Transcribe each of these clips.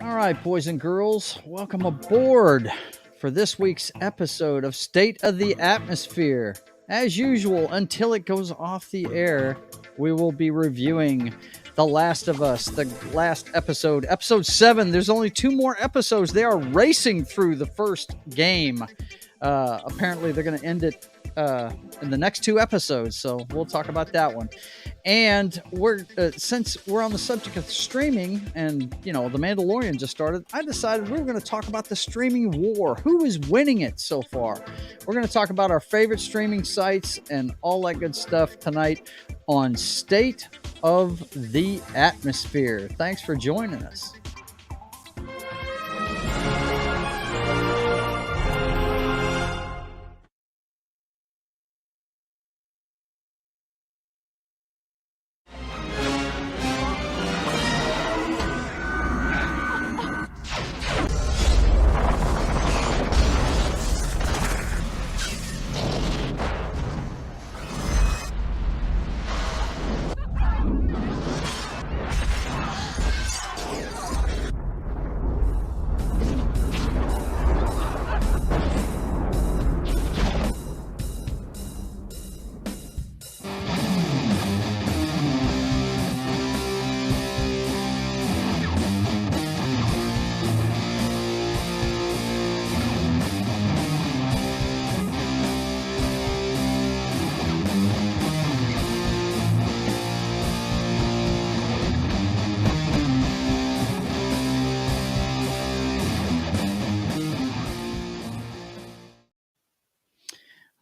All right, boys and girls, welcome aboard for this week's episode of State of the Atmosphere. As usual, until it goes off the air, we will be reviewing The Last of Us, the last episode, episode 7. There's only 2 more episodes. They are racing through the first game. Apparently, they're going to end it in the next 2 episodes, so we'll talk about that one. And we're since we're on the subject of streaming, and The Mandalorian just started, I decided we were going to talk about the streaming war. Who is winning it so far? We're going to talk about our favorite streaming sites and all that good stuff tonight on State of the Atmosphere. Thanks for joining us.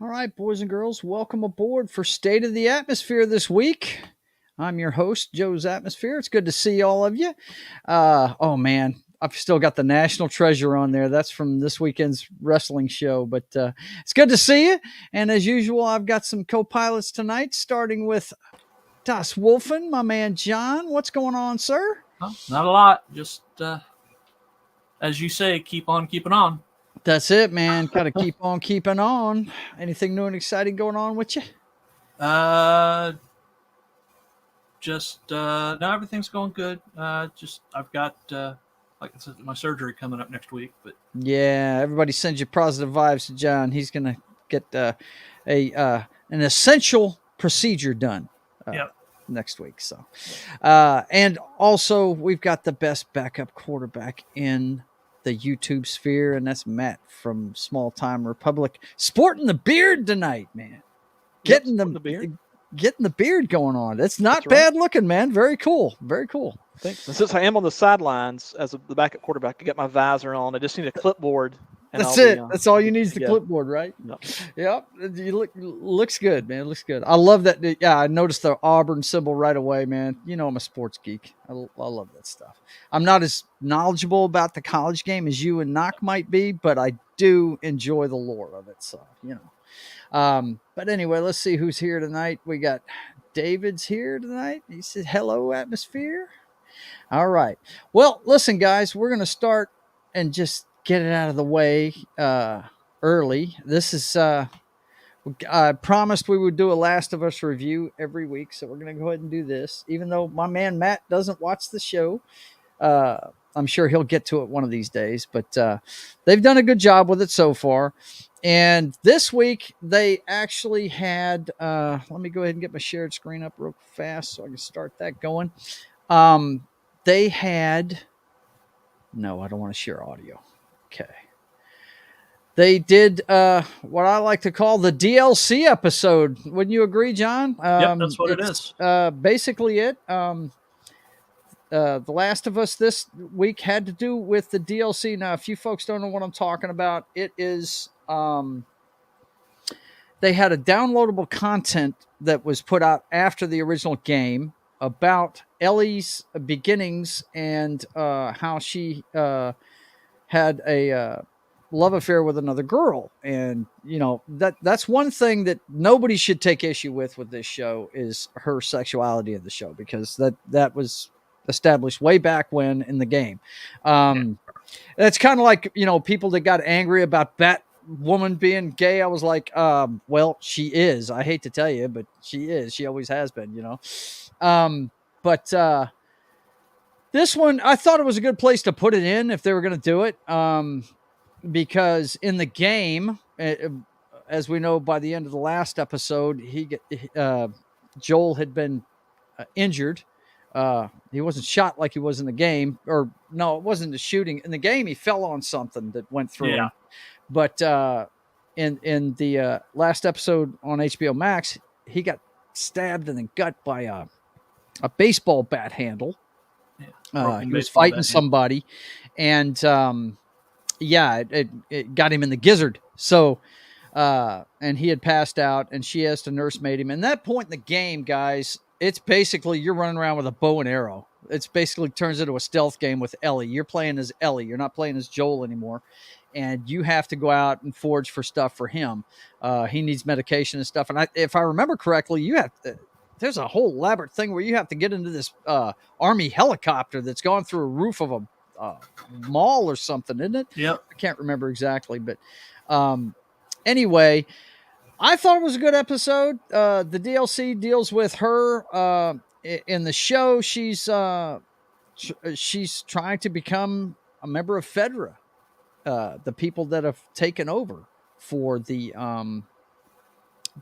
All right, boys and girls, welcome aboard for State of the Atmosphere this week. I'm your host, Joe's Atmosphere. It's good to see all of you. Oh, man, I've still got the National Treasure on there. That's from this weekend's wrestling show, but it's good to see you. And as usual, I've got some co-pilots tonight, starting with Das Wolfen, my man John. What's going on, sir? Oh, not a lot. Just, as you say, keep on keeping on. That's it, man. Got to keep on keeping on. Anything new and exciting going on with you? No, everything's going good. I've got, like I said, my surgery coming up next week. But yeah, everybody sends you positive vibes to John. He's gonna get an essential procedure done next week. So, and also we've got the best backup quarterback in the YouTube sphere, and that's Matt from Small Time Republic, sporting the beard tonight, man. Getting the beard going on. It's not bad looking, man. Very cool. Very cool. Since I am on the sidelines as the backup quarterback, I got my visor on. I just need a clipboard. And that's it. That's all you need is the clipboard, right? Yep. Looks good, man. It looks good. I love that. Yeah, I noticed the Auburn symbol right away, man. You know I'm a sports geek. I love that stuff. I'm not as knowledgeable about the college game as you and Knock might be, but I do enjoy the lore of it. So, but anyway, let's see who's here tonight. We got David's here tonight. He said, hello, Atmosphere. All right. Well, listen, guys, we're going to start and just get it out of the way early. This is, I promised we would do a Last of Us review every week, so we're going to go ahead and do this. Even though my man Matt doesn't watch the show, I'm sure he'll get to it one of these days, but they've done a good job with it so far. And this week, they actually had, let me go ahead and get my shared screen up real fast so I can start that going. They had, no, I don't want to share audio. Okay. They did what I like to call the DLC episode. Wouldn't you agree, John? Yep, that's what it is. Basically it. The Last of Us this week had to do with the DLC. Now, if you folks don't know what I'm talking about, it is they had a downloadable content that was put out after the original game about Ellie's beginnings and how she had a love affair with another girl. And, that's one thing that nobody should take issue with this show is her sexuality in the show, because that was established way back when in the game. It's kind of like, people that got angry about Batwoman being gay. I was like, well, she is. I hate to tell you, but she is. She always has been, But This one, I thought it was a good place to put it in if they were going to do it, because in the game, as we know by the end of the last episode, Joel had been injured. He wasn't shot like he was in the game, or no, it wasn't the shooting. In the game, he fell on something that went through him. But in the last episode on HBO Max, he got stabbed in the gut by a baseball bat handle. He was fighting somebody, and it got him in the gizzard. So, and he had passed out, and she has to nursemaid him. And that point in the game, guys, it's basically you're running around with a bow and arrow. It's basically turns into a stealth game with Ellie. You're playing as Ellie. You're not playing as Joel anymore. And you have to go out and forage for stuff for him. He needs medication and stuff. And if I remember correctly, there's a whole elaborate thing where you have to get into this army helicopter that's gone through a roof of a mall or something, isn't it? Yep. I can't remember exactly, but anyway, I thought it was a good episode. The DLC deals with her in the show. She's trying to become a member of Fedra, the people that have taken over for the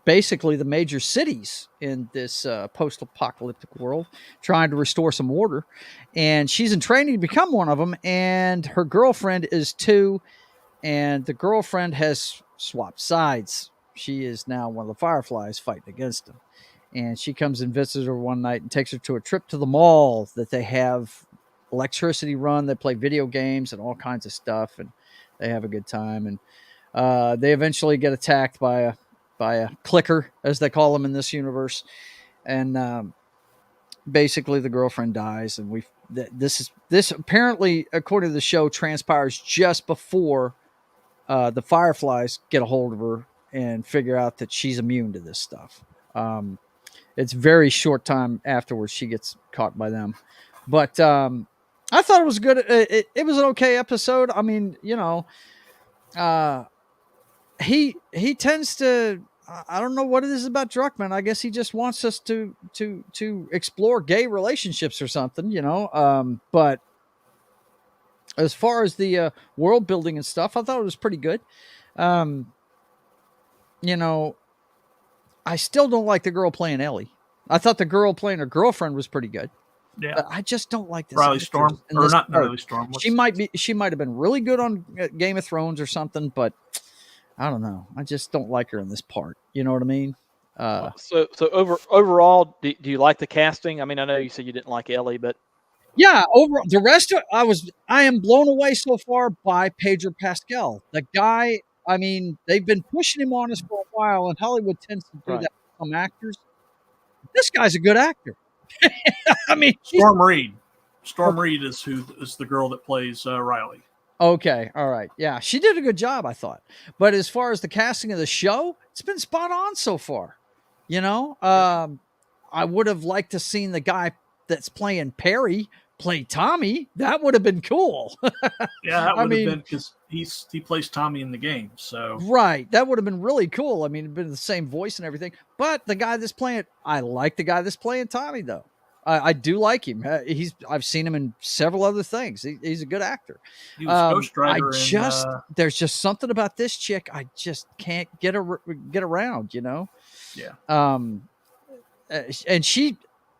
basically the major cities in this post-apocalyptic world, trying to restore some order. And she's in training to become one of them. And her girlfriend is too. And the girlfriend has swapped sides. She is now one of the Fireflies fighting against him. And she comes and visits her one night and takes her to a trip to the mall that they have electricity run. They play video games and all kinds of stuff. And they have a good time. And they eventually get attacked by a clicker, as they call them in this universe. And basically the girlfriend dies. And this apparently, according to the show, transpires just before the Fireflies get a hold of her and figure out that she's immune to this stuff. It's very short time afterwards she gets caught by them. But I thought it was good. It was an okay episode. I mean, he tends to, I don't know what it is about Druckmann. I guess he just wants us to explore gay relationships or something, but as far as the world building and stuff, I thought it was pretty good. I still don't like the girl playing Ellie. I thought the girl playing her girlfriend was pretty good. Yeah, but I just don't like this. Riley Storm, or not Riley Storm. She might have been really good on Game of Thrones or something, but I don't know. I just don't like her in this part. You know what I mean? So overall, do you like the casting? I mean, I know you said you didn't like Ellie, but yeah, overall, the rest of I am blown away so far by Pedro Pascal. The guy, I mean, they've been pushing him on us for a while, and Hollywood tends to do that with some actors. This guy's a good actor. I mean, Storm Reed. Storm Reed is the girl that plays Riley. Okay, all right, yeah, she did a good job, I thought. But as far as the casting of the show, it's been spot on so far. I would have liked to seen the guy that's playing Perry play Tommy. That would have been cool. Yeah, that would have been, because he plays Tommy in the game. So right, that would have been really cool. I mean, it'd been the same voice and everything. But the guy that's playing, I like the guy that's playing Tommy though. I do like him. I've seen him in several other things. He's a good actor. He was Ghost Rider. There's just something about this chick I just can't get around. Yeah. And she,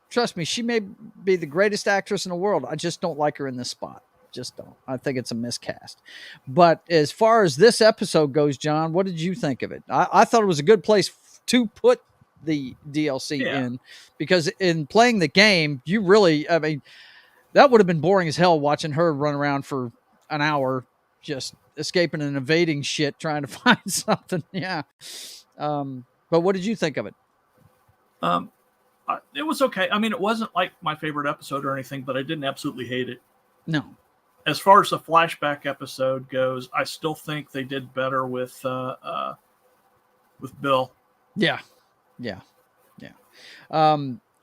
trust me, she may be the greatest actress in the world. I just don't like her in this spot. Just don't. I think it's a miscast. But as far as this episode goes, John, what did you think of it? I thought it was a good place to put the DLC in, because in playing the game, you really, I mean, that would have been boring as hell watching her run around for an hour just escaping and evading shit trying to find something. Yeah. But what did you think of it? It was okay. I mean, it wasn't like my favorite episode or anything, but I didn't absolutely hate it. No. As far as the flashback episode goes, I still think they did better with Bill. Yeah. Yeah. Yeah.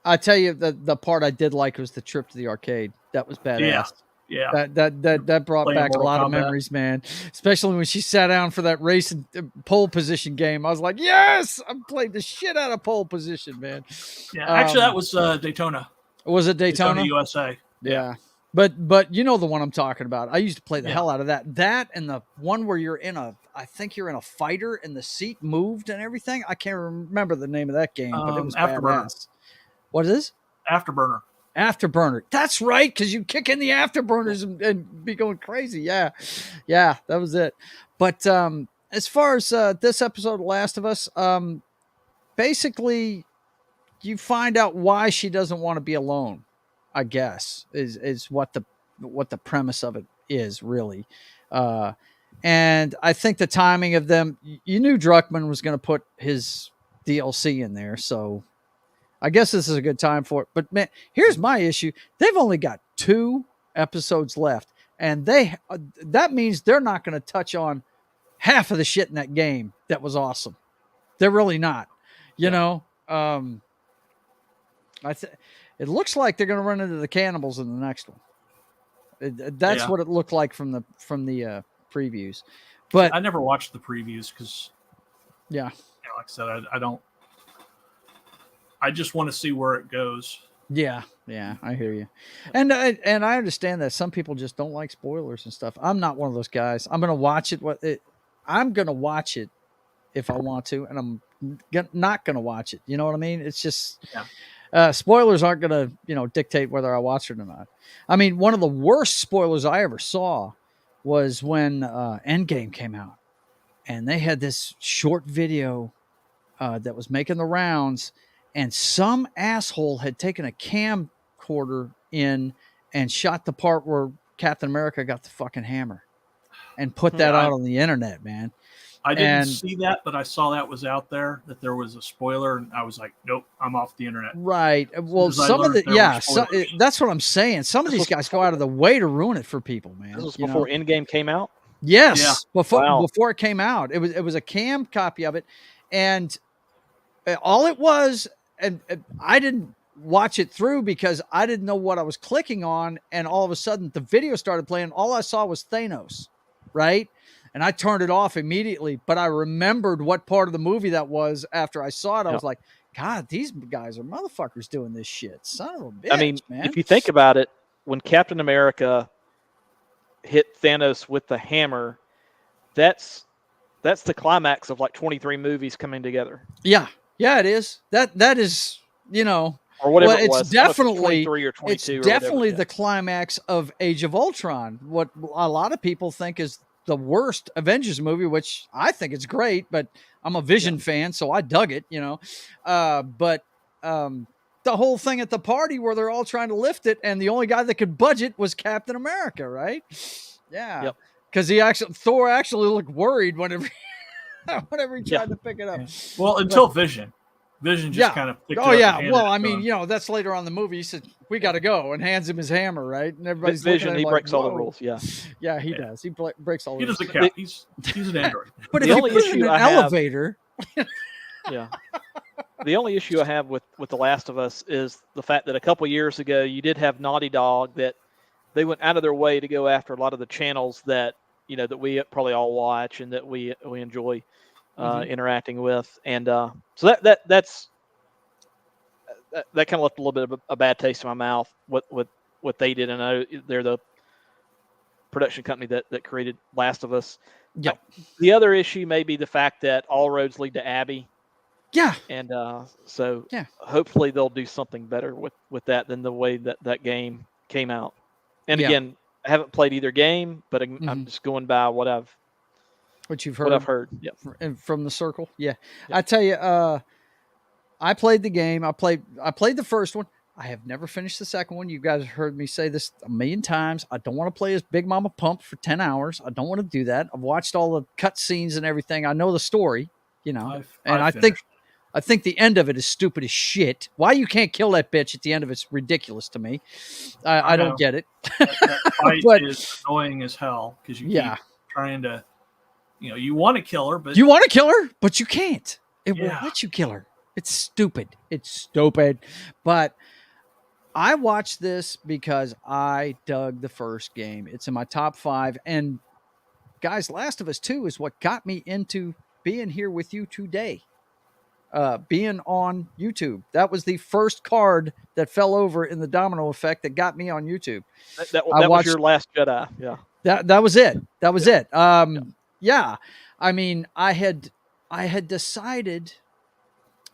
I tell you, the part I did like was the trip to the arcade. That was badass. Yeah. That brought Playing back a Mortal lot of Kombat. Memories, man. Especially when she sat down for that race and pole position game. I was like, yes, I played the shit out of pole position, man. Yeah. Actually, that was Daytona. Was it Daytona? USA. Yeah. But you know the one I'm talking about. I used to play the hell out of that. That and the one where I think you're in a fighter and the seat moved and everything. I can't remember the name of that game, but it was Afterburner. badass. What is this? Afterburner. Afterburner. That's right, because you kick in the afterburners and be going crazy. Yeah, that was it. But as far as this episode of Last of Us, basically you find out why she doesn't want to be alone. I guess is what the premise of it is really. And I think the timing of them, you knew Druckmann was going to put his DLC in there, so I guess this is a good time for it. But man, here's my issue. They've only got 2 episodes left, and that means they're not going to touch on half of the shit in that game that was awesome. They're really not. You know, it looks like they're going to run into the cannibals in the next one. That's what it looked like from the previews. But I never watched the previews because, like I said, I don't. I just want to see where it goes. Yeah, I hear you, and I understand that some people just don't like spoilers and stuff. I'm not one of those guys. I'm gonna watch it. I'm gonna watch it if I want to, and I'm not gonna watch it. You know what I mean? It's just spoilers aren't gonna dictate whether I watch it or not. I mean, one of the worst spoilers I ever saw was when Endgame came out, and they had this short video that was making the rounds. And some asshole had taken a camcorder in and shot the part where Captain America got the fucking hammer and put that out on the internet, man. I didn't see that, but I saw that was out there, that there was a spoiler, and I was like, nope, I'm off the internet. Right. Well, some of that's what I'm saying. Some of these guys go out of the way to ruin it for people, man. This was before Endgame came out? Yes. Yeah. Before it came out. It was a cam copy of it. And all it was, and I didn't watch it through because I didn't know what I was clicking on. And all of a sudden the video started playing. All I saw was Thanos, right? And I turned it off immediately, but I remembered what part of the movie that was after I saw it. I was like, God, these guys are motherfuckers doing this shit. Son of a bitch, I mean, man. If you think about it, when Captain America hit Thanos with the hammer, that's the climax of like 23 movies coming together. Yeah, it is. That is, or whatever it it's was. Definitely 23 or 22. It's definitely the climax of Age of Ultron. What a lot of people think is the worst Avengers movie, which I think it's great, but I'm a Vision fan, so I dug it, But the whole thing at the party where they're all trying to lift it, and the only guy that could budget was Captain America, right? Yeah. Yep. Because Thor actually looked worried whenever he tried to pick it up. Well, until Vision just kind of picked it up. Well, I mean, that's later on in the movie. He said, "We got to go," and hands him his hammer, right? And everybody's Vision. He breaks all the Whoa. rules. Yeah. Yeah, he does. He breaks all the rules. He doesn't count. He's an android. But if you put it in an elevator, The only issue I have with The Last of Us is the fact that a couple years ago you did have Naughty Dog, that they went out of their way to go after a lot of the channels that that we probably all watch and that we enjoy interacting with, and so that's that kind of left a little bit of a bad taste in my mouth. What they did, and I know they're the production company that created Last of Us. Yeah. The other issue may be the fact that all roads lead to Abby. Yeah. And so hopefully they'll do something better with that than the way that game came out. And again, I haven't played either game, but I'm just going by what I've heard. Yeah. From the circle. Yeah. I tell you, I played the game. I played the first one. I have never finished the second one. You guys have heard me say this a million times. I don't want to play as Big Mama Pump for 10 hours. I don't want to do that. I've watched all the cut scenes and everything. I know the story, I think the end of it is stupid as shit. Why you can't kill that bitch at the end of it's ridiculous to me. I don't get it. That fight is annoying as hell because you keep trying to, you want to kill her, but you can't. It won't let you kill her. It's stupid. But I watched this because I dug the first game. It's in my top 5. And guys, Last of Us 2 is what got me into being here with you today. being on YouTube. That was the first card that fell over in the domino effect that got me on YouTube. That was your Last Jedi. Yeah. That was it. That was it. Yeah. I mean, I had decided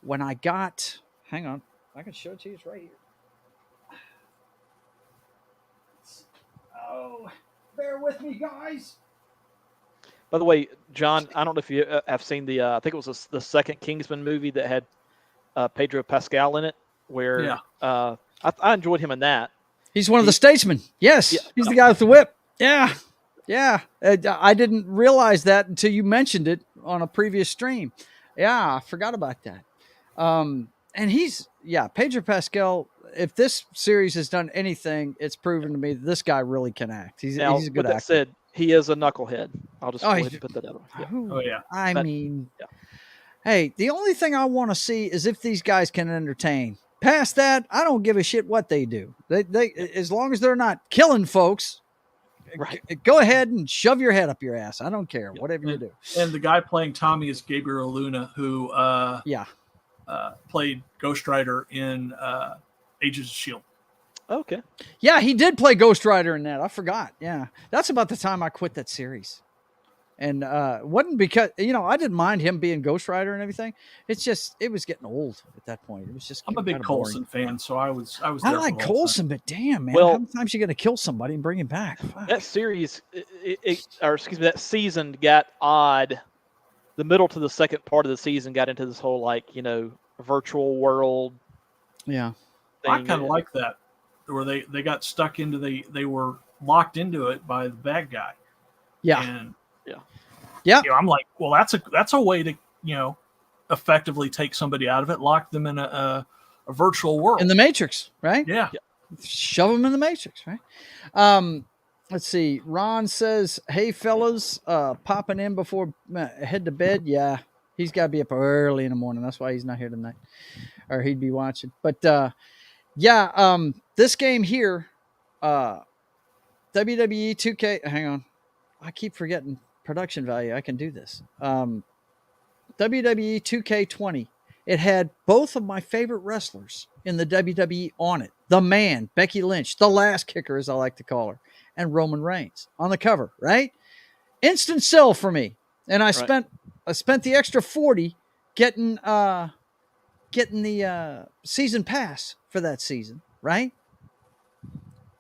when I got, hang on, I can show it to you. It's right here. Oh, bear with me, guys. By the way, John, I don't know if you have seen the, I think it was the second Kingsman movie that had Pedro Pascal in it, where I enjoyed him in that. He's one of the statesmen. Yes, he's the guy with the whip. Yeah, yeah. I didn't realize that until you mentioned it on a previous stream. Yeah, I forgot about that. And he's, Pedro Pascal. If this series has done anything, it's proven to me that this guy really can act. He's a good actor. That said, he is a knucklehead. I'll just go ahead and put that out. I mean, hey, the only thing I want to see is if these guys can entertain. Past that, I don't give a shit what they do. They as long as they're not killing folks, go ahead and shove your head up your ass. I don't care, whatever you do. And the guy playing Tommy is Gabriel Luna, who played Ghost Rider in Agents of S.H.I.E.L.D. Okay. Yeah, he did play Ghost Rider in that. I forgot. Yeah, that's about the time I quit that series. And wasn't because, I didn't mind him being Ghost Rider and everything. It's just, it was getting old at that point. It was just, I'm a big Coulson fan, so I was I there like Coulson, but damn, man, well, how many times you going to kill somebody and bring him back? Fuck. That series, that season got odd. The middle to the second part of the season got into this whole, virtual world. Yeah. Thing. I kind of like that, where they got stuck into, they were locked into it by the bad guy. Yeah. And yeah. I'm like, well, that's a way to, effectively take somebody out of it, lock them in a virtual world. In the Matrix, right? Yeah. Shove them in the Matrix, right? Let's see. Ron says, hey, fellas, popping in before head to bed. Yeah, he's got to be up early in the morning. That's why he's not here tonight, or he'd be watching. But, this game here, WWE 2K, hang on. I keep forgetting production value. I can do this. WWE 2K20. It had both of my favorite wrestlers in the WWE on it. The Man, Becky Lynch, the last kicker, as I like to call her, and Roman Reigns on the cover, right? Instant sell for me. And I spent the extra $40 getting the season pass for that season, right?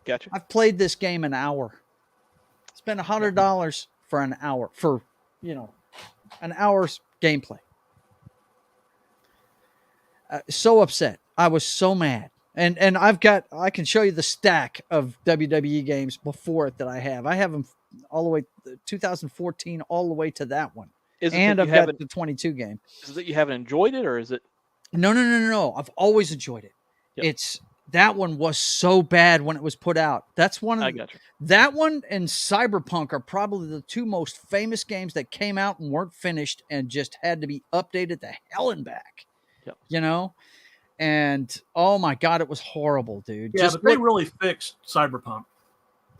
Gotcha. I've played this game an hour. Spent $100 for an hour for, an hour's gameplay. So upset. I was so mad. And I can show you the stack of WWE games before it that I have. I have them all the way 2014 all the way to that one. And I've got the 22 game. Is it that you haven't enjoyed it, or is it? No. I've always enjoyed it. Yep. That one was so bad when it was put out. That's one of that one and Cyberpunk are probably the two most famous games that came out and weren't finished and just had to be updated to hell and back. Yep. And oh my God, it was horrible, dude. Yeah, but they really fixed Cyberpunk.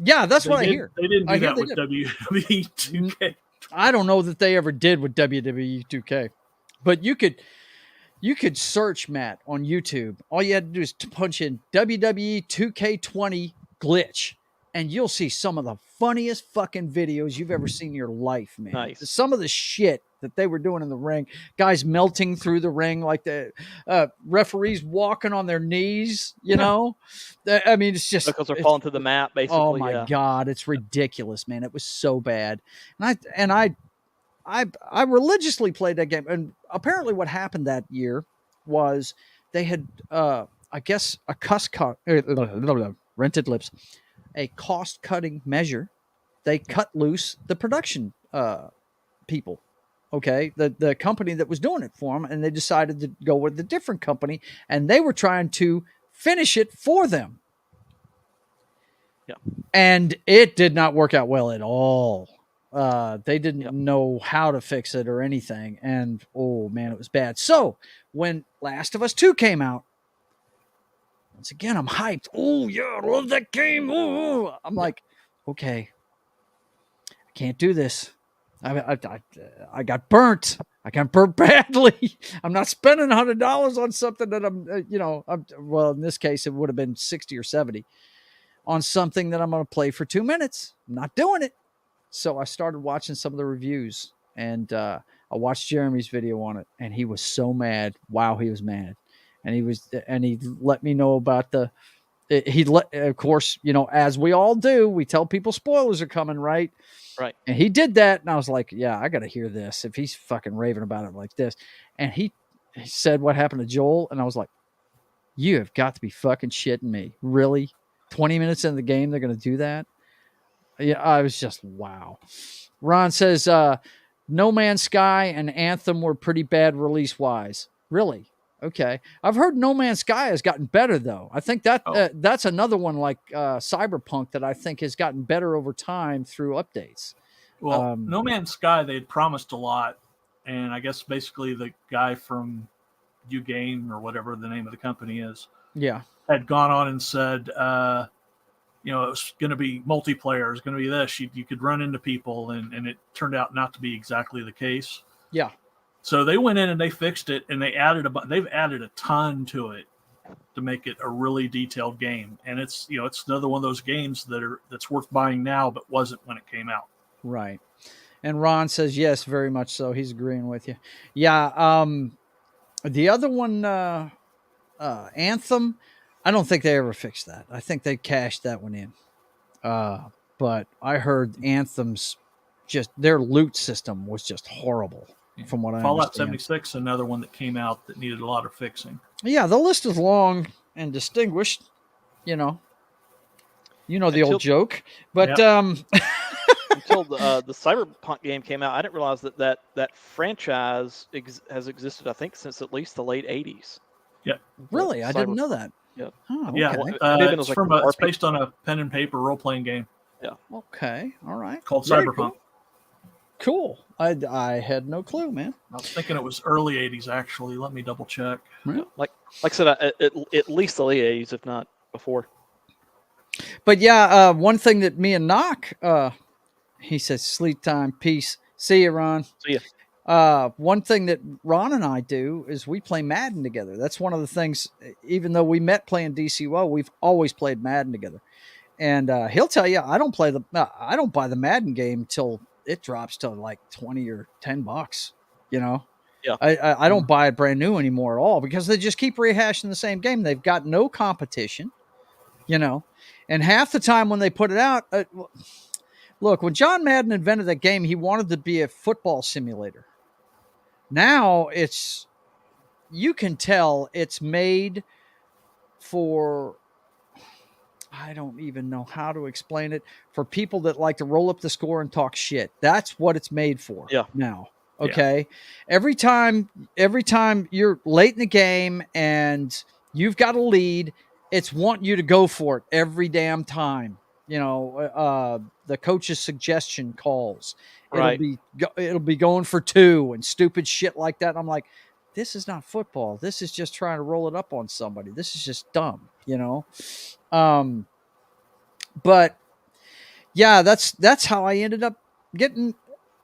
Yeah, that's what I hear. They didn't do that with WWE 2K. I don't know that they ever did with WWE 2K, but you could search, Matt, on YouTube. All you had to do is punch in WWE 2K20 glitch, and you'll see some of the funniest fucking videos you've ever seen in your life, man. Nice. Some of the shit that they were doing in the ring, guys melting through the ring like the referees walking on their knees, I mean, it's just because they're falling to the mat, basically. Oh my God, it's ridiculous, man. It was so bad. And I religiously played that game. And apparently what happened that year was they had, I guess, rented lips, a cost-cutting measure. They cut loose the production people, okay, the company that was doing it for them, and they decided to go with a different company, and they were trying to finish it for them. Yeah. And it did not work out well at all. They didn't know how to fix it or anything. And, oh, man, it was bad. So when Last of Us 2 came out, once again, I'm hyped. Oh, yeah, I love that game. Ooh. I'm like, okay, I can't do this. I got burnt. I can burp badly. I'm not spending $100 on something that well, in this case, it would have been 60 or 70 on something that I'm going to play for 2 minutes. I'm not doing it. So I started watching some of the reviews, and I watched Jeremy's video on it, and he was so mad. Wow, he was mad. And he let me know about of course, as we all do, we tell people spoilers are coming, right? Right. And he did that, and I was like, yeah, I got to hear this if he's fucking raving about it like this. And he said what happened to Joel, and I was like, you have got to be fucking shitting me. Really? 20 minutes into the game, they're going to do that? Yeah, I was just, wow. Ron says, No Man's Sky and Anthem were pretty bad release-wise. Really? Okay. I've heard No Man's Sky has gotten better, though. I think that's another one like Cyberpunk that I think has gotten better over time through updates. Well, No Man's Sky, they had promised a lot. And I guess basically the guy from U-Game or whatever the name of the company is, had gone on and said, it was going to be multiplayer. It's going to be this. You could run into people, and it turned out not to be exactly the case. Yeah. So they went in and they fixed it, and they've added a ton to it to make it a really detailed game. And it's another one of those games that's worth buying now, but wasn't when it came out. Right. And Ron says, yes, very much so. He's agreeing with you. Yeah. The other one, Anthem, I don't think they ever fixed that. I think they cashed that one in. But I heard Anthem's their loot system was just horrible. From what I understand. Fallout 76, another one that came out that needed a lot of fixing. Yeah, the list is long and distinguished. The old joke, but until the Cyberpunk game came out, I didn't realize that franchise has existed, I think, since at least the late 80s. Yeah. Really? I didn't know that. Yeah. Oh, okay. Yeah. It's based on a pen and paper role-playing game. Yeah. Okay. All right. Called Cyberpunk. Cool. I had no clue, man. I was thinking it was early 80s, actually. Let me double check. Yeah. Like I said, at least the late 80s, if not before. But yeah, one thing that me and Knock, he says, sleep time, peace. See you, Ron. See ya. One thing that Ron and I do is we play Madden together. That's one of the things, even though we met playing DCO, we've always played Madden together. And he'll tell you, I don't buy the Madden game till it drops to like 20 or $10, Yeah. I don't buy it brand new anymore at all because they just keep rehashing the same game. They've got no competition, and half the time when they put it out, look, when John Madden invented that game, he wanted to be a football simulator. Now you can tell it's made for, I don't even know how to explain it, for people that like to roll up the score and talk shit. That's what it's made for now. Okay. Yeah. Every time you're late in the game and you've got a lead, it's want you to go for it every damn time. The coach's suggestion calls. Right. It'll be going for 2 and stupid shit like that. I'm like, this is not football. This is just trying to roll it up on somebody. This is just dumb, But yeah, that's how I ended up getting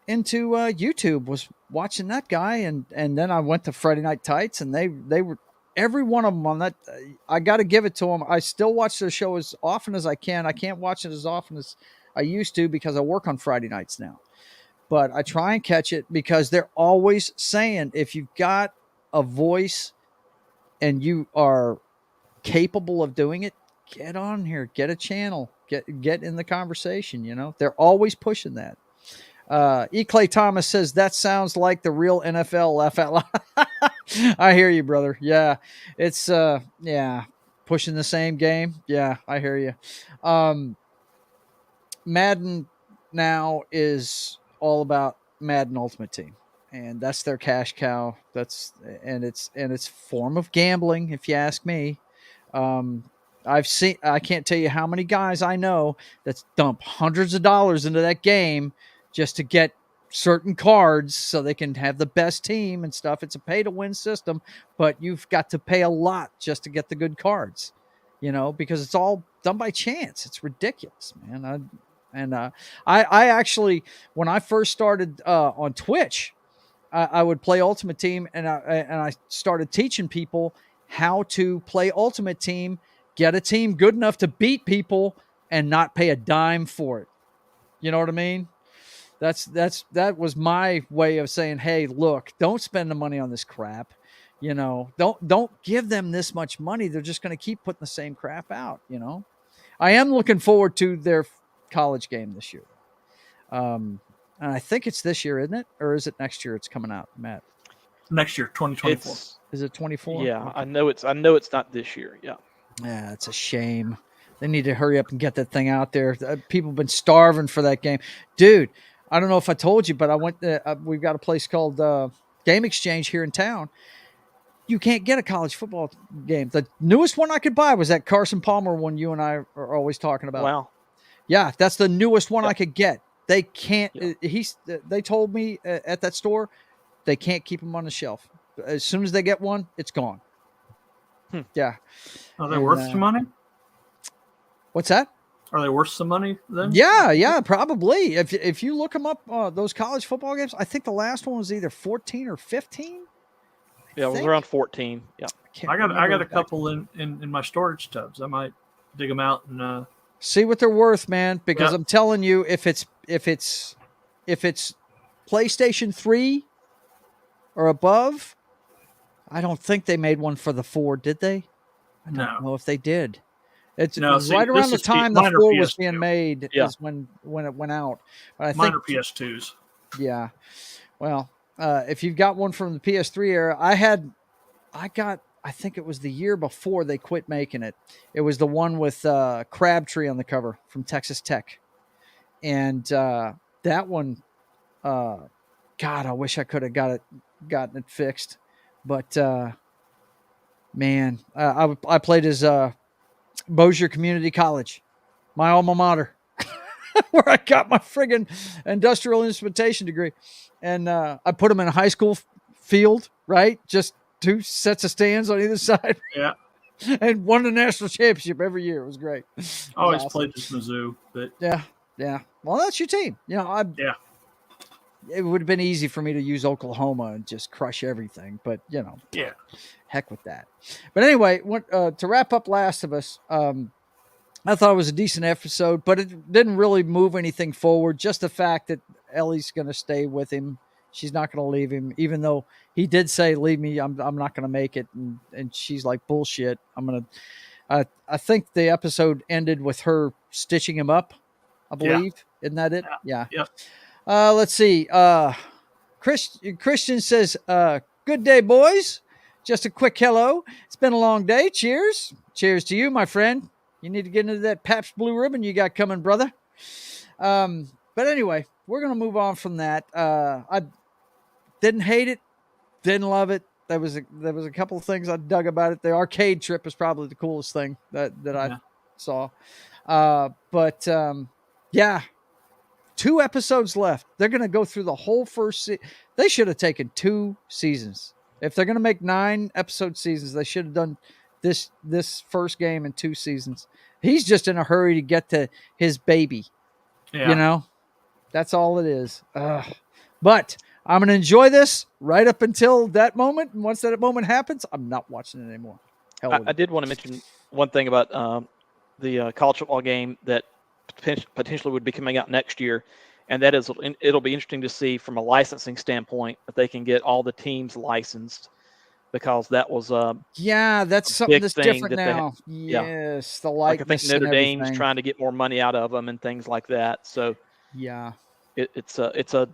into YouTube, was watching that guy, and then I went to Friday Night Tights, and they were, every one of them on that. I got to give it to them. I still watch their show as often as I can. I can't watch it as often as I used to because I work on Friday nights now, but I try and catch it because they're always saying, if you've got a voice and you are capable of doing it, get on here, get a channel, get in the conversation. They're always pushing that. E. Clay Thomas says, that sounds like the real NFL. Laugh out loud. I hear you, brother. Yeah. It's pushing the same game. Yeah, I hear you. Madden now is all about Madden Ultimate Team, and that's their cash cow. It's form of gambling, if you ask me. I can't tell you how many guys I know that's dump hundreds of dollars into that game just to get certain cards so they can have the best team and stuff. It's a pay to win system, but you've got to pay a lot just to get the good cards, because it's all done by chance. It's ridiculous, man. I actually, when I first started on Twitch, I would play Ultimate Team, and I started teaching people how to play Ultimate Team, get a team good enough to beat people, and not pay a dime for it. You know what I mean? That was my way of saying, hey, look, don't spend the money on this crap. You know, don't give them this much money. They're just going to keep putting the same crap out. You know, I am looking forward to their college game this year. And I think it's this year, isn't it? Or is it next year it's coming out, Matt? Next year, 2024. Is it 24? Yeah, okay. I know it's not this year. Yeah. Yeah, it's a shame. They need to hurry up and get that thing out there. People have been starving for that game. Dude, I don't know if I told you, but I went we've got a place called Game Exchange here in town. You can't get a college football game. The newest one I could buy was that Carson Palmer one you and I are always talking about. Wow. Yeah, that's the newest one I could get. They can't. They told me at that store they can't keep them on the shelf. As soon as they get one, it's gone. Yeah. Are they worth some money? What's that? Are they worth some money then? Yeah, probably. If you look them up, those college football games, I think the last one was either 14 or 15. Yeah, it was around 14. Yeah. I got a couple in my storage tubs. I might dig them out and see what they're worth, man. Because I'm telling you, if it's PlayStation 3 or above, I don't think they made one for the 4, did they? I don't know if they did. It's right around the time the 4 was being made is when it went out. But I think mine are PS2s. Yeah. Well, if you've got one from the PS3 era, I think it was the year before they quit making it. It was the one with Crabtree on the cover from Texas Tech. And that one, God, I wish I could have gotten it fixed. But, man, I played as Bossier Community College, my alma mater, where I got my friggin' industrial instrumentation degree. And I put them in a high school field, right? Just 2 sets of stands on either side. Yeah. And won the national championship every year. It was great. I always played this Mizzou. But Yeah. Well, that's your team. You know, it would have been easy for me to use Oklahoma and just crush everything. But, you know, heck with that. But anyway, to wrap up Last of Us, I thought it was a decent episode, but it didn't really move anything forward. Just the fact that Ellie's going to stay with him. She's not going to leave him, even though he did say, leave me, I'm not going to make it. And she's like, bullshit. I think the episode ended with her stitching him up, I believe. Yeah. Isn't that it? Yeah. Let's see. Christian says, good day, boys. Just a quick hello. It's been a long day. Cheers. Cheers to you, my friend. You need to get into that Pabst Blue Ribbon you got coming, brother. But anyway, we're going to move on from that. I didn't hate it. Didn't love it. There was a couple of things I dug about it. The arcade trip is probably the coolest thing that I saw. But 2 episodes left. They're going to go through the whole first season. They should have taken 2 seasons. If they're going to make 9 episode seasons, they should have done this first game in 2 seasons. He's just in a hurry to get to his baby. Yeah. You know, that's all it is. But I'm going to enjoy this right up until that moment. And once that moment happens, I'm not watching it anymore. I did want to mention one thing about the college football game that potentially would be coming out next year. And that is, it'll be interesting to see from a licensing standpoint if they can get all the teams licensed, because that was that's something that's different now. Yes, the likeness. I think Notre Dame's trying to get more money out of them and things like that. So it's a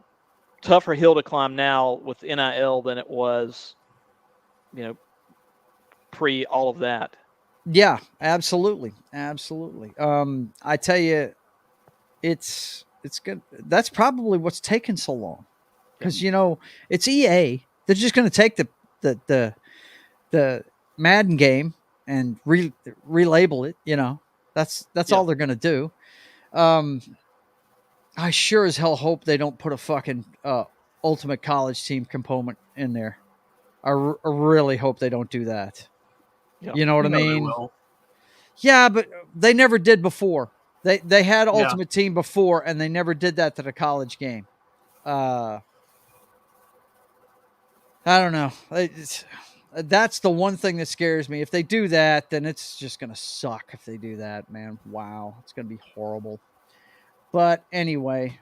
tougher hill to climb now with NIL than it was, pre all of that. Yeah, absolutely. I tell you, it's good. That's probably what's taken so long, because it's EA. They're just going to take the Madden game and relabel it. That's all they're going to do. I sure as hell hope they don't put a fucking Ultimate College Team component in there. I really hope they don't do that. Yeah. You know what I mean? Yeah, but they never did before. They had Ultimate Team before, and they never did that to the college game. I don't know. That's the one thing that scares me. If they do that, then it's just going to suck if they do that, man. Wow. It's going to be horrible. But anyway,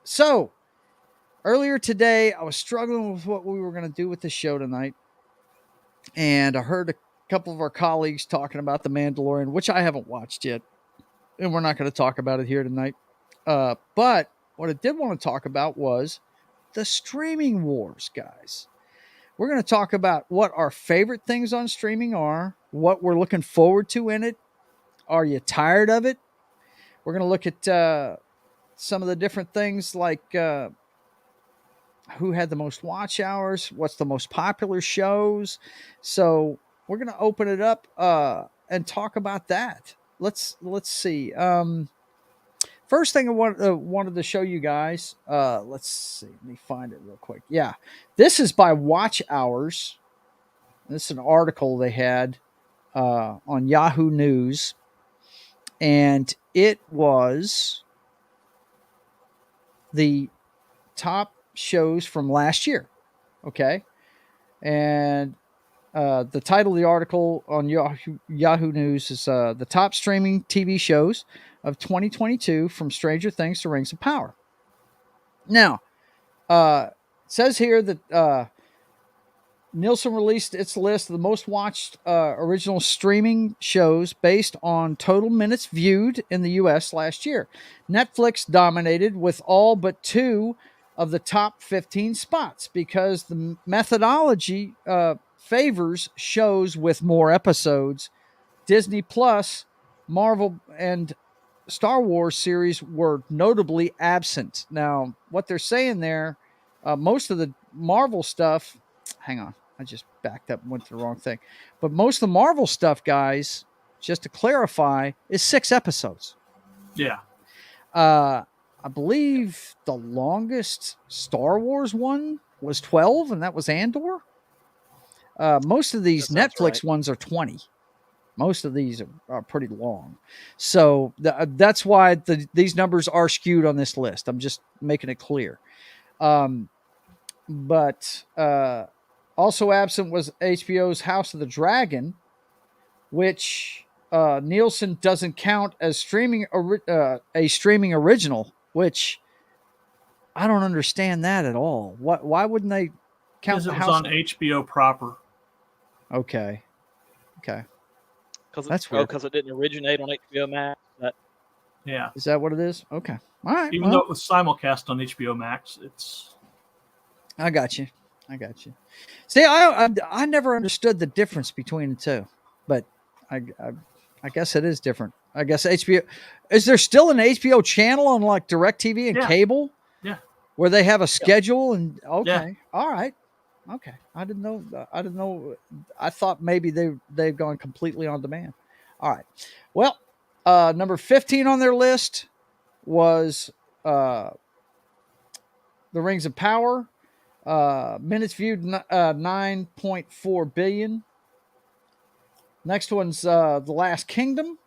so earlier today, I was struggling with what we were going to do with the show tonight. And I heard a couple of our colleagues talking about The Mandalorian, which I haven't watched yet. And we're not going to talk about it here tonight. But what I did want to talk about was the streaming wars, guys. We're going to talk about what our favorite things on streaming are, what we're looking forward to in it. Are you tired of it? We're going to look at some of the different things like who had the most watch hours, what's the most popular shows. So we're going to open it up and talk about that. Let's see. First thing I wanted to show you guys. Let's see. Let me find it real quick. Yeah, this is by watch hours. This is an article they had on Yahoo News, and it was the top shows from last year. Okay, and the title of the article on Yahoo News is the top streaming TV shows of 2022 from Stranger Things to Rings of Power. Now, it says here that Nielsen released its list of the most watched original streaming shows based on total minutes viewed in the U.S. last year. Netflix dominated with all but 2 of the top 15 spots because the methodology favors shows with more episodes. Disney Plus, Marvel, and Star Wars series were notably absent. Now, what they're saying there, most of the Marvel stuff, hang on, I just backed up and went to the wrong thing. But most of the Marvel stuff, guys, just to clarify, is 6 episodes. Yeah. I believe the longest Star Wars one was 12, and that was Andor. Most of these Netflix ones are 20. Most of these are pretty long. So that's why these numbers are skewed on this list. I'm just making it clear. But also absent was HBO's House of the Dragon, which Nielsen doesn't count as a streaming original, which I don't understand that at all. Why wouldn't they count? Because it was on HBO proper. Okay. That's weird. Because it didn't originate on HBO Max. Yeah. Is that what it is? Okay. All right. Even though it was simulcast on HBO Max, it's. I got you. See, I never understood the difference between the two, but I guess it is different. I guess HBO. Is there still an HBO channel on like DirecTV and cable? Yeah. Where they have a schedule and okay. Yeah. All right. Okay. I didn't know. I thought maybe they've gone completely on demand. All right. Well, number 15 on their list was The Rings of Power. Minutes viewed 9.4 billion. Next one's The Last Kingdom,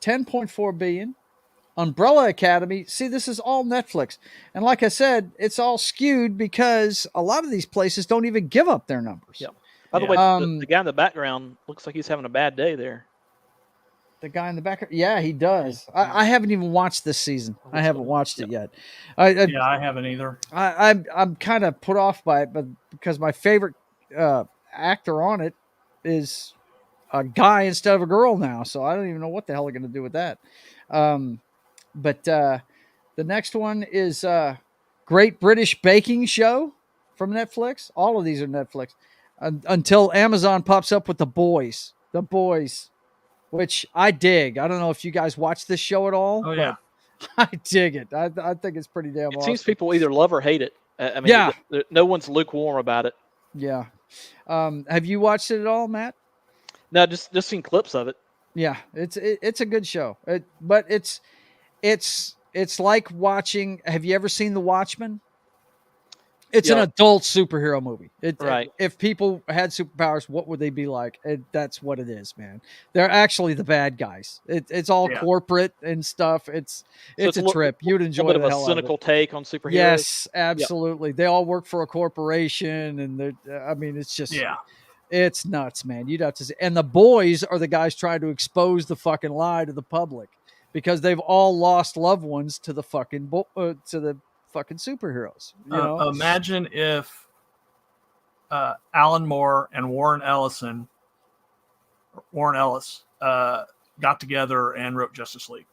10.4 billion. Umbrella Academy. See, this is all Netflix. And like I said, it's all skewed because a lot of these places don't even give up their numbers. Yep. By the way, the guy in the background looks like he's having a bad day there. The guy in the background? Yeah, he does. I haven't even watched this season. I haven't watched it yet. I haven't either. I'm kind of put off by it, but because my favorite actor on it is a guy instead of a girl now, so I don't even know what the hell they're going to do with that. But the next one is Great British Baking Show from Netflix. All of these are Netflix until Amazon pops up with The Boys. The Boys, which I dig. I don't know if you guys watch this show at all. Oh, yeah. I dig it. I think it's pretty damn awesome. It seems people either love or hate it. I mean, no one's lukewarm about it. Yeah. Have you watched it at all, Matt? No, just seen clips of it. Yeah, it's a good show. But it's like watching. Have you ever seen The Watchmen? It's an adult superhero movie. Right. If people had superpowers, what would they be like? That's what it is, man. They're actually the bad guys. It's all corporate and stuff. It's a trip. You'd enjoy a bit of a cynical take on superheroes. Yes, absolutely. They all work for a corporation, and it's just it's nuts, man. You'd have to see. And the boys are the guys trying to expose the fucking lie to the public because they've all lost loved ones to the fucking fucking superheroes. You know? Imagine if Alan Moore and Warren Ellis got together and wrote Justice League.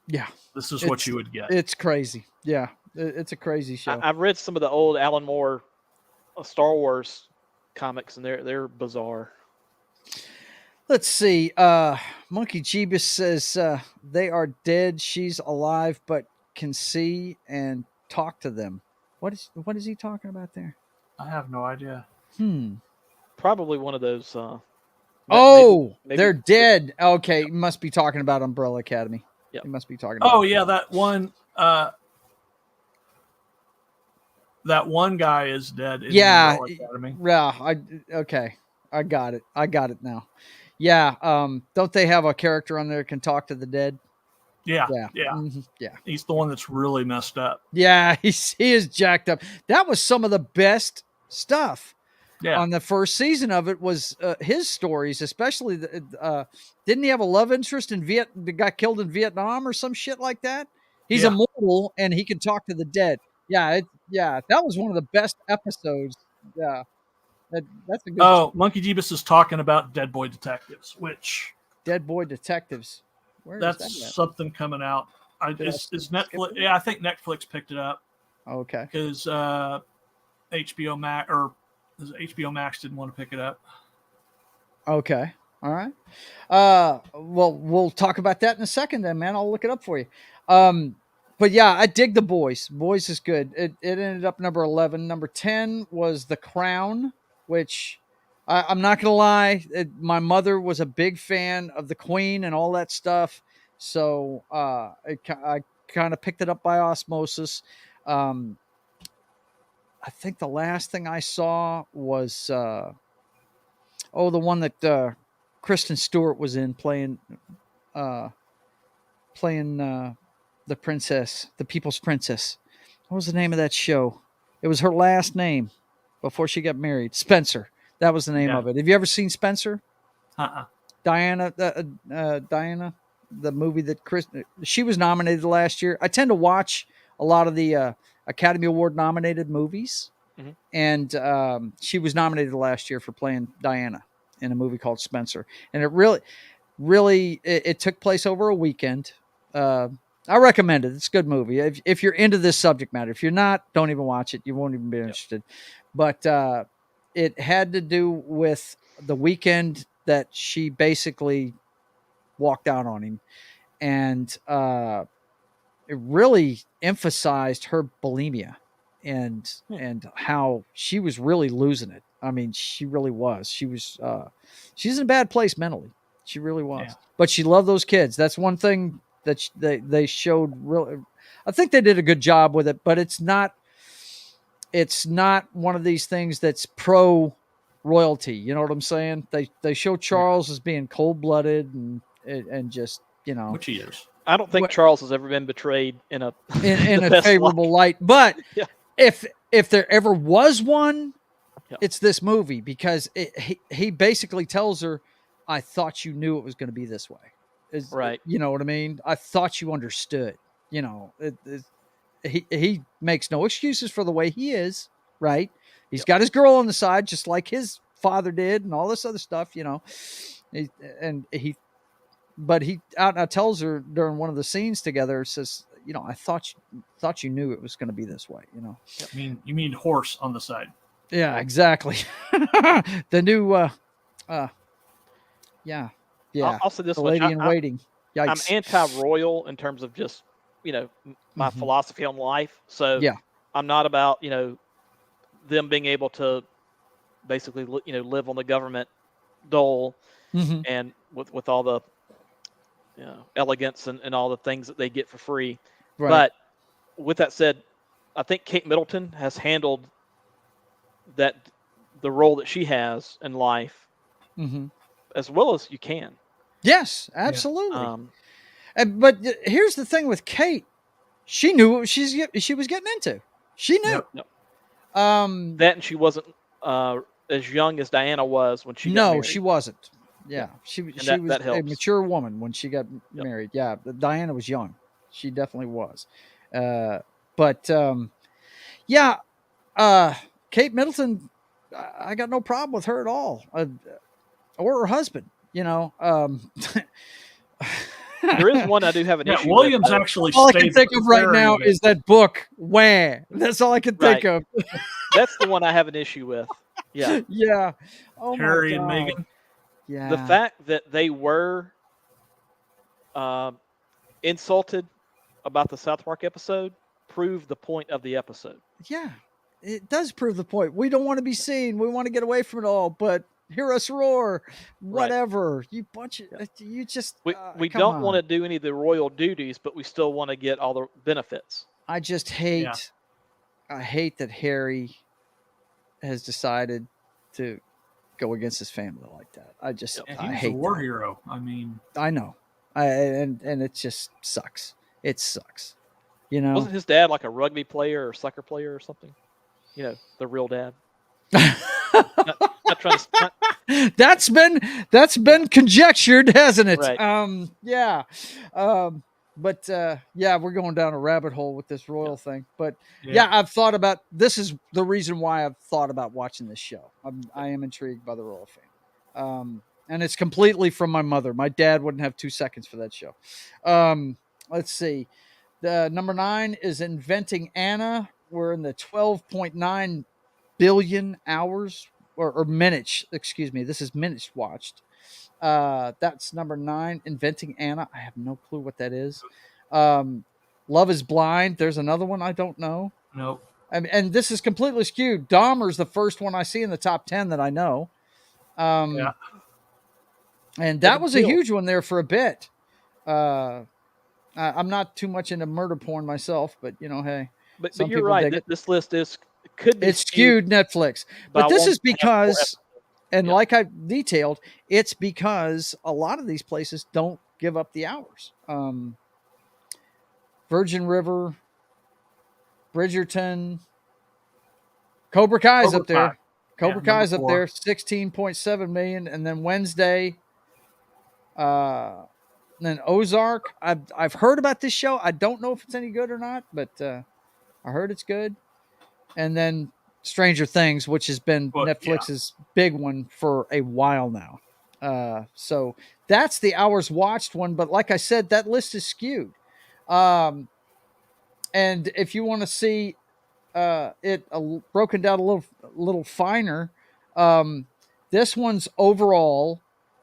Yeah, this is what you would get. It's crazy. Yeah, it's a crazy show. I've read some of the old Alan Moore Star Wars comics, and they're bizarre. Let's see. Monkey Jeebus says they are dead. She's alive, but can see and talk to them. What is he talking about there? I have no idea. Probably one of those. Maybe they're dead. Okay, you must be talking about Umbrella Academy. Yeah, you must be talking about. Oh yeah, that one. That one guy is dead. In Umbrella Academy. Yeah. Okay. I got it. now. Yeah. Don't they have a character on there that can talk to the dead? Yeah. Mm-hmm. Yeah. He's the one that's really messed up. Yeah, he is jacked up. That was some of the best stuff. Yeah. On the first season of it was his stories, especially didn't he have a love interest that got killed in Vietnam or some shit like that? He's immortal and he can talk to the dead. Yeah, that was one of the best episodes. Yeah. That's a good show. Monkey Jeebus is talking about Dead Boy Detectives, which Dead Boy Detectives. That's something coming out. Is Netflix? Yeah, I think Netflix picked it up. Okay. Because HBO Max didn't want to pick it up. Okay. All right. Well, we'll talk about that in a second then, man. I'll look it up for you. But yeah, I dig The Boys. Boys is good. It ended up number 11. Number 10 was The Crown, which I'm not going to lie. My mother was a big fan of the Queen and all that stuff. So I kind of picked it up by osmosis. I think the last thing I saw was, the one that Kristen Stewart was in playing the princess, the People's Princess. What was the name of that show? It was her last name before she got married. Spencer. That was the name of it. Have you ever seen Spencer? Diana, the movie that she was nominated last year. I tend to watch a lot of the Academy Award nominated movies. Mm-hmm. And she was nominated last year for playing Diana in a movie called Spencer. And it really, it took place over a weekend. I recommend it. It's a good movie. If you're into this subject matter, if you're not, don't even watch it. You won't even be interested. But it had to do with the weekend that she basically walked out on him. And it really emphasized her bulimia and how she was really losing it. I mean, she really was. She's in a bad place mentally. She really was. Yeah. But she loved those kids. That's one thing that they showed. Really, I think they did a good job with it. But it's not one of these things that's pro royalty. You know what I'm saying? They show Charles as being cold blooded and just, you know, which he is. I don't think Charles has ever been betrayed in a favorable light. But if there ever was one, it's this movie, because he basically tells her, "I thought you knew it was going to be this way." Right. You know what I mean? I thought you understood. You know, he makes no excuses for the way he is. Right. He's got his girl on the side, just like his father did, and all this other stuff. You know, but he out now tells her during one of the scenes together, says, "You know, I thought you knew it was going to be this way." You know, you mean horse on the side? Yeah, exactly. The new, yeah. I'll say this: the lady in waiting. Yikes. I'm anti-royal in terms of just, you know, my philosophy on life. So I'm not about, you know, them being able to basically, you know, live on the government dole and with all the, you know, elegance and all the things that they get for free. Right. But with that said, I think Kate Middleton has handled the role that she has in life as well as you can. Yes, absolutely. But here's the thing with Kate. She knew what she was getting into. She knew. Yep. That, and she wasn't as young as Diana was when she got married. No, she wasn't. Yeah, she was a mature woman when she got married. Yeah, Diana was young. She definitely was. Kate Middleton, I got no problem with her at all, or her husband. There is one I do have an issue Williams with. actually all I can think of right now is that book. Wah. That's all I can think of. That's the one I have an issue with. Yeah. Yeah. Oh, Harry my God. and Meghan. Yeah. The fact that they were insulted about the South Park episode proved the point of the episode. Yeah, it does prove the point. We don't want to be seen. We want to get away from it all, but hear us roar. Whatever. Right. You bunch of, you just. We don't want to do any of the royal duties, but we still want to get all the benefits. I just hate, I hate that Harry has decided to go against his family like that. I just, I hate a war hero. I mean, I know. And it just sucks. It sucks. Wasn't his dad like a rugby player or soccer player or something? The real dad. not trying to. That's been conjectured, hasn't it? Right. Yeah. But we're going down a rabbit hole with this royal thing. But I've thought about, this is the reason why I've thought about watching this show. I am intrigued by the royal family. And it's completely from my mother. My dad wouldn't have 2 seconds for that show. Let's see. The number 9 is Inventing Anna. We're in the 12.9 billion hours or minutes. Excuse me. This is minutes watched. That's number 9. Inventing Anna. I have no clue what that is. Love is Blind. There's another one I don't know. Nope. And this is completely skewed. Dahmer's the first one I see in the top 10 that I know. And that was a huge one there for a bit. I'm not too much into murder porn myself, but hey. But you're right. This list could be skewed Netflix. But this is because, and like I detailed, it's because a lot of these places don't give up the hours. Virgin River, Bridgerton, Cobra Kai's up there. Cobra Kai's up there, 16.7 million, and then Wednesday. Then Ozark. I've heard about this show. I don't know if it's any good or not, but I heard it's good. And then Stranger Things, which has been Netflix's big one for a while now. So that's the hours watched one. But like I said, that list is skewed. And if you want to see it broken down a little finer, this one's overall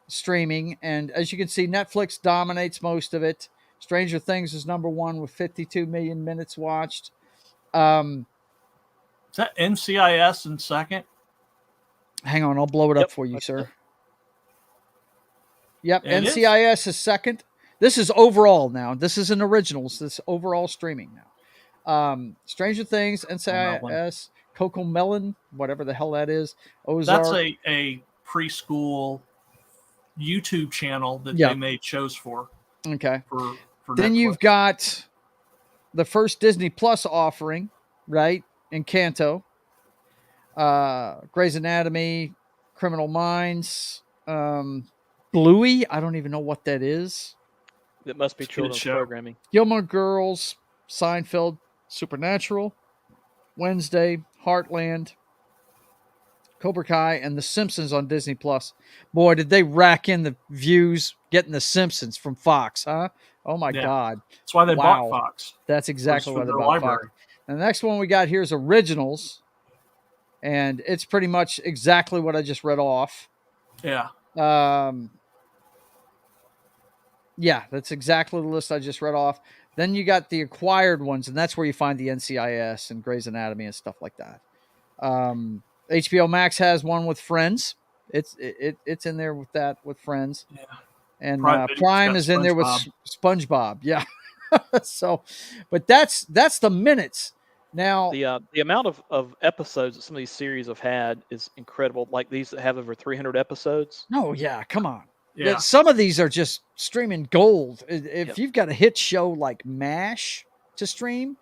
streaming, and as you can see, Netflix dominates most of it. Stranger Things is number 1 with 52 million minutes watched. Is that NCIS in second? Hang on, I'll blow it up for you, sir. Yep, NCIS is second. This is overall now. This isn't originals. This is overall streaming now. Stranger Things, NCIS, Coco Melon, whatever the hell that is. Ozark. That's a preschool YouTube channel that they made shows for. Okay. For then Netflix. You've got the first Disney Plus offering, right? Encanto, Grey's Anatomy, Criminal Minds, Bluey. I don't even know what that is. That must be children's programming. Gilmore Girls, Seinfeld, Supernatural, Wednesday, Heartland, Cobra Kai, and The Simpsons on Disney Plus. Boy, did they rack in the views getting The Simpsons from Fox, huh? Oh my God. That's why they bought Fox. That's exactly why they bought Fox. And the next one we got here is Originals. And it's pretty much exactly what I just read off. Yeah. That's exactly the list I just read off. Then you got the acquired ones, and that's where you find the NCIS and Grey's Anatomy and stuff like that. HBO Max has one with Friends. It's in there with that with Friends. Yeah. And Prime is in there with SpongeBob. Yeah. So, but that's the minutes. Now, the amount of episodes that some of these series have had is incredible. Like these that have over 300 episodes. Oh yeah, come on. Yeah. Some of these are just streaming gold. If you've got a hit show like MASH to stream,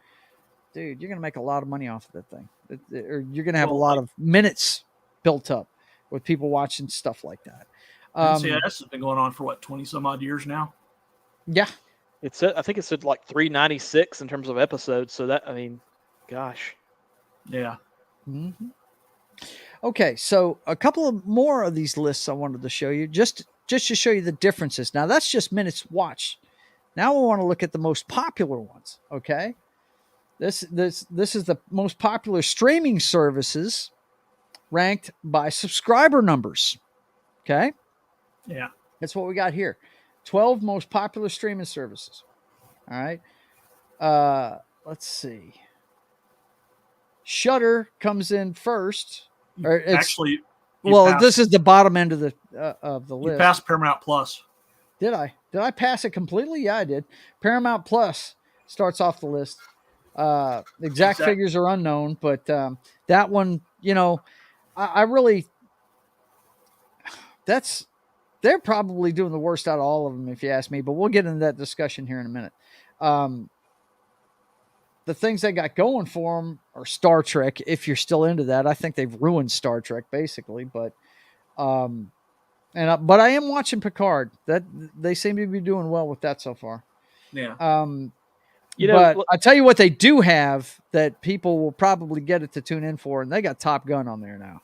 dude, you're gonna make a lot of money off of that thing. Or you're gonna have a lot of minutes built up with people watching stuff like that. NCIS has been going on for what, 20 some odd years now? Yeah. I think it said like 396 in terms of episodes. So that, I mean, gosh. Yeah. Mm-hmm. Okay, so a couple of more of these lists I wanted to show you, just to show you the differences. Now that's just minutes watched. Now we want to look at the most popular ones. Okay, this is the most popular streaming services ranked by subscriber numbers. Okay, yeah, that's what we got here. 12 most popular streaming services. All right, let's see. Shudder comes in first. Actually, this is the bottom end of the list. You passed Paramount Plus. Did I? Did I pass it completely? Yeah, I did. Paramount Plus starts off the list. Exact figures are unknown, but that one, I really, they're probably doing the worst out of all of them, if you ask me. But we'll get into that discussion here in a minute. The things they got going for them are Star Trek. If you're still into that, I think they've ruined Star Trek basically. But, but I am watching Picard. That they seem to be doing well with that so far. Yeah. But I tell you what, they do have that people will probably get it to tune in for, and they got Top Gun on there now.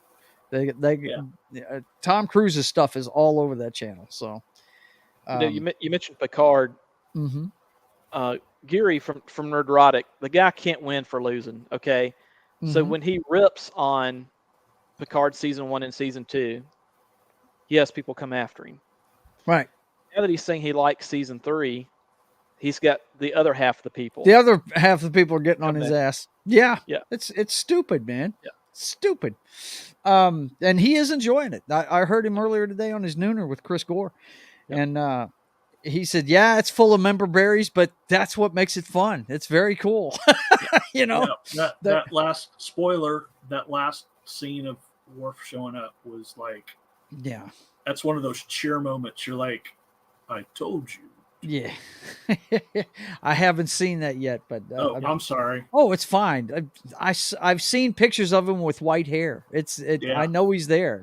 Tom Cruise's stuff is all over that channel. So, you mentioned Picard. Mm-hmm. Geary from Nerdrotic, the guy can't win for losing. Okay, so when he rips on Picard season 1 and season 2, yes, people come after him. Right. Now that he's saying he likes season 3, he's got the other half of the people. The other half of the people are getting on his ass. Yeah. Yeah. It's stupid, man. Yeah. Stupid. And he is enjoying it. I heard him earlier today on his Nooner with Chris Gore, and he said, yeah, it's full of member berries, but that's what makes it fun. It's very cool. That last spoiler, that last scene of Worf showing up was like, yeah, that's one of those cheer moments. You're like, I told you. Yeah. I haven't seen that yet, but I'm sorry. Oh, it's fine. I've seen pictures of him with white hair. I know he's there,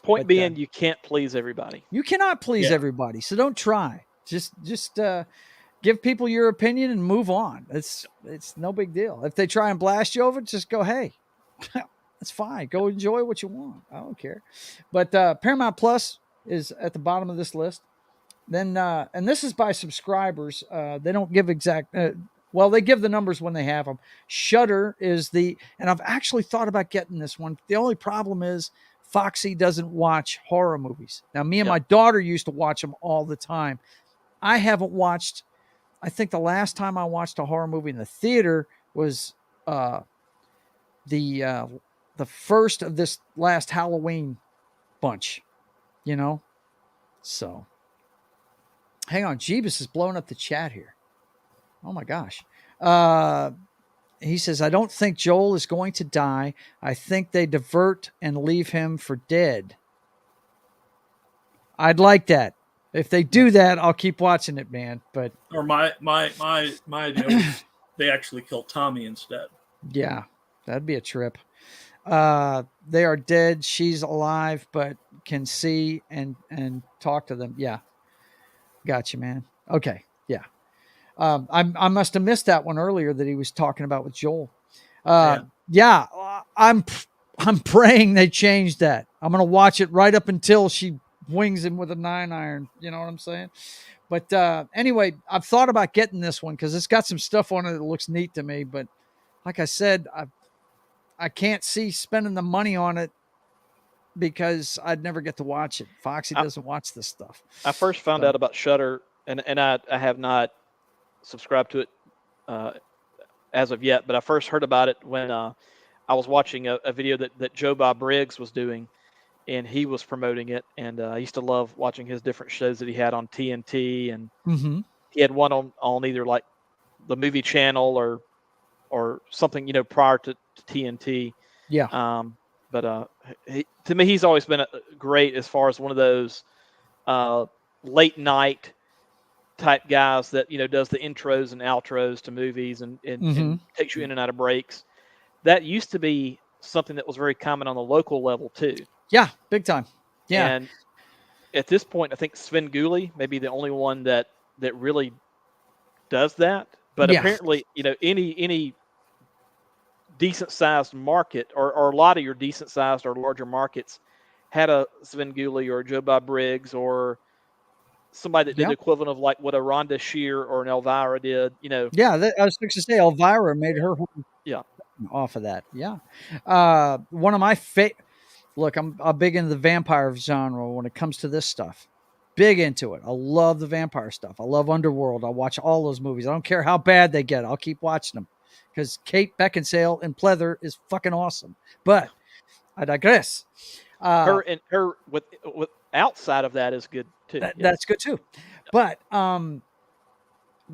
Point being, you can't please everybody. You cannot please everybody, so don't try. Just give people your opinion and move on. It's no big deal. If they try and blast you over, just go, hey, that's fine. Go enjoy what you want. I don't care. But Paramount Plus is at the bottom of this list. Then, and this is by subscribers. They don't give exact, they give the numbers when they have them. Shudder is and I've actually thought about getting this one. The only problem is Foxy doesn't watch horror movies. Now, me and my daughter used to watch them all the time. I haven't watched, I think the last time I watched a horror movie in the theater was the first of this last Halloween bunch, so. Hang on, Jeebus is blowing up the chat here. Oh my gosh. He says, I don't think Joel is going to die. I think they divert and leave him for dead. I'd like that. If they do that, I'll keep watching it, man. But or my idea was they actually kill Tommy instead. Yeah, that'd be a trip. They are dead. She's alive, but can see and talk to them. Yeah. Gotcha, man. Okay. Yeah. I must have missed that one earlier that he was talking about with Joel. Yeah. I'm praying they change that. I'm going to watch it right up until she wings him with a 9-iron. You know what I'm saying? But anyway, I've thought about getting this one because it's got some stuff on it that looks neat to me. But like I said, I can't see spending the money on it because I'd never get to watch it. Foxy doesn't watch this stuff. I first found out about Shudder, and I have not subscribed to it as of yet, but I first heard about it when I was watching a video that Joe Bob Briggs was doing, and he was promoting it, and I used to love watching his different shows that he had on TNT, and he had one on either like the movie channel or or something, prior to TNT. Yeah. But to me, he's always been great as far as one of those late night type guys that does the intros and outros to movies and takes you in and out of breaks. That used to be something that was very common on the local level too. Yeah, big time. Yeah. And at this point, I think Sven Gulli may be the only one that really does that. But apparently, any decent sized market or a lot of your decent sized or larger markets had a Sven Gulli or a Joe Bob Briggs or somebody that did the equivalent of like what a Rhonda Shear or an Elvira did, Yeah, I was fixing to say Elvira made her off of that. Yeah. One of my look, I'm big into the vampire genre when it comes to this stuff. Big into it. I love the vampire stuff. I love Underworld. I watch all those movies. I don't care how bad they get. I'll keep watching them because Kate Beckinsale in pleather is fucking awesome. But I digress. Her with outside of that is good too. That's good too. But one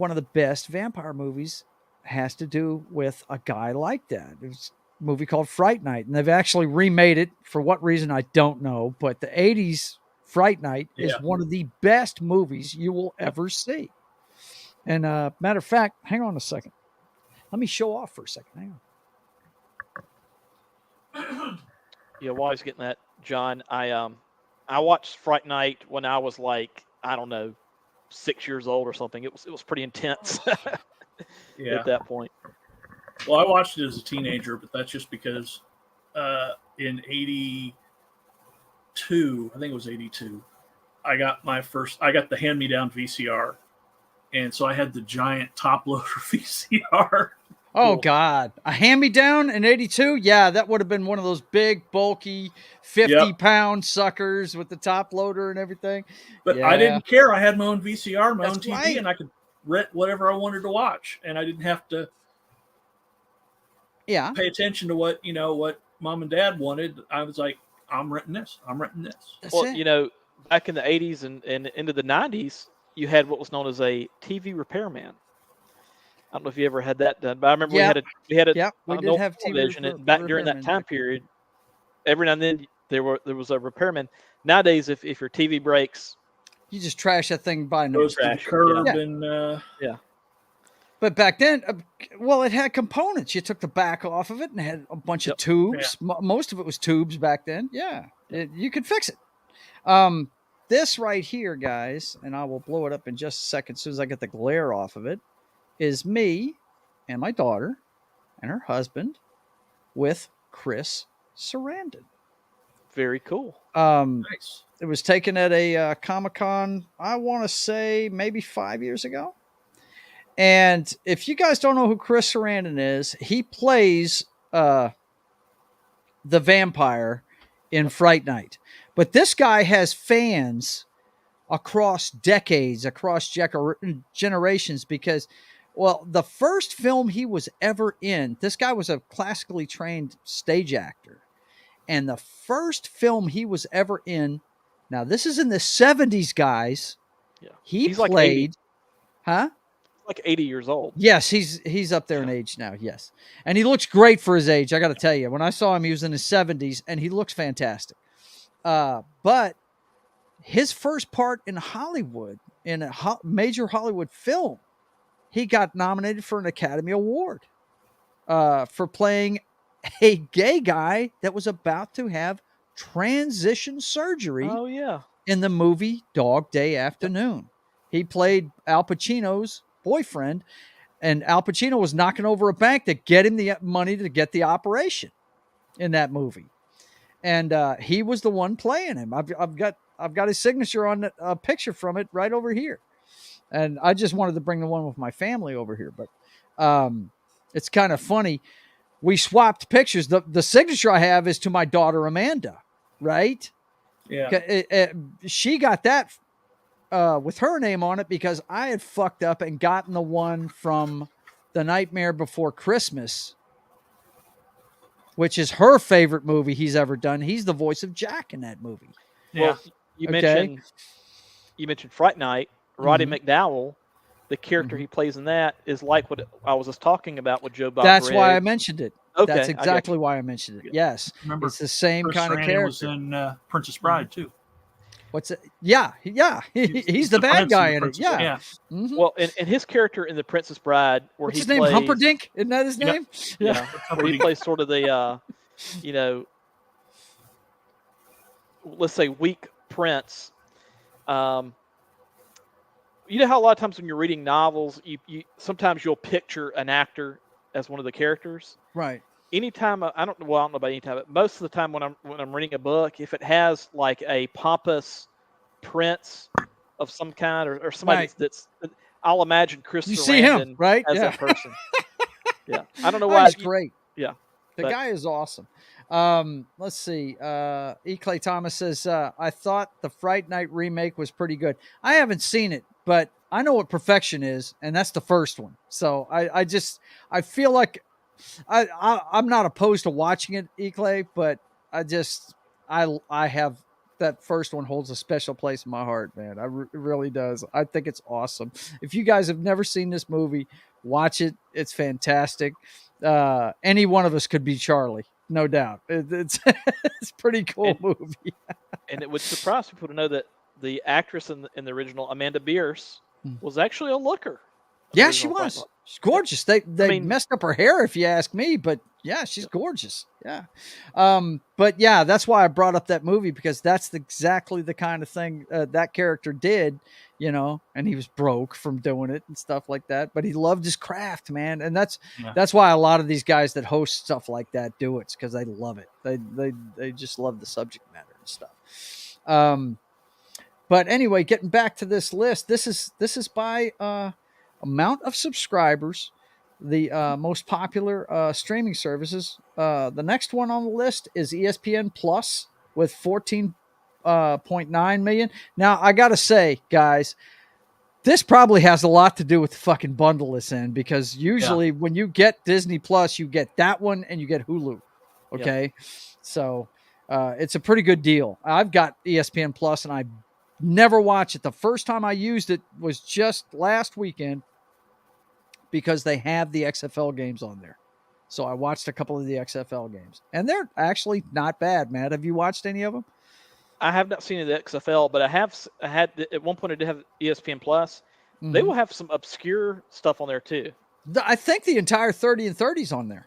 of the best vampire movies has to do with a guy like that. It's a movie called Fright Night, and they've actually remade it. For what reason, I don't know. But the 80s Fright Night is one of the best movies you will ever see. And matter of fact, hang on a second. Let me show off for a second. Hang on. While I was getting that, John, I watched Fright Night when I was like, I don't know, 6 years old or something. It was pretty intense at that point. Well, I watched it as a teenager, but that's just because in 82, I think it was 82, I got the hand-me-down VCR. And so I had the giant top loader VCR. Oh, cool. God. A hand-me-down in 82? Yeah, that would have been one of those big, bulky, 50-pound suckers with the top loader and everything. But I didn't care. I had my own VCR, my own TV, and I could rent whatever I wanted to watch. And I didn't have to pay attention to what Mom and Dad wanted. I was like, I'm renting this. Well, back in the 80s and into the 90s, you had what was known as a TV repairman. I don't know if you ever had that done, but I remember we had we did have television, and back during that time period, every now and then there was a repairman. Nowadays, if your TV breaks, you just trash that thing by no curb and But back then, it had components. You took the back off of it and had a bunch of tubes. Yeah. Most of it was tubes back then. Yeah, you could fix it. This right here, guys, and I will blow it up in just a second as soon as I get the glare off of it, is me and my daughter and her husband with Chris Sarandon. Very cool. Nice. It was taken at a Comic-Con, I want to say maybe 5 years ago. And if you guys don't know who Chris Sarandon is, he plays the vampire in Fright Night. But this guy has fans across decades, across generations, because, the first film he was ever in, this guy was a classically trained stage actor. And the first film he was ever in, now this is in the 70s, guys. Yeah. He's played, like 80. Huh? Like 80 years old. Yes, he's up there in age now. Yes. And he looks great for his age. I got to tell you, when I saw him, he was in his 70s and he looks fantastic. But his first part in Hollywood, in a major Hollywood film, he got nominated for an Academy Award for playing a gay guy that was about to have transition surgery. Oh, yeah. In the movie Dog Day Afternoon. He played Al Pacino's boyfriend, and Al Pacino was knocking over a bank to get him the money to get the operation in that movie. And he was the one playing him. I've got his signature on a picture from it right over here. And I just wanted to bring the one with my family over here, but it's kind of funny. We swapped pictures. The signature I have is to my daughter Amanda, right? Yeah. She got that with her name on it because I had fucked up and gotten the one from The Nightmare Before Christmas, which is her favorite movie he's ever done. He's the voice of Jack in that movie. Yeah. Well, you mentioned Fright Night. Roddy McDowell the character he plays in that is like what I was just talking about with Joe Bob That's Briggs. why I mentioned it. Okay, that's exactly why I mentioned it. Yes, remember, it's the same Chris kind of Sarandon character. was in Princess Bride too. What's it? Yeah. He's the bad guy in it. Yeah. Mm-hmm. Well, and his character in the Princess Bride, where What's he his name? plays, Humperdinck? Isn't that his name? Yeah. Where he plays sort of the, let's say weak prince. You know how a lot of times when you're reading novels, you sometimes you'll picture an actor as one of the characters. Right. Anytime I don't know about any time, but most of the time when I'm reading a book, if it has like a pompous prince of some kind or somebody that's I'll imagine Chris Sarandon see him, right? as that person. Yeah. I don't know why. He's great. Yeah. The guy is awesome. Let's see. E. Clay Thomas says, I thought the Fright Night remake was pretty good. I haven't seen it, but I know what perfection is, and that's the first one. So I feel like I'm not opposed to watching it, E. Clay, but I have that first one holds a special place in my heart, man. It really does. I think it's awesome. If you guys have never seen this movie, watch it. It's fantastic. Any one of us could be Charlie, no doubt. It's it's a pretty cool movie. And it would surprise people to know that the actress in the original, Amanda Bierce, was actually a looker. Yeah, she was. She's gorgeous. They messed up her hair, if you ask me, but yeah, she's gorgeous. Yeah. But yeah, that's why I brought up that movie, because that's exactly the kind of thing that character did, and he was broke from doing it and stuff like that, but he loved his craft, man. And that's why a lot of these guys that host stuff like that do it, because they love it. They just love the subject matter and stuff. But anyway, getting back to this list, this is by amount of subscribers, the most popular streaming services. The next one on the list is ESPN Plus with 14.9 million. Now, I got to say, guys, this probably has a lot to do with the fucking bundle it's in, because usually when you get Disney Plus, you get that one and you get Hulu. Okay. Yeah. So it's a pretty good deal. I've got ESPN Plus and I never watch it. The first time I used it was just last weekend, because they have the XFL games on there. So I watched a couple of the XFL games, and they're actually not bad, Matt. Have you watched any of them? I have not seen the XFL, but I had at one point I did have ESPN Plus. Mm-hmm. They will have some obscure stuff on there too. I think the entire 30 and 30's on there,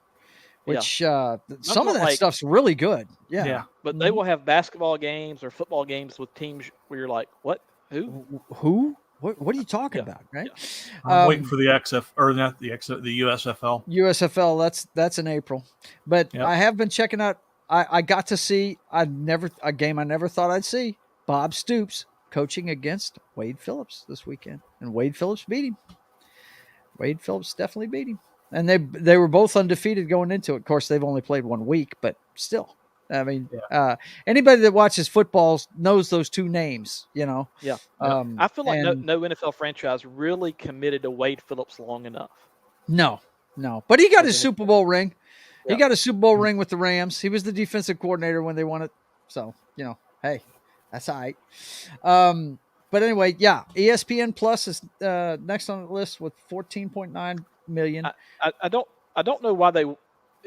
which some of that stuff's really good. Yeah. Yeah. But they will have basketball games or football games with teams where you're like, what? Who? What are you talking about, right? Yeah. I'm waiting for the XF or not the USFL. USFL, that's in April. But I have been checking out. I got to see a game I never thought I'd see. Bob Stoops coaching against Wade Phillips this weekend, and Wade Phillips beat him. Wade Phillips definitely beat him, and they were both undefeated going into it. Of course, they've only played 1 week, but still. I mean, anybody that watches football knows those two names, Yeah. I feel like no NFL franchise really committed to Wade Phillips long enough. No. But he got his Super Bowl ring. Yeah. He got a Super Bowl ring with the Rams. He was the defensive coordinator when they won it. So, hey, that's all right. But anyway, ESPN Plus is next on the list with 14.9 million. I don't know why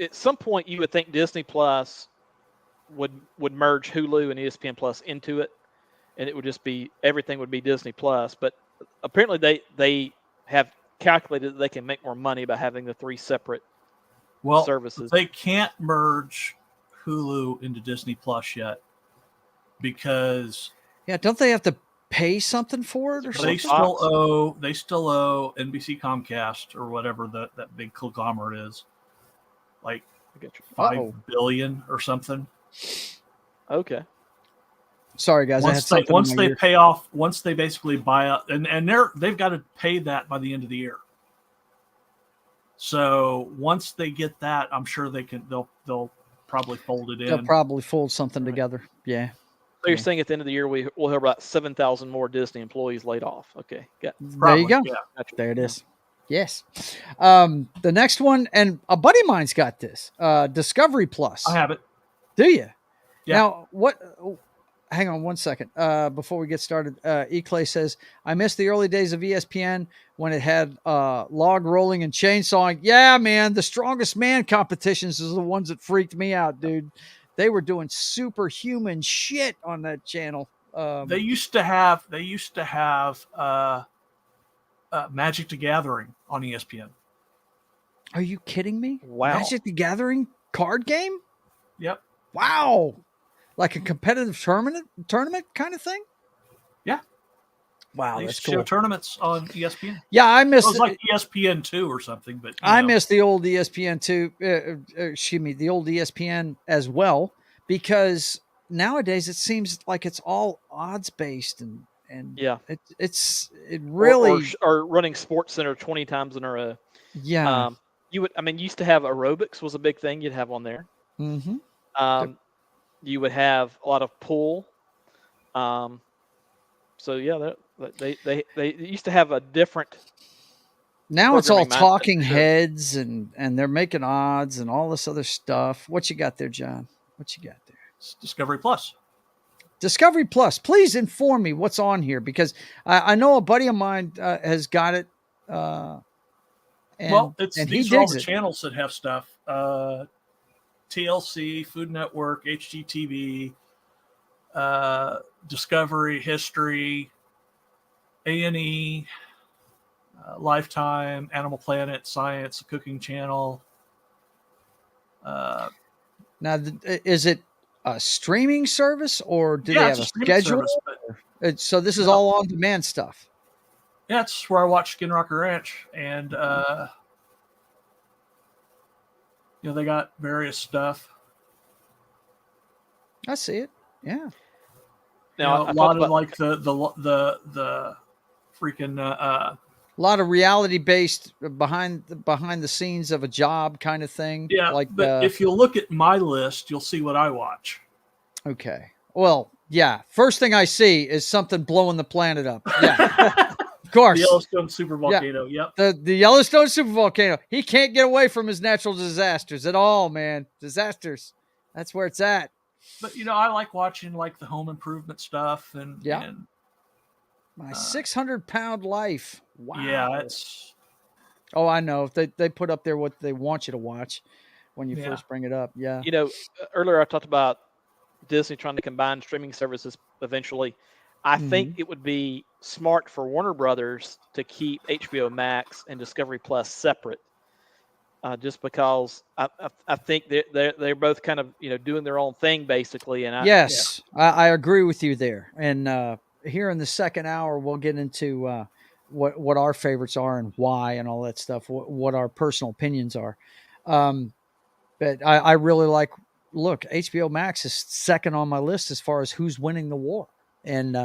at some point you would think Disney Plus would merge Hulu and ESPN Plus into it, and it would just be everything would be Disney Plus. But apparently they have calculated that they can make more money by having the 3 separate services. They can't merge Hulu into Disney Plus yet, because don't they have to pay something for it or something? They still owe NBC Comcast or whatever that big conglomerate is, like $5 billion or something. Okay. Sorry, guys. Once they pay off, once they basically buy out, and they've got to pay that by the end of the year. So once they get that, I'm sure they'll probably fold it in. They'll probably fold something together. Yeah. So you're saying at the end of the year we'll hear about 7,000 more Disney employees laid off. Okay. There you go. Yeah. Gotcha. There it is. Yes. The next one, and a buddy of mine's got this. Discovery Plus. I have it. Do you? Yeah. Now, hang on one second. Before we get started, Eclay says, I miss the early days of ESPN when it had log rolling and chainsawing. Yeah, man, the strongest man competitions is the ones that freaked me out, dude. They were doing superhuman shit on that channel. They used to have Magic the Gathering on ESPN. Are you kidding me? Wow. Magic the Gathering card game? Yep. Wow. Like a competitive tournament kind of thing? Yeah. Wow, they that's cool. Show tournaments on ESPN. Yeah, I missed. It was like ESPN2 or something, but I missed the old ESPN2. Excuse me, the old ESPN as well, because nowadays it seems like it's all odds based and yeah, it really or running Sports Center 20 times in a row. Yeah. You used to have aerobics was a big thing you'd have on there. Mm-hmm. You would have a lot of pool. So yeah, they used to have a different. Now it's all talking heads and they're making odds and all this other stuff. What you got there, John? What you got there? It's Discovery Plus. Discovery Plus. Please inform me what's on here, because I know a buddy of mine has got it. Well, and these are all the channels that have stuff. TLC, Food Network, HGTV, Discovery, History, A&E, Lifetime, Animal Planet, Science, Cooking Channel. Now, is it a streaming service, or do they have a schedule? So this is all on-demand stuff. Yeah, it's where I watch Skinrocker Ranch, and they got various stuff. I see it. Yeah. Now a lot of like the freaking a lot of reality based behind the scenes of a job kind of thing. Yeah, but if you look at my list, you'll see what I watch. Okay. Well, yeah. First thing I see is something blowing the planet up. Yeah. Of course. The Yellowstone supervolcano. Yeah. Yep. The Yellowstone supervolcano. He can't get away from his natural disasters at all, man. Disasters. That's where it's at. But I like watching like the home improvement stuff and My 600-pound life. Wow. Yeah, it's. Oh, I know. They put up there what they want you to watch when you first bring it up. Yeah. Earlier I talked about Disney trying to combine streaming services eventually. I think it would be smart for Warner Brothers to keep HBO Max and Discovery Plus separate, just because I think they're both kind of doing their own thing basically. And I agree with you there. And here in the second hour, we'll get into what our favorites are and why and all that stuff. What our personal opinions are. But I really like. Look, HBO Max is second on my list as far as who's winning the war. And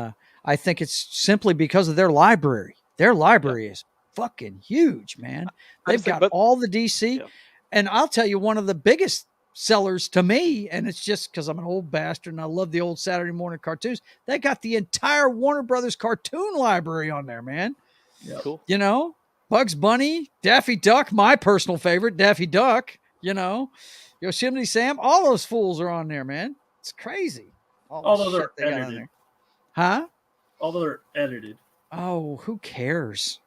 I think it's simply because of their library. Their library is fucking huge, man. They've got all the DC. Yeah. And I'll tell you, one of the biggest sellers to me, and it's just because I'm an old bastard and I love the old Saturday morning cartoons, they got the entire Warner Brothers cartoon library on there, man. Yeah. Cool. Bugs Bunny, Daffy Duck, my personal favorite, Daffy Duck, Yosemite Sam, all those fools are on there, man. It's crazy. Although they're edited. Huh? Although they're edited. Oh, who cares?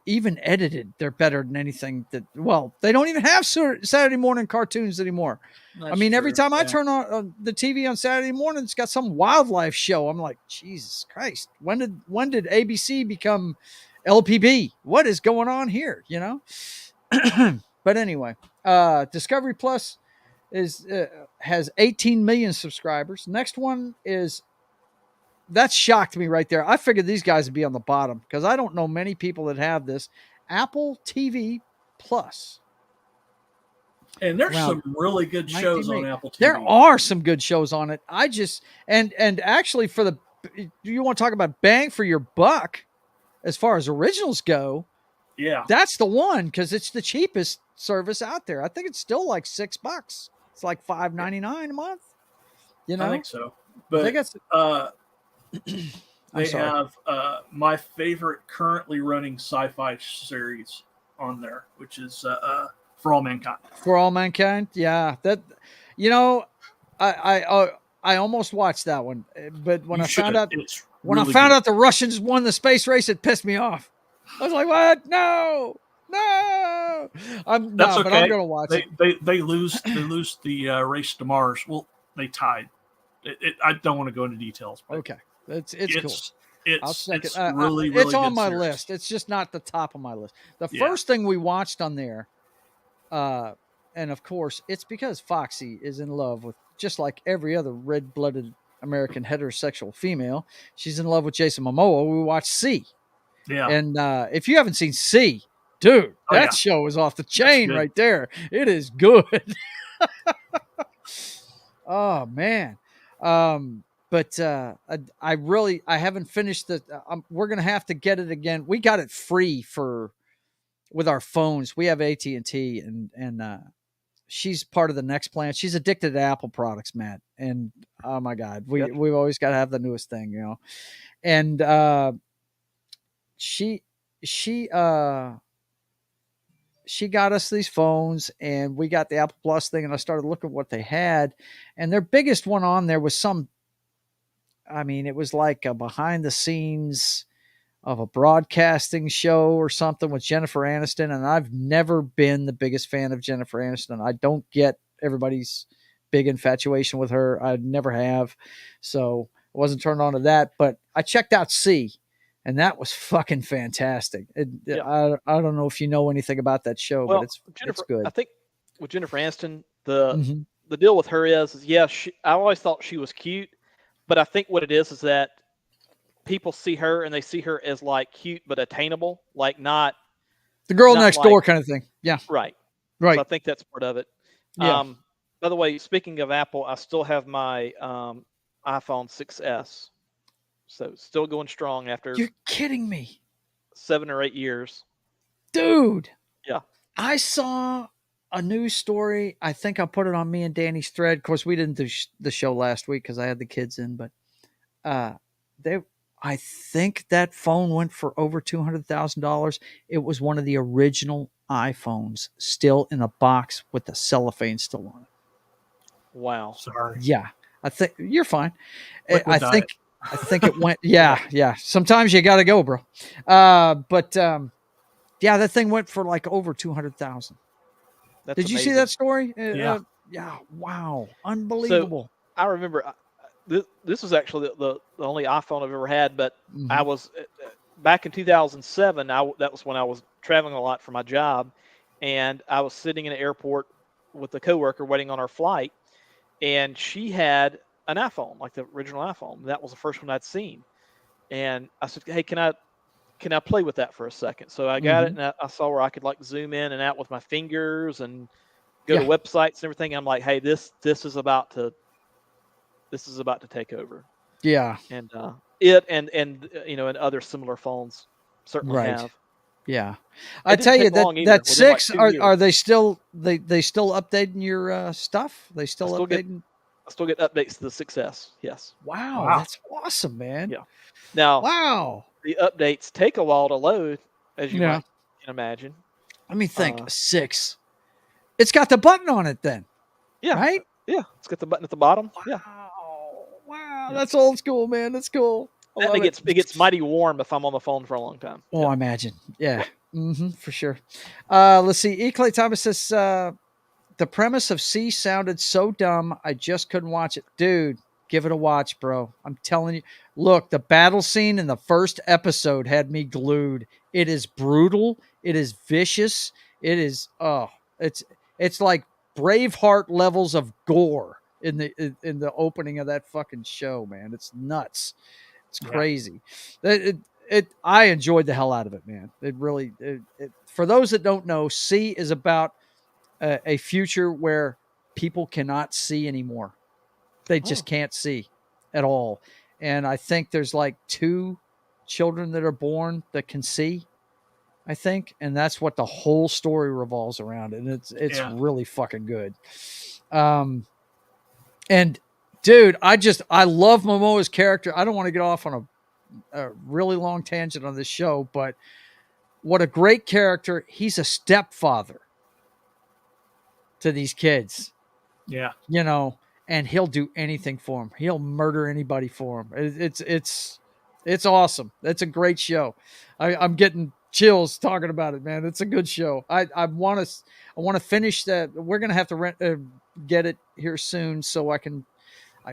Even edited, they're better than anything they don't even have Saturday morning cartoons anymore. That's true. Every time I turn on the TV on Saturday morning, it's got some wildlife show. I'm like, Jesus Christ. When did ABC become LPB? What is going on here? But anyway, Discovery Plus has 18 million subscribers. Next one is, that shocked me right there. I figured these guys would be on the bottom because I don't know many people that have this. Apple TV Plus. And there's some really good shows on Apple TV. There are some good shows on it. I just and actually you want to talk about bang for your buck as far as originals go. Yeah. That's the one, because it's the cheapest service out there. I think it's still like $6. It's like $5.99 a month. I think so. But they got they have my favorite currently running sci-fi series on there, which is For All Mankind. For All Mankind, yeah. That I I almost watched that one, but when I found out the Russians won the space race, it pissed me off. I was like, "What? No!" But I'm gonna watch it. They lose the race to Mars. Well, they tied. I don't want to go into details. Okay, it's cool. It's really it's on my list. It's just not the top of my list. The first thing we watched on there, and of course, it's because Foxy is in love with, just like every other red-blooded American heterosexual female, she's in love with Jason Momoa. We watched C. Yeah. And if you haven't seen C, dude, that show is off the chain right there. It is good. Oh man. But I haven't finished we're going to have to get it again. We got it free with our phones. We have AT&T and she's part of the next plan. She's addicted to Apple products, Matt. And oh my God, we've always got to have the newest thing, you know? And, she got us these phones and we got the Apple Plus thing, and I started looking at what they had, and their biggest one on there was it was like a behind the scenes of a broadcasting show or something with Jennifer Aniston. And I've never been the biggest fan of Jennifer Aniston. I don't get everybody's big infatuation with her. I never have. So I wasn't turned on to that, but I checked out C. And that was fucking fantastic. I don't know if you know anything about that show, but it's good. I think with Jennifer Aniston, the deal with her is I always thought she was cute, but I think what it is that people see her and they see her as like cute but attainable, like not the girl next door kind of thing. Yeah, right. So I think that's part of it. Yeah. By the way, speaking of Apple, I still have my iPhone 6S. So still going strong after. You're kidding me. 7 or 8 years. Dude. Yeah. I saw a news story. I think I put it on me and Danny's thread. Of course, we didn't do the show last week because I had the kids in, but I think that phone went for over $200,000. It was one of the original iPhones, still in a box with the cellophane still on it. Wow. Sorry. Yeah. I think you're fine. I think it went. Yeah. Sometimes you got to go, bro. But that thing went for like over 200,000. Did you see that story? Yeah. Yeah. Wow. Unbelievable. So I remember this was actually the only iPhone I've ever had, but I was back in 2007. That was when I was traveling a lot for my job, and I was sitting in an airport with a coworker waiting on our flight, and she had an iPhone, like the original iPhone. That was the first one I'd seen. And I said, hey, can I play with that for a second? So I got it, and I saw where I could like zoom in and out with my fingers and go to websites and everything. I'm like, hey, this is about to take over. Yeah. And and other similar phones certainly have. Yeah. I tell you that 6 are they still updating your stuff? They still updating? I still get updates to the 6S. Yes. Wow. That's awesome, man. Yeah. Now, the updates take a while to load, as you might can imagine. Let me think. 6. It's got the button on it then. Yeah. Right? Yeah. It's got the button at the bottom. Wow. Yeah. Wow. That's old school, man. That's cool. It gets mighty warm if I'm on the phone for a long time. Oh, I imagine. Yeah. For sure. Let's see. E. Clay Thomas says, the premise of C sounded so dumb, I just couldn't watch it. Dude, give it a watch, bro. I'm telling you. Look, the battle scene in the first episode had me glued. It is brutal. It is vicious. It is, it's like Braveheart levels of gore in the opening of that fucking show, man. It's nuts. It's crazy. I enjoyed the hell out of it, man. It really, for those that don't know, C is about a future where people cannot see anymore. They just can't see at all. And I think there's like 2 children that are born that can see, I think. And that's what the whole story revolves around. And it's really fucking good. And dude, I love Momoa's character. I don't want to get off on a really long tangent on this show, but what a great character. He's a stepfather to these kids. Yeah. and he'll do anything for him. He'll murder anybody for him. It's awesome. It's a great show. I'm getting chills talking about it, man. It's a good show. I want to finish that. We're gonna have to get it here soon so I can.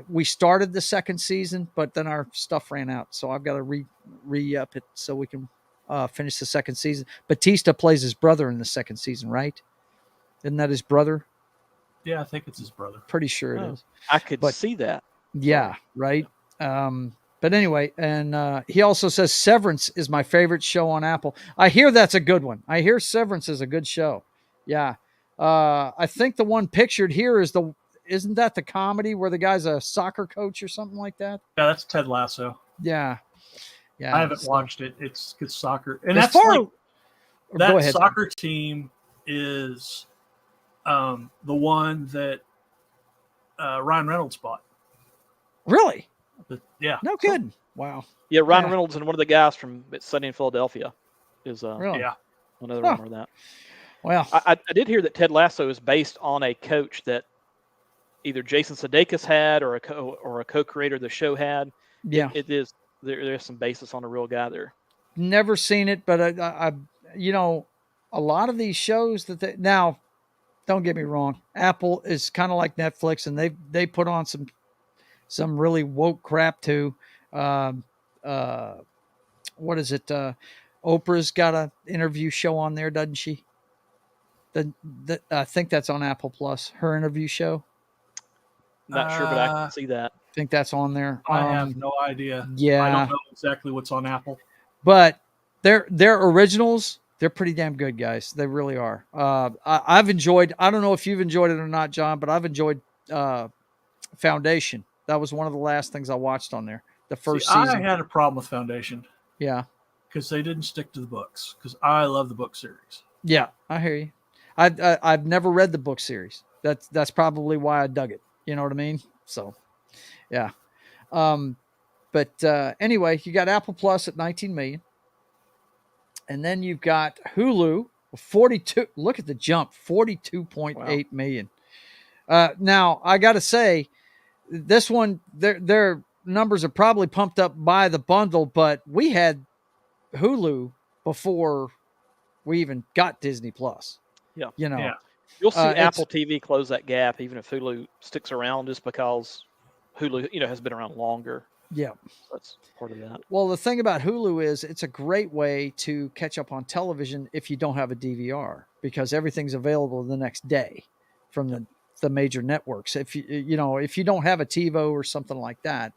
We started the second season, but then our stuff ran out, so I've got to re-up it so we can finish the second season. Batista plays his brother in the second season, right? Isn't that his brother? Yeah, I think it's his brother. Pretty sure it is. I could see that. Yeah, right. But anyway, and he also says Severance is my favorite show on Apple. I hear that's a good one. I hear Severance is a good show. Yeah. I think the one pictured here isn't that the comedy where the guy's a soccer coach or something like that? Yeah, that's Ted Lasso. Yeah. I haven't watched it. It's good soccer. And that soccer team is the one that Ryan Reynolds bought. Really? Yeah. No kidding. Wow. Yeah, Ryan Reynolds and one of the guys from Sunny in Philadelphia is really? Another rumor of that. Well, I did hear that Ted Lasso is based on a coach that either Jason Sudeikis had or a co-creator of the show had. Yeah, it is. There's some basis on a real guy there. Never seen it, but I a lot of these shows now, don't get me wrong, Apple is kind of like Netflix, and they put on some really woke crap too. What is it? Oprah's got an interview show on there, doesn't she? I think that's on Apple Plus. Her interview show. Not sure, but I can see that. I think that's on there. I have no idea. Yeah, I don't know exactly what's on Apple. But their originals, they're pretty damn good, guys. They really are. I've enjoyed. I don't know if you've enjoyed it or not, John, but I've enjoyed Foundation. That was one of the last things I watched on there. The first season. I had a problem with Foundation. Yeah, because they didn't stick to the books. Because I love the book series. Yeah, I hear you. I've never read the book series. That's probably why I dug it. You know what I mean? So, yeah. But anyway, you got Apple Plus at 19 million. And then you've got Hulu, 42. Look at the jump, 42.8 million. Now, I got to say, this one, their numbers are probably pumped up by the bundle, but we had Hulu before we even got Disney Plus. Yeah. You know. Yeah. You'll see Apple TV close that gap, even if Hulu sticks around, just because Hulu, has been around longer. Yeah. So that's part of that. Well, the thing about Hulu is it's a great way to catch up on television if you don't have a DVR, because everything's available the next day from the major networks. If if you don't have a TiVo or something like that,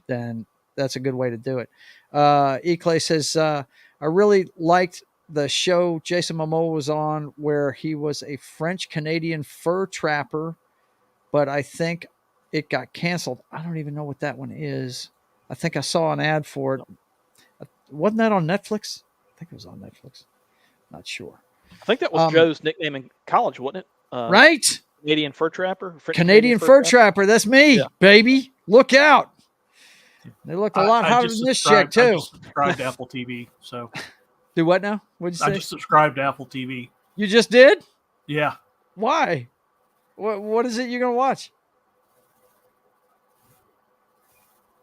then that's a good way to do it. Eclay says, I really liked the show Jason Momoa was on where he was a French-Canadian fur trapper, but I think it got canceled. I don't even know what that one is. I think I saw an ad for it. Wasn't that on Netflix? I think it was on Netflix. Not sure. I think that was Joe's nickname in college, wasn't it? Right? Canadian fur trapper? Canadian fur trapper. That's me, baby. Look out. They looked a lot hotter than this chick, too. I just subscribed to Apple TV, so... Do what now? What'd you say? I just subscribed to Apple TV. You just did? Yeah. Why? What is it you're going to watch?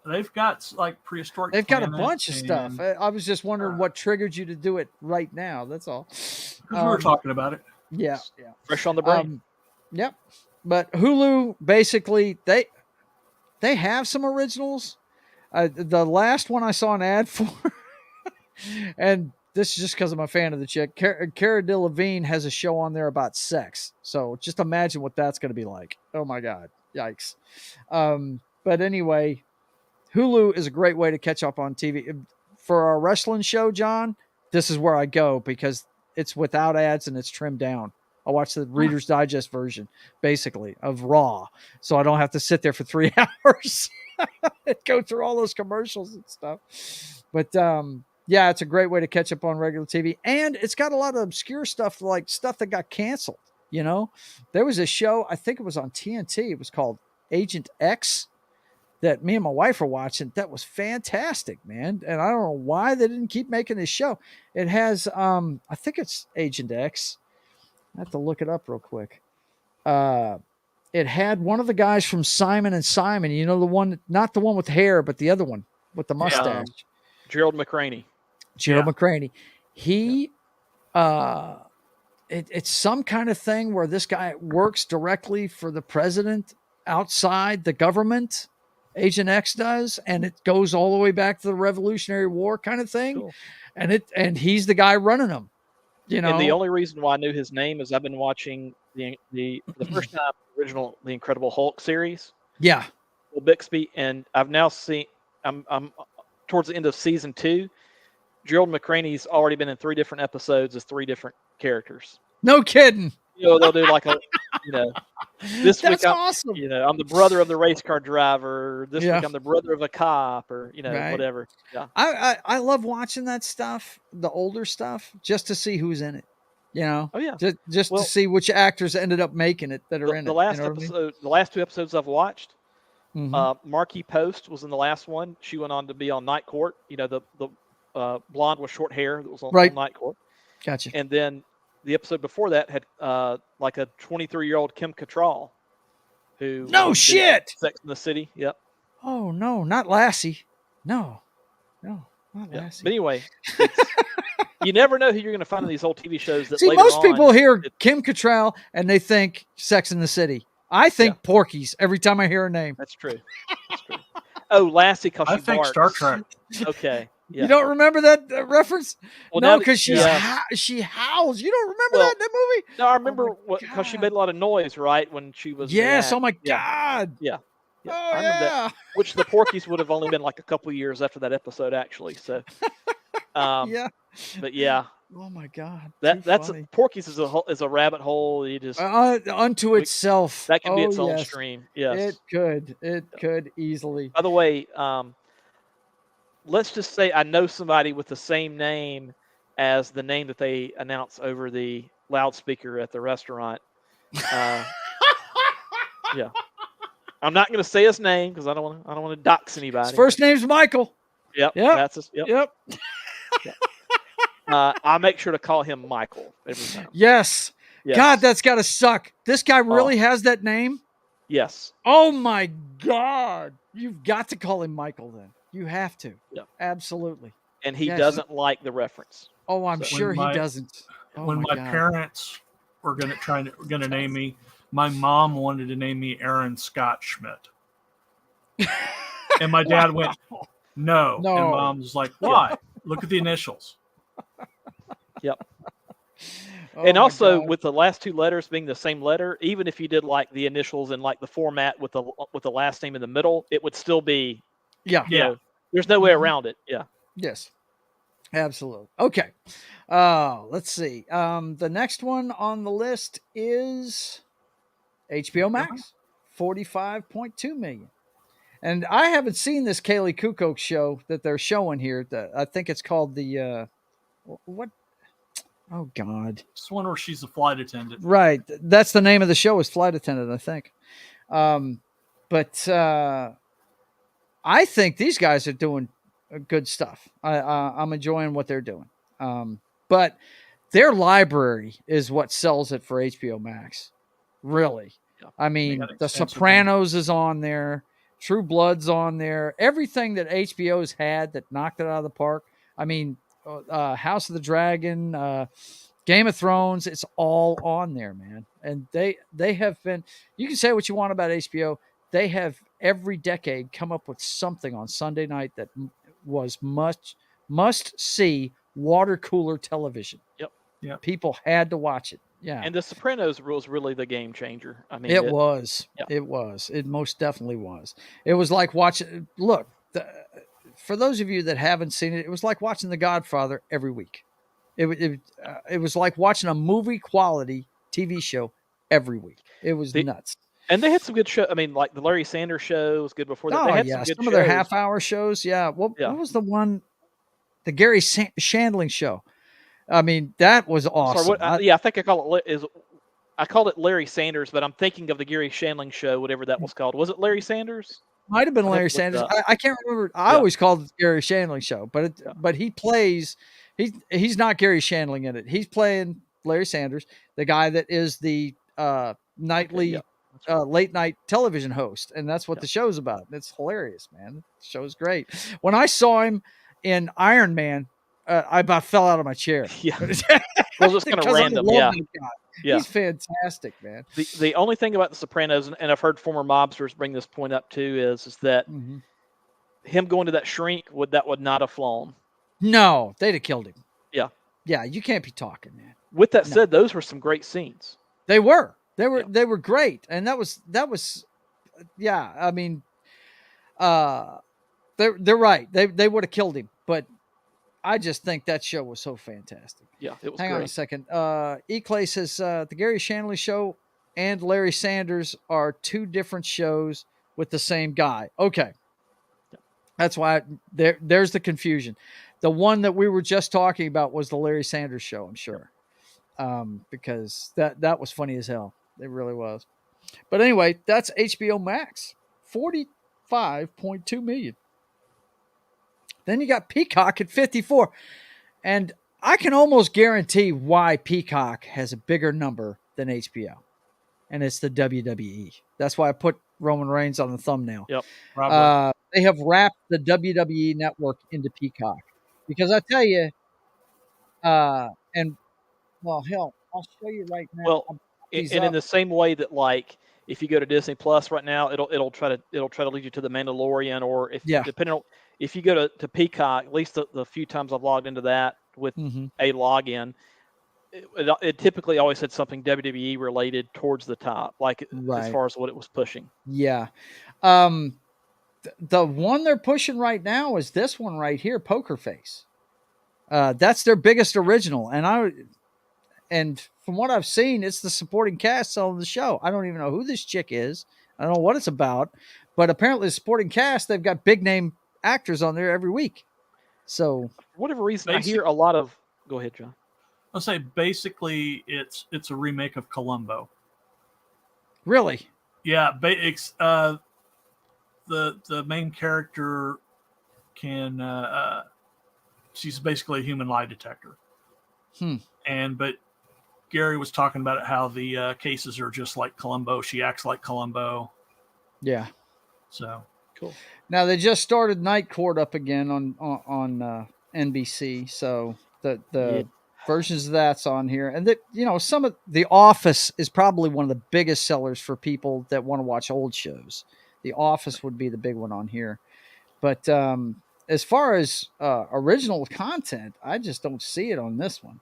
They've got like prehistoric. They've got a bunch of stuff. I was just wondering what triggered you to do it right now. That's all. Because we were talking about it. Yeah. Fresh on the brain. Yep. But Hulu, basically, they have some originals. The last one I saw an ad for, and this is just because I'm a fan of the chick. Cara Delevingne has a show on there about sex. So just imagine what that's going to be like. Oh my God. Yikes. But anyway, Hulu is a great way to catch up on TV. For our wrestling show, John, this is where I go because it's without ads and it's trimmed down. I watch the Reader's Digest version, basically, of Raw. So I don't have to sit there for 3 hours and go through all those commercials and stuff. But, yeah, it's a great way to catch up on regular TV. And it's got a lot of obscure stuff, like stuff that got canceled. There was a show, I think it was on TNT. It was called Agent X that me and my wife were watching. That was fantastic, man. And I don't know why they didn't keep making this show. It has, I think it's Agent X. I have to look it up real quick. it had one of the guys from Simon and Simon. You know, the one, not the one with hair, but the other one with the mustache. Gerald McRaney. Gerald McRaney. He, it's some kind of thing where this guy works directly for the president outside the government. Agent X does, and it goes all the way back to the Revolutionary War kind of thing. Cool. And he's the guy running them. You know, and the only reason why I knew his name is I've been watching the first time original The Incredible Hulk series. Yeah, Will Bixby, and I've now seen. I'm towards the end of season 2. Gerald McRaney's already been in 3 different episodes as 3 different characters. No kidding. You know, they'll do like a, this That's week awesome. I'm the brother of the race car driver. This week I'm the brother of a cop, or whatever. Yeah, I love watching that stuff, the older stuff, just to see who's in it. You know, oh yeah, just to see which actors ended up making it that are in the it. Last episode, the last 2 episodes I've watched. Marquis Post was in the last one. She went on to be on Night Court. You know, the blonde with short hair that was on Night Court. Gotcha. And then the episode before that had like a 23-year-old Kim Cattrall, who shit Sex in the City. Yep. Oh no, not Lassie. No, not Lassie. But anyway, you never know who you're going to find in these old TV shows. That most people hear Kim Cattrall and they think Sex in the City. I think Porky's every time I hear her name. That's true. Oh, Lassie, because she think barks. Star Trek. Okay. Yeah. You don't remember that reference? Well, no, because she howls. You don't remember that in that movie? No, I remember because she made a lot of noise, right, when she was. Yes. Oh my God. Yeah. Oh, I remember that. Which the Porkies would have only been like a couple of years after that episode, actually. So. Yeah. But yeah. Oh my God. That's Porky's is a rabbit hole. You just unto itself. That could be its own stream. Yes. It could easily. By the way, let's just say I know somebody with the same name as the name that they announce over the loudspeaker at the restaurant. Yeah. I'm not going to say his name because I don't want to dox anybody. His first name's Michael. Yep. Yep. I'll make sure to call him Michael every time. Yes. God, that's got to suck. This guy really has that name? Yes. Oh, my God. You've got to call him Michael then. You have to. Yep. Absolutely. And he doesn't like the reference. Oh, I'm sure he doesn't. Oh, when my parents were going to name me, my mom wanted to name me Aaron Scott Schmidt. And my dad went, no. And mom was like, why? Look at the initials. Yep. And also with the last 2 letters being the same letter, even if you did like the initials and like the format with the last name in the middle, it would still be there's no way around it. Yeah. Yes. Absolutely. Okay. Let's see. The next one on the list is HBO Max, 45.2 million. And I haven't seen this Kaylee Kukoc show that they're showing here. I think it's called the what? Oh God! It's one where she's a flight attendant. Right. That's the name of the show. Is Flight Attendant, I think. But I think these guys are doing good stuff. I'm enjoying what they're doing. But their library is what sells it for HBO Max. Really. Yeah. I mean, The Sopranos is on there. True Blood's on there. Everything that HBO's had that knocked it out of the park. I mean, House of the Dragon, Game of Thrones, it's all on there, man. And they have been, you can say what you want about HBO. They have every decade come up with something on Sunday night that was must see water cooler television. Yep. Yeah. People had to watch it. Yeah. And The Sopranos was really the game changer. I mean, it was. Yeah. It was. It most definitely was. It was like watching. Look, for those of you that haven't seen it, it was like watching The Godfather every week. It was like watching a movie quality TV show every week. It was nuts. And they had some good shows. I mean, like the Larry Sanders Show was good before that. Oh, they had some good of shows. their half-hour shows. Yeah. What was the one? The Gary Shandling Show. I mean, that was awesome. Sorry, I think I called it Larry Sanders, but I'm thinking of the Gary Shandling Show, whatever that was called. Was it Larry Sanders? Might have been Larry Sanders. I can't remember. I always called it the Gary Shandling Show, but he plays. He's not Gary Shandling in it. He's playing Larry Sanders, the guy that is the nightly late night television host, and that's what the show's about. It's hilarious, man. The show's great. When I saw him in Iron Man, I about fell out of my chair. Yeah, well, just kind of random. Yeah. He's fantastic, man. The only thing about The Sopranos, and I've heard former mobsters bring this point up too, is that him going to that shrink would not have flown. No, they'd have killed him. Yeah. Yeah, you can't be talking, man. With that said, those were some great scenes. They were great, and that was yeah. I mean, they're right. They would have killed him, but I just think that show was so fantastic. Yeah, it was. Hang on a second. E-Clay says the Gary Shanley Show and Larry Sanders are two different shows with the same guy. Okay, that's why there's the confusion. The one that we were just talking about was the Larry Sanders Show, I'm sure, because that was funny as hell. It really was. But anyway, that's HBO Max, 45.2 million. Then you got Peacock at 54. And I can almost guarantee why Peacock has a bigger number than HBO. And it's the WWE. That's why I put Roman Reigns on the thumbnail. Yep. They have wrapped the WWE network into Peacock. Because I tell you, hell, I'll show you right now. Well, and in the same way that, like, if you go to Disney Plus right now, it'll try to lead you to the Mandalorian, or depending on if you go to Peacock, at least the few times I've logged into that with a login, it typically always had something WWE related towards the top, like as far as what it was pushing. Yeah. The one they're pushing right now is this one right here, Poker Face. That's their biggest original. And from what I've seen, it's the supporting cast on the show. I don't even know who this chick is. I don't know what it's about, but apparently the supporting cast, they've got big name actors on there every week. So for whatever reason, I hear a lot of, go ahead, John. I'll say basically it's a remake of Columbo. Really? Yeah. It's, the main character she's basically a human lie detector. But Gary was talking about how the cases are just like Columbo. She acts like Columbo. Yeah. So cool. Now they just started Night Court up again on NBC. So the versions of that's on here, and that some of The Office is probably one of the biggest sellers for people that want to watch old shows. The Office would be the big one on here, but as far as original content, I just don't see it on this one.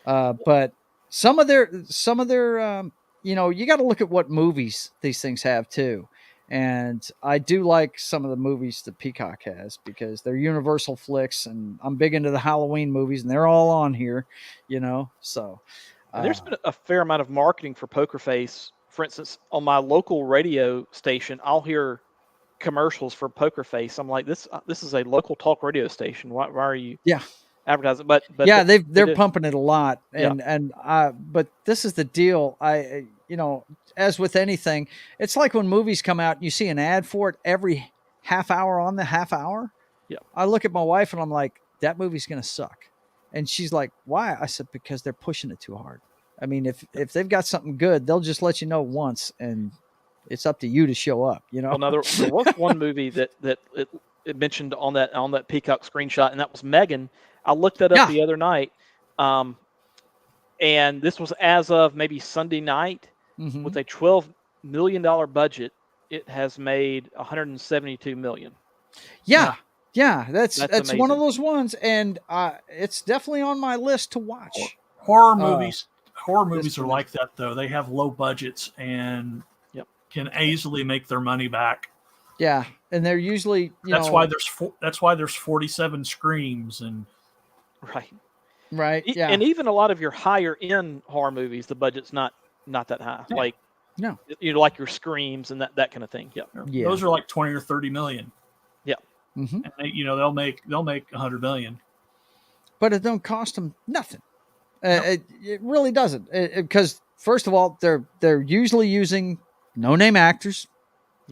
But some of their you got to look at what movies these things have too. And I do like some of the movies that Peacock has because they're Universal flicks, and I'm big into the Halloween movies, and they're all on here, so. There's been a fair amount of marketing for Poker Face. For instance, on my local radio station, I'll hear commercials for Poker Face. I'm like, this is a local talk radio station. Why are you advertising? But yeah, they're pumping it a lot. But this is the deal. As with anything, it's like when movies come out and you see an ad for it every half hour on the half hour. Yeah. I look at my wife and I'm like, that movie's going to suck. And she's like, why? I said, because they're pushing it too hard. I mean, if they've got something good, they'll just let you know once, and it's up to you to show up, Well, now there was one movie that it mentioned on that Peacock screenshot, and that was Megan. I looked that up the other night. And this was as of maybe Sunday night. With a $12 million budget, it has made $172 million. Yeah, that's one of those ones, and it's definitely on my list to watch. Horror movies are like that, though. They have low budgets and can easily make their money back. Yeah, and they're usually that's why there's 47 screams and right. Yeah, and even a lot of your higher end horror movies, the budget's not that high. Yeah. Like like your Screams and that kind of thing. Yeah. Those are like 20 or 30 million. Yeah. Mm-hmm. And they'll make 100 million. But it don't cost them nothing. It really doesn't, because first of all, they're usually using no-name actors,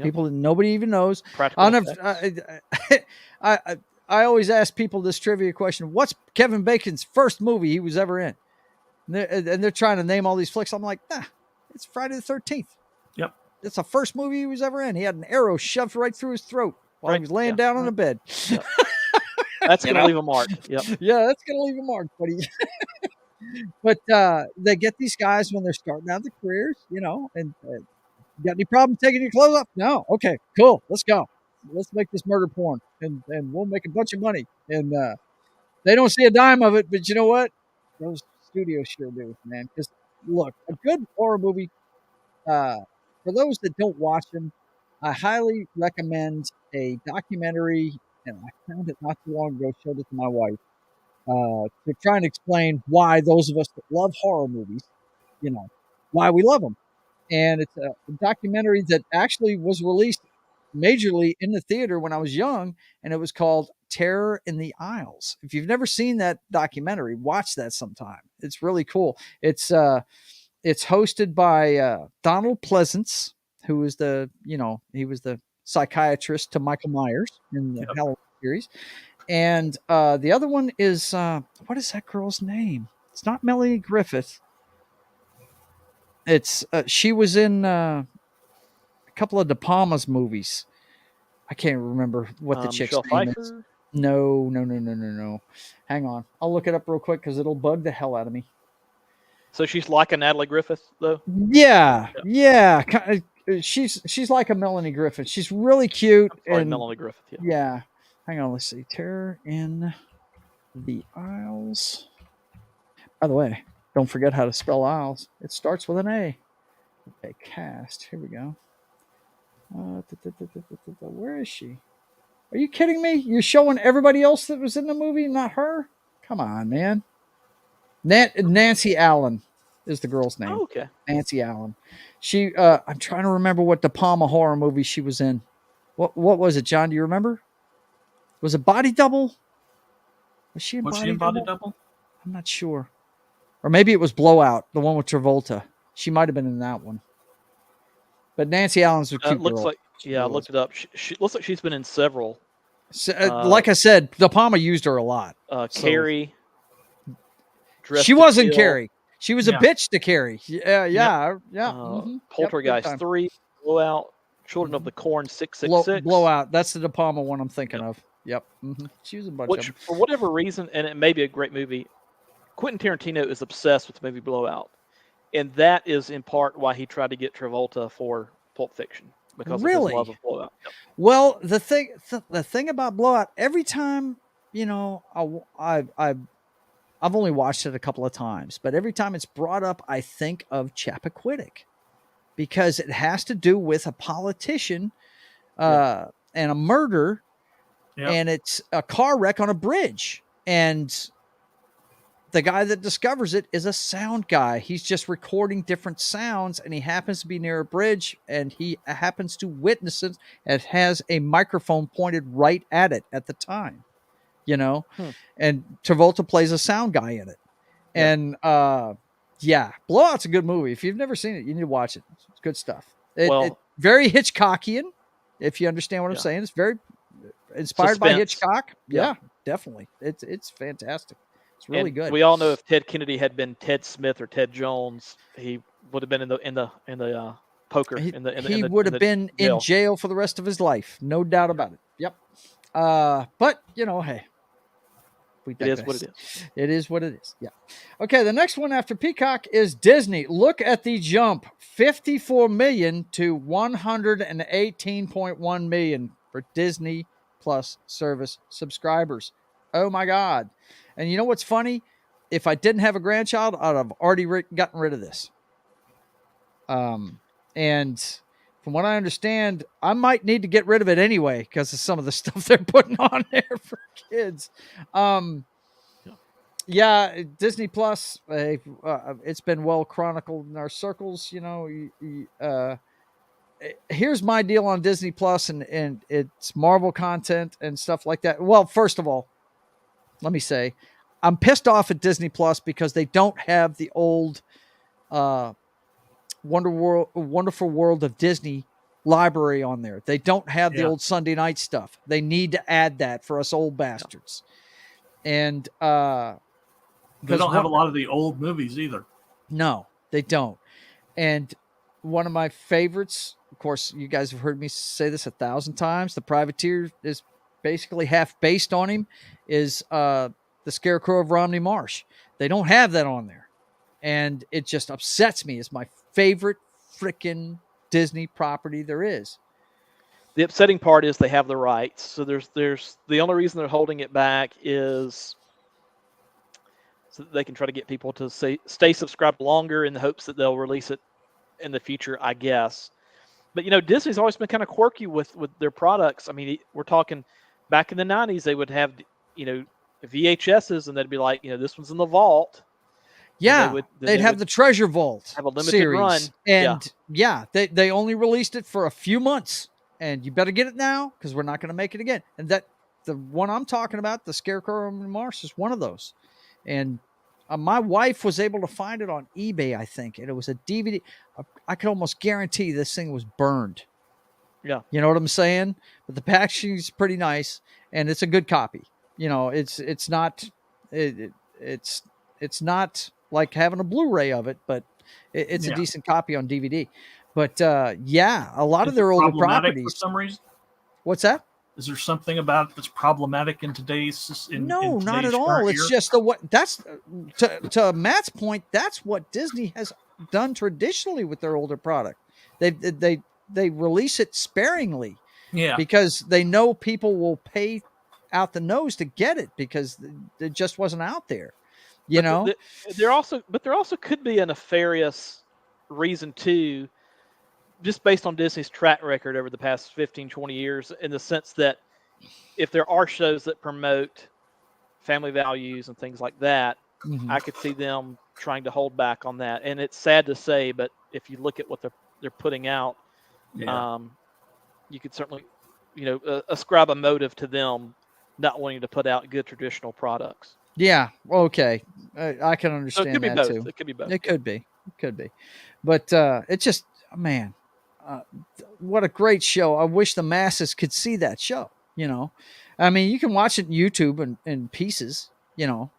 people that nobody even knows. I always ask people this trivia question: what's Kevin Bacon's first movie he was ever in? And they're trying to name all these flicks. I'm like, it's Friday the 13th. Yep. It's the first movie he was ever in. He had an arrow shoved right through his throat while he was laying down on the bed. Yep. That's going to leave a mark. Yep. Yeah, that's going to leave a mark, buddy. But they get these guys when they're starting out their careers, and got any problem taking your clothes off? No. Okay, cool. Let's go. Let's make this murder porn, and we'll make a bunch of money. And they don't see a dime of it, but you know what? Those studios sure do, man. Because look, a good horror movie, for those that don't watch them, I highly recommend a documentary, and I found it not too long ago, showed it to my wife, to try and explain why those of us that love horror movies, why we love them. And it's a documentary that actually was released majorly in the theater when I was young, and it was called Terror in the Aisles. If you've never seen that documentary, watch that sometime. It's really cool. It's hosted by Donald Pleasance, who was he was the psychiatrist to Michael Myers in the Halloween series. And the other one is, what is that girl's name? It's not Melanie Griffith. It's she was in a couple of De Palma's movies. I can't remember what the chick's name is. No. Hang on. I'll look it up real quick because it'll bug the hell out of me. So she's like a Natalie Griffith, though? Yeah. She's like a Melanie Griffith. She's really cute. Melanie Griffith, yeah. Hang on, let's see. Terror in the Aisles. By the way, don't forget how to spell aisles. It starts with an A. Okay, cast. Here we go. Where is she? Are you kidding me? You're showing everybody else that was in the movie, not her? Come on, man. Nancy Allen is the girl's name. Oh, okay. Nancy Allen. She. I'm trying to remember what De Palma horror movie she was in. What was it, John? Do you remember? Was it Body Double? Was she in Body Double? I'm not sure. Or maybe it was Blowout, the one with Travolta. She might have been in that one. But Nancy Allen's a cute looks girl. Like, I looked it up. She looks like she's been in several. Like I said, De Palma used her a lot. Carrie. She wasn't Carrie. She was a bitch to Carrie. Yeah. Poltergeist 3, Blowout, Children of the Corn 666. Blowout. That's the De Palma one I'm thinking of. Yep. Mm-hmm. She was a bunch of them. For whatever reason, and it may be a great movie, Quentin Tarantino is obsessed with the movie Blowout. And that is in part why he tried to get Travolta for Pulp Fiction, because of his love of Blowout. Yep. Well, the thing about Blowout, every time, I've only watched it a couple of times, but every time it's brought up, I think of Chappaquiddick, because it has to do with a politician and a murder, and it's a car wreck on a bridge, and the guy that discovers it is a sound guy. He's just recording different sounds, and he happens to be near a bridge, and he happens to witness it. It has a microphone pointed right at it at the time, and Travolta plays a sound guy in it. And Blowout's a good movie. If you've never seen it, you need to watch it. It's good stuff. It's very Hitchcockian, if you understand what I'm saying. It's very inspired by Hitchcock. Yeah, definitely. It's fantastic. It's really good. We all know if Ted Kennedy had been Ted Smith or Ted Jones, he would have been in the poker. He would have been in jail for the rest of his life, no doubt about it. Yep. But hey, it is what it is. It is what it is. Yeah. Okay. The next one after Peacock is Disney. Look at the jump: 54 million to 118.1 million for Disney Plus service subscribers. Oh my God. And you know what's funny? If I didn't have a grandchild, I'd have already gotten rid of this. And from what I understand, I might need to get rid of it anyway because of some of the stuff they're putting on there for kids. Disney Plus, it's been well chronicled in our circles. Here's my deal on Disney Plus and it's Marvel content and stuff like that. Well, first of all, let me say, I'm pissed off at Disney Plus because they don't have the old Wonderful World of Disney library on there. They don't have the old Sunday night stuff. They need to add that for us old bastards. And they don't have a lot of the old movies either. No, they don't. And one of my favorites, of course, you guys have heard me say this 1,000 times. The Privateer is basically half based on him, is the Scarecrow of Romney Marsh. They don't have that on there. And it just upsets me. It's my favorite freaking Disney property there is. The upsetting part is they have the rights. So there's the only reason they're holding it back is so that they can try to get people to stay subscribed longer in the hopes that they'll release it in the future, I guess. But Disney's always been kind of quirky with their products. I mean, we're talking back in the 90s, they would have VHSs, and they'd be like, this one's in the vault. Yeah, they'd have the Treasure Vault, have a limited series. run, and they only released it for a few months, and you better get it now because we're not going to make it again. And that the one I'm talking about, the Scarecrow of Mars, is one of those. And my wife was able to find it on eBay, I think, and it was a DVD. I could almost guarantee this thing was burned. Yeah, you know what I'm saying. But the packaging is pretty nice, and it's a good copy. It's not like having a Blu-ray of it, but it's a decent copy on DVD. But a lot of their older properties. For some reason, what's that? Is there something about it that's problematic in today's? No, not at all. It's just that's to Matt's point. That's what Disney has done traditionally with their older product. They release it sparingly, because they know people will pay out the nose to get it because it just wasn't out there. There also could be a nefarious reason too, just based on Disney's track record over the past 15, 20 years, in the sense that if there are shows that promote family values and things like that, I could see them trying to hold back on that. And it's sad to say, but if you look at what they're putting out, you could certainly, ascribe a motive to them not wanting to put out good traditional products. Yeah. Okay. I can understand it could be that both. too. It could be both. It could be. But it's just, man, what a great show. I wish the masses could see that show, I mean, you can watch it on YouTube in pieces,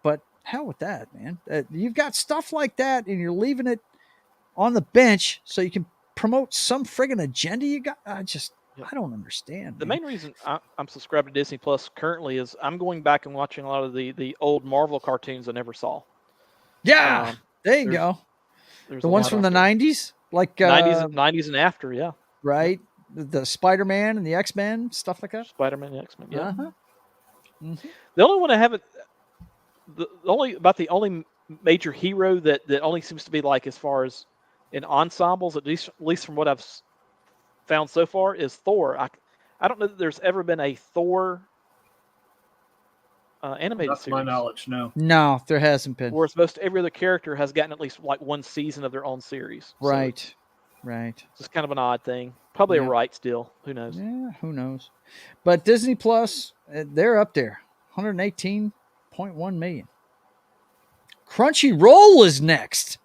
but hell with that, man. You've got stuff like that and you're leaving it on the bench so you can promote some friggin' agenda you got. I don't understand. The main reason I'm subscribed to Disney Plus currently is I'm going back and watching a lot of the old Marvel cartoons I never saw. Yeah, there you go. The ones from the 90s? Like 90s and after, yeah. Right? The Spider-Man and the X-Men, stuff like that? Spider-Man and X-Men, yeah. Uh-huh. Mm-hmm. The only one I haven't... The only major hero that only seems to be like, as far as in ensembles, at least from what I've found so far, is Thor. I don't know that there's ever been a Thor animated series. To my knowledge, no. No, there hasn't been. Whereas most every other character has gotten at least like one season of their own series. Right. So right. It's kind of an odd thing. Probably a rights deal. Who knows? Yeah, who knows? But Disney Plus, they're up there. 118.1 million. Crunchyroll is next.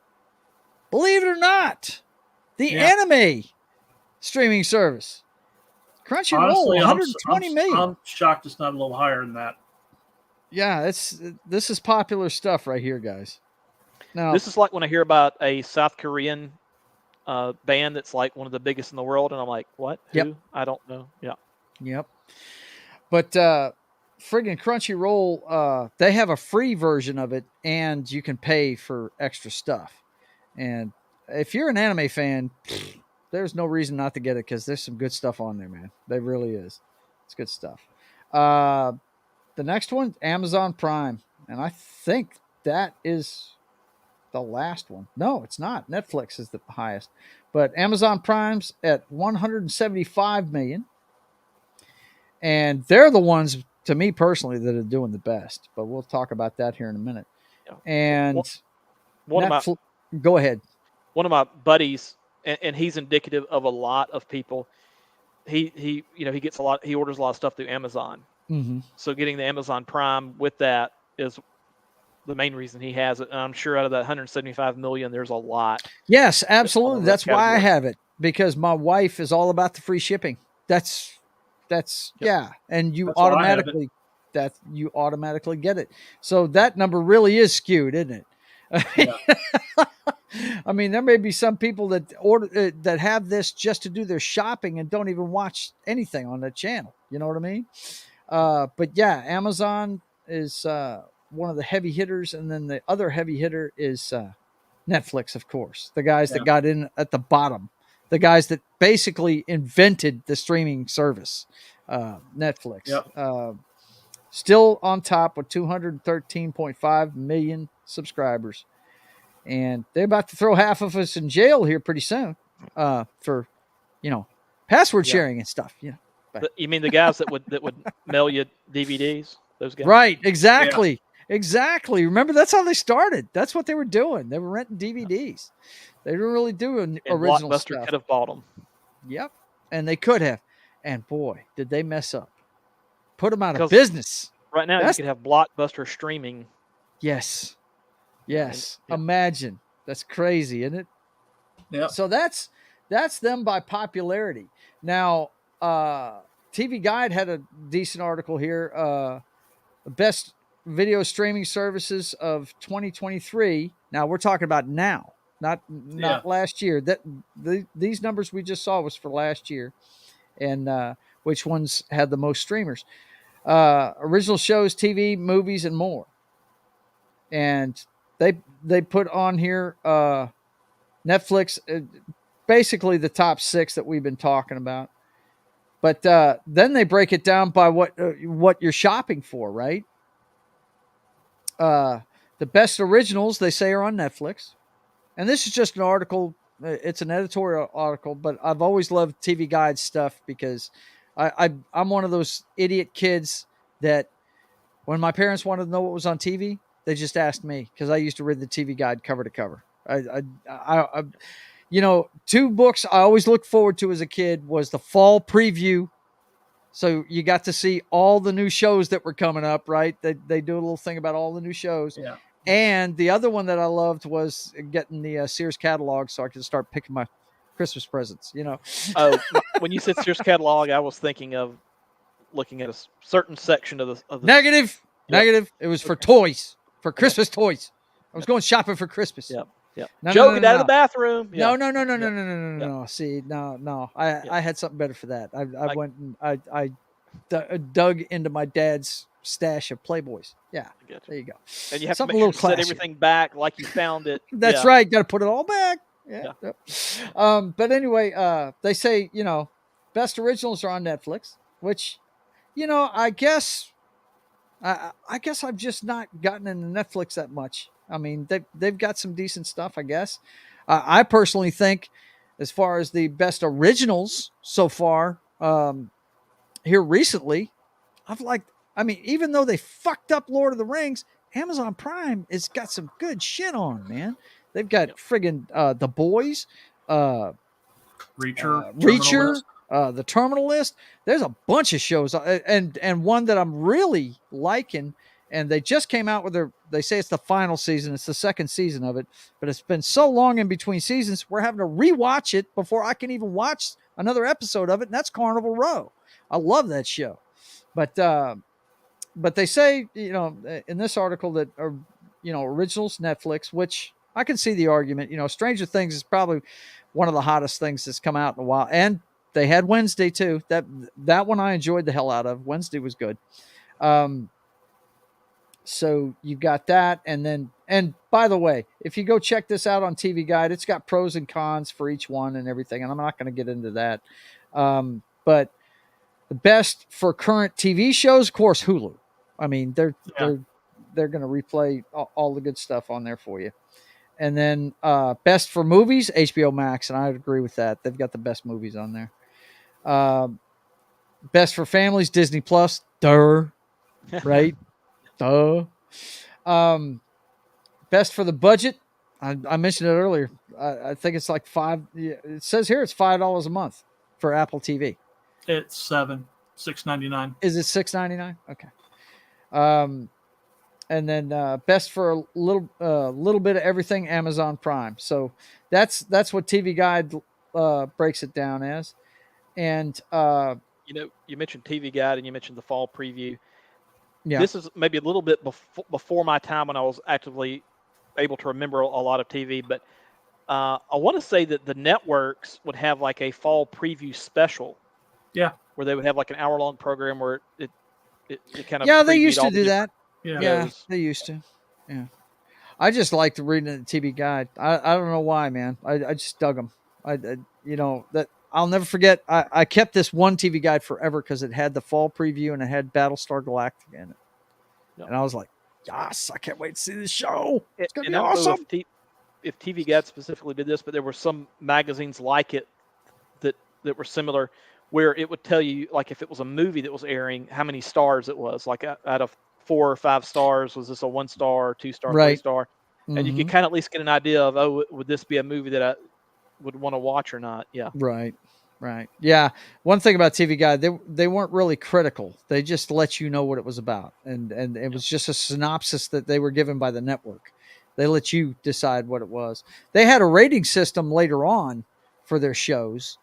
Believe it or not. The anime streaming service. Crunchyroll, honestly, 120 million. I'm shocked it's not a little higher than that. Yeah, this is popular stuff right here, guys. Now, this is like when I hear about a South Korean band that's like one of the biggest in the world, and I'm like, what? Who? I don't know. Yeah. Yep. But friggin' Crunchyroll, they have a free version of it, and you can pay for extra stuff. And if you're an anime fan, there's no reason not to get it because there's some good stuff on there, man. There really is. It's good stuff. The next one, Amazon Prime. And I think that is the last one. No, it's not. Netflix is the highest. But Amazon Prime's at 175 million. And they're the ones, to me personally, that are doing the best. But we'll talk about that here in a minute. Yeah. And go ahead. One of my buddies, and he's indicative of a lot of people. He gets he orders a lot of stuff through Amazon. Mm-hmm. So getting the Amazon Prime with that is the main reason he has it. And I'm sure out of that 175 million, there's a lot. Yes, absolutely. That's why I have it, because my wife is all about the free shipping. That's yeah. And you automatically get it. So that number really is skewed, isn't it? I mean, there may be some people that order that have this just to do their shopping and don't even watch anything on the channel. You know what I mean? But yeah, Amazon is one of the heavy hitters, and then the other heavy hitter is Netflix, of course. The guys that got in at the bottom, the guys that basically invented the streaming service, Netflix. Yep. Still on top with 213.5 million subscribers. And they're about to throw half of us in jail here pretty soon for, password sharing and stuff. You mean the guys that would mail you DVDs? Those guys, right? Exactly, exactly. Remember, that's how they started. That's what they were doing. They were renting DVDs. They didn't really do an original Blockbuster stuff. Could have bought them. Yep, and they could have. And boy, did they mess up. Put them out of business. Right now, you could have Blockbuster streaming. Yes. Imagine. That's crazy, isn't it? Yeah. So that's them by popularity. Now, TV Guide had a decent article here. Best video streaming services of 2023. Now we're talking about now, not last year. These numbers we just saw was for last year, and which ones had the most streamers. Original shows, TV, movies, and more. And they put on here Netflix, basically the top 6 that we've been talking about. But then they break it down by what you're shopping for, right? The best originals, they say, are on Netflix. And this is just an article. It's an editorial article, but I've always loved TV Guide stuff because I'm one of those idiot kids that when my parents wanted to know what was on TV, they just asked me because I used to read the TV Guide cover to cover. I 2 books I always looked forward to as a kid was the fall preview. So you got to see all the new shows that were coming up, right? They do a little thing about all the new shows. Yeah. And the other one that I loved was getting the Sears catalog so I could start picking my Christmas presents, Oh, when you said Sears catalog, I was thinking of looking at a certain section of the Negative. It was for toys, for Christmas toys. I was going shopping for Christmas. Yep. No, Joe, get out of the bathroom. No. See, no. I had something better for that. I went and I dug into my dad's stash of Playboys. Yeah, there you go. And you have something to make sure set everything back like you found it. That's right. Got to put it all back. Yeah. Yep. But anyway, they say best originals are on Netflix, which I guess I've just not gotten into Netflix that much. I mean, they've got some decent stuff, I guess. I personally think, as far as the best originals so far here recently, even though they fucked up Lord of the Rings, Amazon Prime has got some good shit on, man. They've got friggin' The Boys, Reacher, The Terminal List. There's a bunch of shows, and one that I'm really liking. And they just came out with they say it's the final season. It's the 2nd season of it, but it's been so long in between seasons, we're having to rewatch it before I can even watch another episode of it. And that's Carnival Row. I love that show. But they say, in this article that are, originals Netflix, which I can see the argument, Stranger Things is probably one of the hottest things that's come out in a while. And they had Wednesday too. That one I enjoyed the hell out of. Wednesday was good. So you've got that. And by the way, if you go check this out on TV Guide, it's got pros and cons for each one and everything. And I'm not going to get into that. But the best for current TV shows, of course, Hulu. I mean, they're going to replay all the good stuff on there for you. And then best for movies, HBO Max. And I would agree with that. They've got the best movies on there. Best for families, Disney Plus. Right? Best for the budget. I mentioned it earlier. I think it's like it says here it's $5 a month for Apple TV. It's $6.99. Is it $6.99? Okay. And then best for a little bit of everything, Amazon Prime. So that's what TV Guide breaks it down as. And you mentioned TV Guide and you mentioned the fall preview. Yeah. This is maybe a little bit before my time when I was actively able to remember a lot of TV, but I want to say that the networks would have like a fall preview special. Yeah. Where they would have like an hour-long program where it kind of they used to do that. Yeah, they used to. Yeah. I just liked reading the TV Guide. I don't know why, man. I just dug them. That I'll never forget. I kept this one TV Guide forever because it had the fall preview and it had Battlestar Galactica in it. Yep. And I was like, yes, I can't wait to see this show. It's going to be awesome. If TV Guide specifically did this, but there were some magazines like it that were similar, where it would tell you, like, if it was a movie that was airing, how many stars it was. Like, out of 4 or 5 stars, was this a 1 star, 2 star, 3 star? And you could kind of at least get an idea of, would this be a movie that I would want to watch or not? Yeah. Right. Yeah. One thing about TV Guide, they weren't really critical. They just let you know what it was about. And it was just a synopsis that they were given by the network. They let you decide what it was. They had a rating system later on for their shows.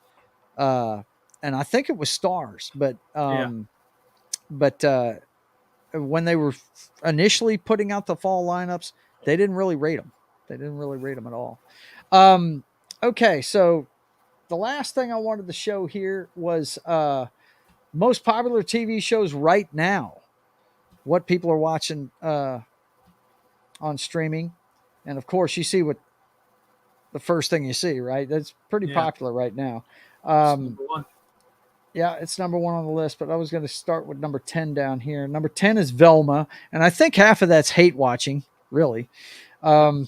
And I think it was stars, but when they were initially putting out the fall lineups, they didn't really rate them. They didn't really rate them at all. Okay, so the last thing I wanted to show here was most popular TV shows right now. What people are watching on streaming, and of course, you see what the first thing you see, right? That's pretty popular right now. Number 1. Yeah, it's number 1 on the list, but I was going to start with number 10 down here. Number 10 is Velma, and I think half of that's hate watching, really. But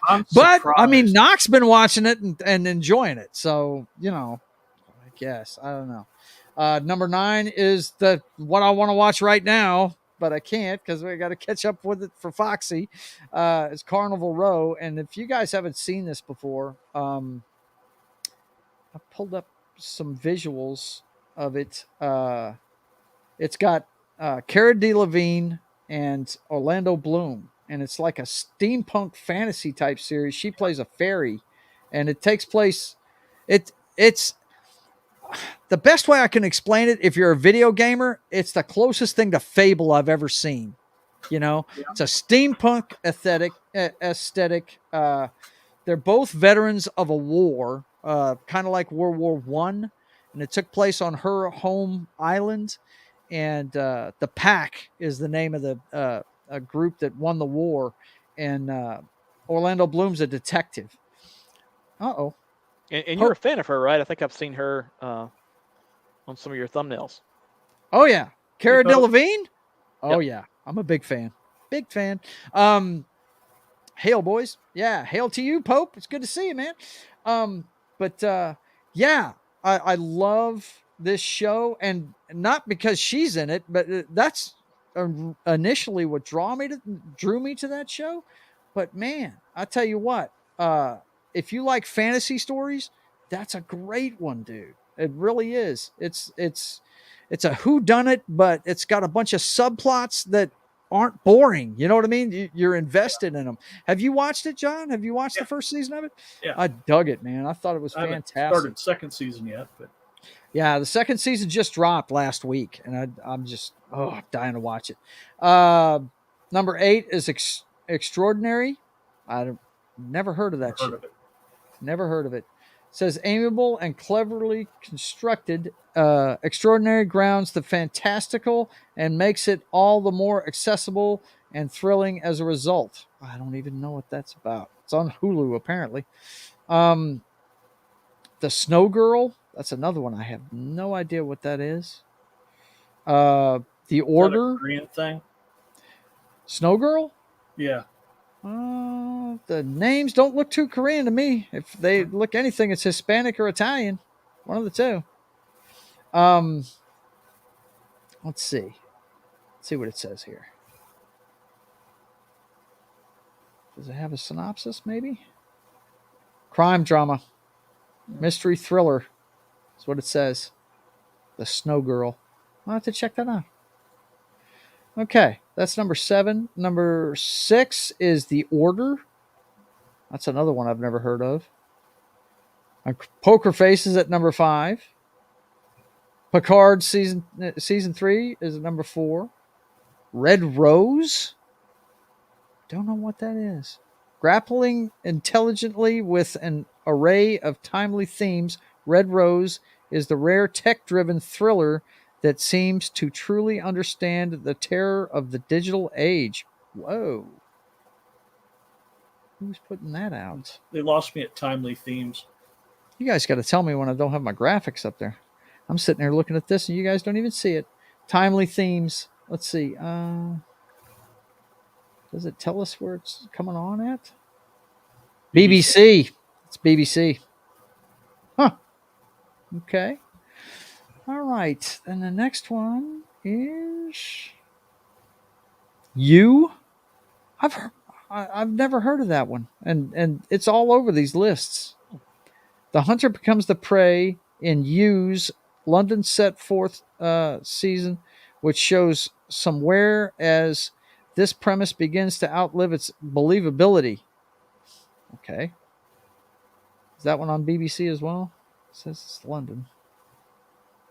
I mean, Knox's been watching it and enjoying it, so I guess I don't know. Number 9 is what I want to watch right now, but I can't because we got to catch up with it for Foxy. It's Carnival Row, and if you guys haven't seen this before, I pulled up some visuals of it. It's got Cara Delevingne and Orlando Bloom, and it's like a steampunk fantasy type series. She plays a fairy, and it takes place. It's the best way I can explain it. If you're a video gamer, it's the closest thing to Fable I've ever seen. It's a steampunk aesthetic. They're both veterans of a war, kind of like World War I, and it took place on her home island. And the Pack is the name of the a group that won the war. And Orlando Bloom's a detective. Uh-oh. And you're a fan of her, right? I think I've seen her on some of your thumbnails. Oh, yeah. Cara Delevingne? Oh, yeah. I'm a big fan. Big fan. Hail, boys. Yeah, hail to you, Pope. It's good to see you, man. I love this show, and not because she's in it, but that's initially what drew me to that show. But man, I tell you what, if you like fantasy stories, that's a great one, dude. It really is. It's a whodunit, but it's got a bunch of subplots that aren't boring. You know what I mean? You're invested in them. Have you watched it, John? Have you watched the first season of it? Yeah. I dug it, man. I thought it was fantastic. I haven't started second season yet, but yeah, the second season just dropped last week, and I'm just dying to watch it. Number 8 is Extraordinary. I've never heard of that show. Never heard of it. It says amiable and cleverly constructed, Extraordinary grounds the fantastical and makes it all the more accessible and thrilling as a result. I don't even know what that's about. It's on Hulu, apparently. The Snow Girl, that's another one. I have no idea what that is. The Order. Is that a Korean thing? Snow Girl? Yeah. The names don't look too Korean to me. If they look anything, it's Hispanic or Italian. One of the two. Let's see. Let's see what it says here. Does it have a synopsis, maybe? Crime drama. Mystery thriller. That's what it says. The Snow Girl. I'll have to check that out. Okay, that's number 7. Number 6 is The Order. That's another one I've never heard of. Poker Face is at number 5. Picard season 3 is at number 4. Red Rose. Don't know what that is. Grappling intelligently with an array of timely themes, Red Rose is the rare tech-driven thriller that seems to truly understand the terror of the digital age. Whoa. Who's putting that out? They lost me at timely themes. You guys got to tell me when I don't have my graphics up there. I'm sitting there looking at this and you guys don't even see it. Timely themes. Let's see. Does it tell us where it's coming on at? BBC. It's BBC. Huh. Okay. All right. And the next one is You. I've never heard of that one. And it's all over these lists. The hunter becomes the prey in You's London set fourth season, which shows somewhere as this premise begins to outlive its believability. Okay. Is that one on BBC as well? It says it's London.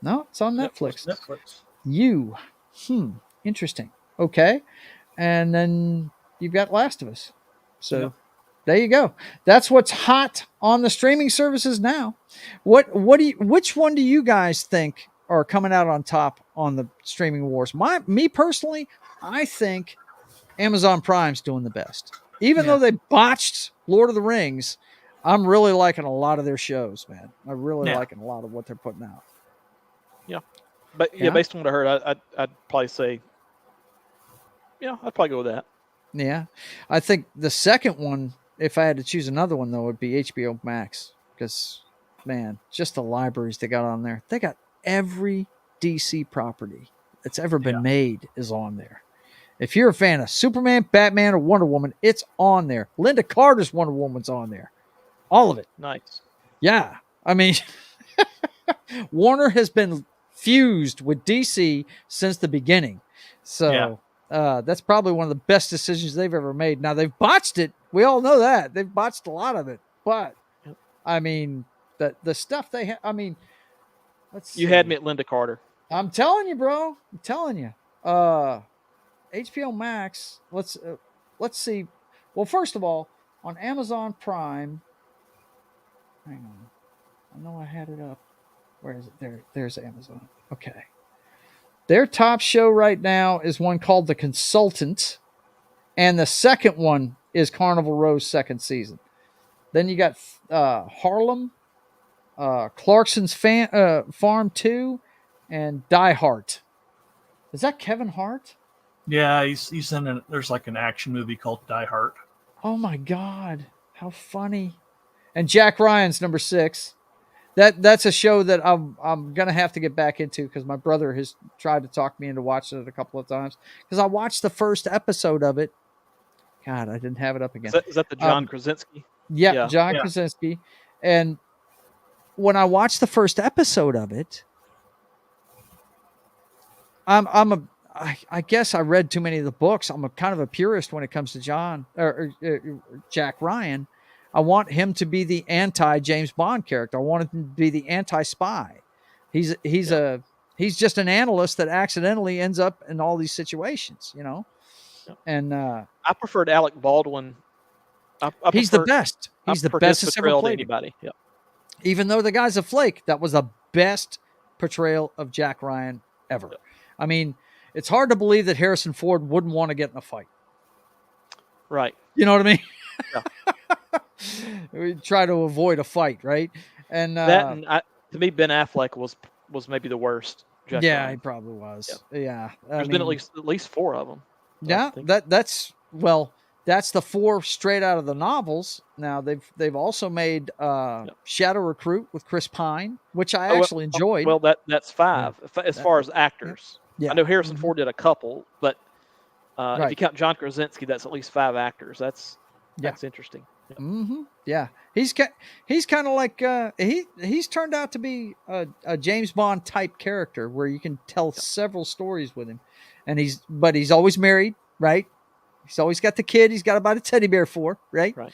No, it's on Netflix. Netflix. You. Interesting. Okay. And then you've got Last of Us. So there you go. That's what's hot on the streaming services now. Which one do you guys think are coming out on top on the streaming wars? Me personally, I think Amazon Prime's doing the best. Even though they botched Lord of the Rings, I'm really liking a lot of their shows, man. I'm really liking a lot of what they're putting out. Yeah. But based on what I heard, I'd probably say, I'd probably go with that. Yeah. I think the second one, if I had to choose another one, though, would be HBO Max. Because, man, just the libraries they got on there. They got every DC property that's ever been made is on there. If you're a fan of Superman, Batman, or Wonder Woman, it's on there. Linda Carter's Wonder Woman's on there. All of it. Nice. Yeah. I mean, Warner has been fused with DC since the beginning. So that's probably one of the best decisions they've ever made. Now, they've botched it. We all know that. They've botched a lot of it. But, I mean, the stuff they have, I mean, let's see. You had me at Linda Carter. I'm telling you, bro. I'm telling you. HBO Max, let's see. Well, first of all, on Amazon Prime, hang on. I know I had it up. Where is it? There's Amazon. Okay. Their top show right now is one called The Consultant, and the second one is Carnival Row's second season. Then you got Harlem, Clarkson's Farm 2, and Die Hard. Is that Kevin Hart? Yeah, he's in there's like an action movie called Die Hard. Oh my God, how funny! And Jack Ryan's number 6. That's a show that I'm gonna have to get back into because my brother has tried to talk me into watching it a couple of times. Because I watched the first episode of it. God, I didn't have it up again. Is that the John Krasinski? Yeah, John Krasinski. And when I watched the first episode of it, I guess I read too many of the books. I'm kind of a purist when it comes to Jack Ryan. I want him to be the anti-James Bond character. I want him to be the anti-spy. He's just an analyst that accidentally ends up in all these situations, Yeah. And I preferred Alec Baldwin. He's the best. He's the best that's ever played anybody. Yeah. Even though the guy's a flake, that was the best portrayal of Jack Ryan ever. Yeah. I mean, it's hard to believe that Harrison Ford wouldn't want to get in a fight. Right. You know what I mean? Yeah. We try to avoid a fight, right? And to me, Ben Affleck was maybe the worst. Jack Ryan. He probably was. Yeah. There's been at least 4 of them. Yeah, that's the 4 straight out of the novels. Now they've also made Shadow Recruit with Chris Pine, which I actually enjoyed. Well, that's 5 as far as actors. Yeah. I know Harrison Ford did a couple, but if you count John Krasinski, that's at least 5 actors. That's interesting. Yeah. Mm-hmm. Yeah, he's kind of like he's turned out to be a James Bond type character where you can tell several stories with him, and he's always married, right? He's always got the kid. He's got about a teddy bear for, right? Right.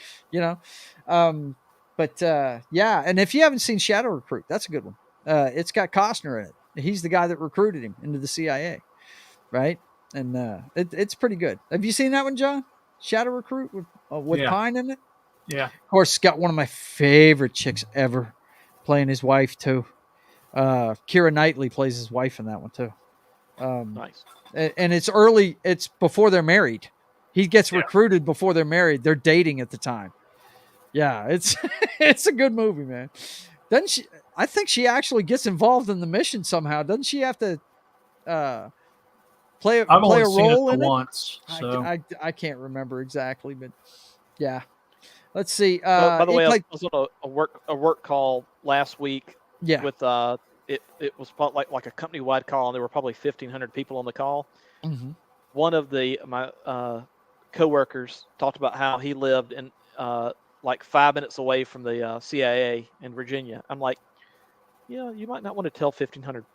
And if you haven't seen Shadow Recruit, that's a good one. It's got Costner in it. He's the guy that recruited him into the CIA, right? And it's pretty good. Have you seen that one, John? Shadow Recruit with with Pine in it. Yeah. Of course, it's got one of my favorite chicks ever playing his wife too. Keira Knightley plays his wife in that one too. Nice. And it's early. It's before they're married. He gets recruited before they're married. They're dating at the time. Yeah, it's it's a good movie, man. Doesn't she? I think she actually gets involved in the mission somehow. Doesn't she have to play I've only a seen role it in it? once, so I can't remember exactly, but yeah. Let's see. By the way, I was on a work call last week. Yeah. With it was like a company wide call, and there were probably 1,500 people on the call. Mm-hmm. One of my coworkers talked about how he lived in like 5 minutes away from the CIA in Virginia. I'm like, yeah, you might not want to tell 1,500.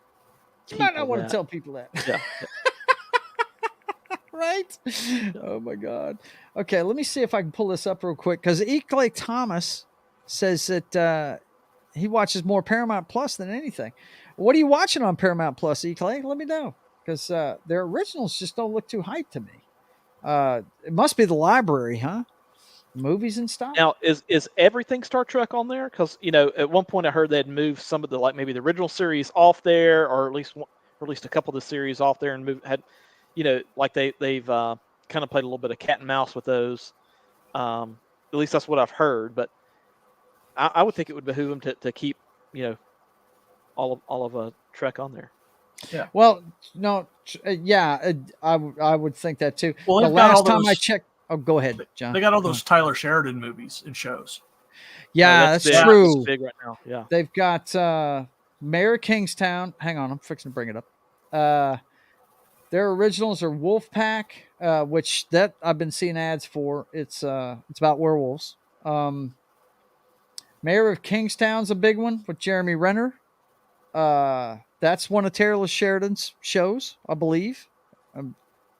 You might not want to tell people that. Yeah. Right? Oh my God. Okay, let me see if I can pull this up real quick because E. Clay Thomas says that he watches more Paramount Plus than anything. What are you watching on Paramount Plus, E. Clay? Let me know because their originals just don't look too hyped to me. It must be the library, huh? Movies and stuff. Now, is everything Star Trek on there? Because at one point I heard they had moved some of the maybe the original series off there, or at least a couple of the series off there, and like they've kind of played a little bit of cat and mouse with those. At least that's what I've heard. But I would think it would behoove them to keep all of Trek on there. Yeah. Well, no, I would think that too. Well, the last time I checked. Oh, go ahead, John. They got all those Tyler Sheridan movies and shows. Yeah, that's true. That's big right now. Yeah. They've got Mayor of Kingstown. Hang on, I'm fixing to bring it up. Their originals are Wolfpack, which that I've been seeing ads for. It's about werewolves. Mayor of Kingstown's a big one with Jeremy Renner. That's one of Taylor Sheridan's shows, I believe.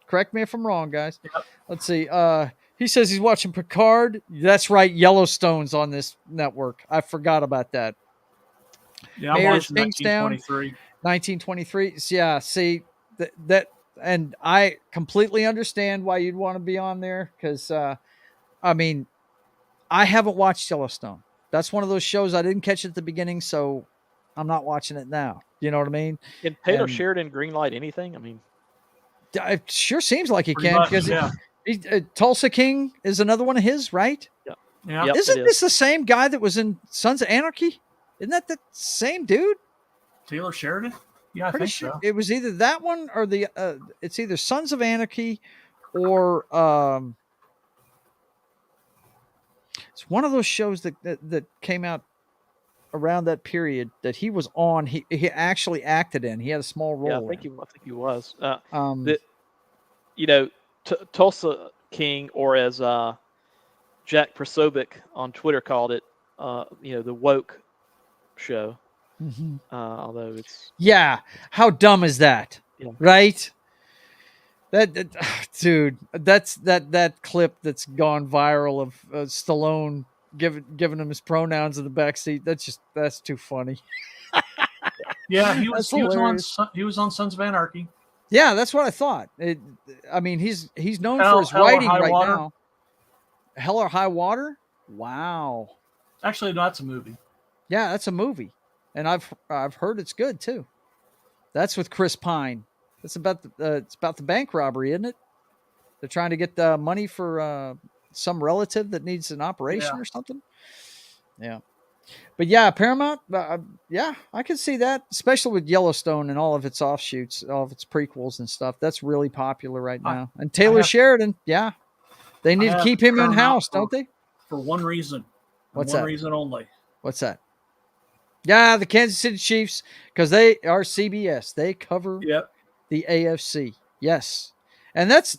Correct me if I'm wrong, guys. Yep. Let's see. He says he's watching Picard. That's right. Yellowstone's on this network. I forgot about that. Yeah, I'm watching 1923. 1923. Yeah, see that, and I completely understand why you'd want to be on there because, I mean, I haven't watched Yellowstone. That's one of those shows I didn't catch at the beginning, so I'm not watching it now. You know what I mean? Can Taylor Sheridan greenlight anything? I mean, it sure seems like he can because Tulsa King is another one of his, right? Yeah. Yeah. Yep, Isn't this the same guy that was in Sons of Anarchy? Isn't that the same dude? Taylor Sheridan? Yeah, I think so. It was either that one or the. It's either Sons of Anarchy, or it's one of those shows that came out around that period that he was on. He actually acted in. He had a small role. Yeah, I think he was. Tulsa King, or as Jack Prosovic on Twitter called it, the woke show. Mm-hmm. Although it's how dumb is that? Yeah. Right? That dude, that's that clip that's gone viral of Stallone giving him his pronouns in the backseat. That's too funny. Yeah, he was on Sons of Anarchy. Yeah, that's what I thought. I mean, he's known for his writing right now. Hell or High Water? Wow. Actually, no, that's a movie. Yeah, that's a movie, and I've heard it's good too. That's with Chris Pine. It's about the bank robbery, isn't it? They're trying to get money for some relative that needs an operation or something. Yeah. But yeah, Paramount, I can see that, especially with Yellowstone and all of its offshoots, all of its prequels and stuff. That's really popular right now. And Taylor Sheridan, they need to keep him in house, don't they? For one reason. What's one that? reason only. What's that? Yeah, the Kansas City Chiefs, because they are CBS. They cover the AFC. Yes. And that's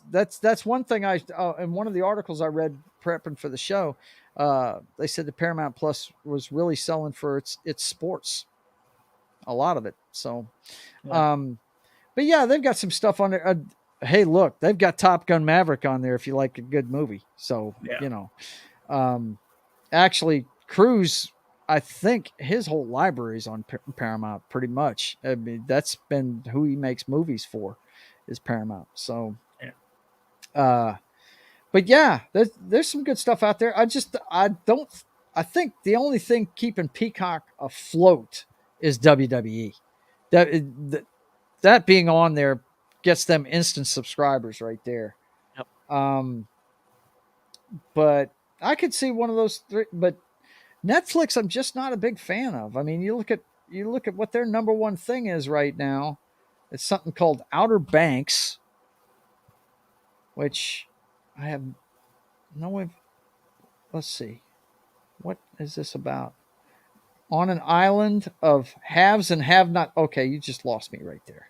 one thing in one of the articles I read prepping for the show, they said the Paramount Plus was really selling for its sports, a lot of it. So, but yeah, they've got some stuff on there. Hey, look, they've got Top Gun Maverick on there if you like a good movie. So, actually, Cruise, I think his whole library is on Paramount pretty much. I mean, that's been who he makes movies for, is Paramount. So, But yeah, there's some good stuff out there. I think the only thing keeping Peacock afloat is WWE. That being on there gets them instant subscribers right there. Yep. But I could see one of those three. But Netflix, I'm just not a big fan of. I mean, you look at what their number one thing is right now. It's something called Outer Banks, which I have no way. Let's see. What is this about? On an island of haves and have not. Okay, you just lost me right there.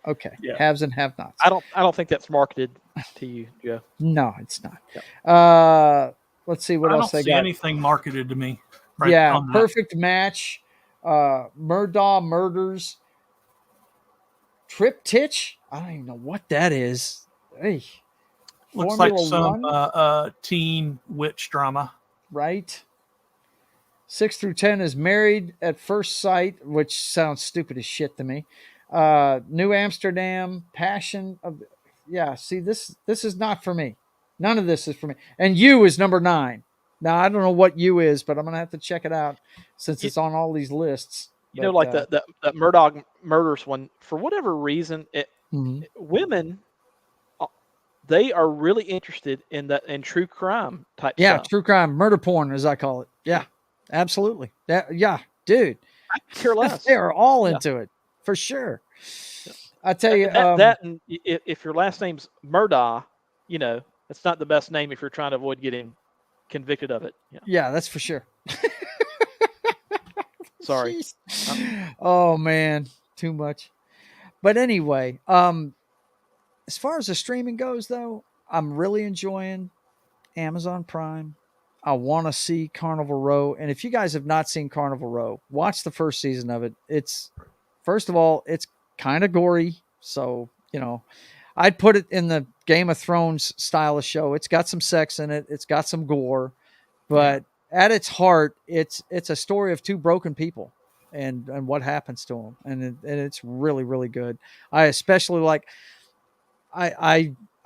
Okay, yeah. Haves and have nots. I don't think that's marketed to you, Joe. No, it's not. Yep. Let's see what else I got. don't see anything marketed to me. Right, yeah, Perfect Match, Murdaugh Murders, Triptych. I don't even know what that is. Hey, looks Formula like some teen witch drama. Right. 6 through 10 is Married at First Sight, which sounds stupid as shit to me. New Amsterdam, Passion of. Yeah, see, this is not for me. None of this is for me. And You is number 9. Now, I don't know what You is, but I'm going to have to check it out since it's on all these lists. You know, like that Murdaugh Murders one, for whatever reason, women, they are really interested in true crime type stuff. Yeah, true crime, murder porn, as I call it. Yeah, absolutely. Yeah, dude. I care less. They are all into it, for sure. Yeah. I tell you. And if your last name's Murdaugh, you know, it's not the best name if you're trying to avoid getting convicted of it. Yeah, that's for sure. Sorry. Oh man, too much. But anyway, as far as the streaming goes, though, I'm really enjoying Amazon Prime. I want to see Carnival Row, and if you guys have not seen Carnival Row, watch the first season of it. It's first of all, it's kind of gory, so you know, I'd put it in the Game of Thrones style of show. It's got some sex in it. It's got some gore, but at its heart, it's a story of two broken people and what happens to them, and it's really, really good. I especially like.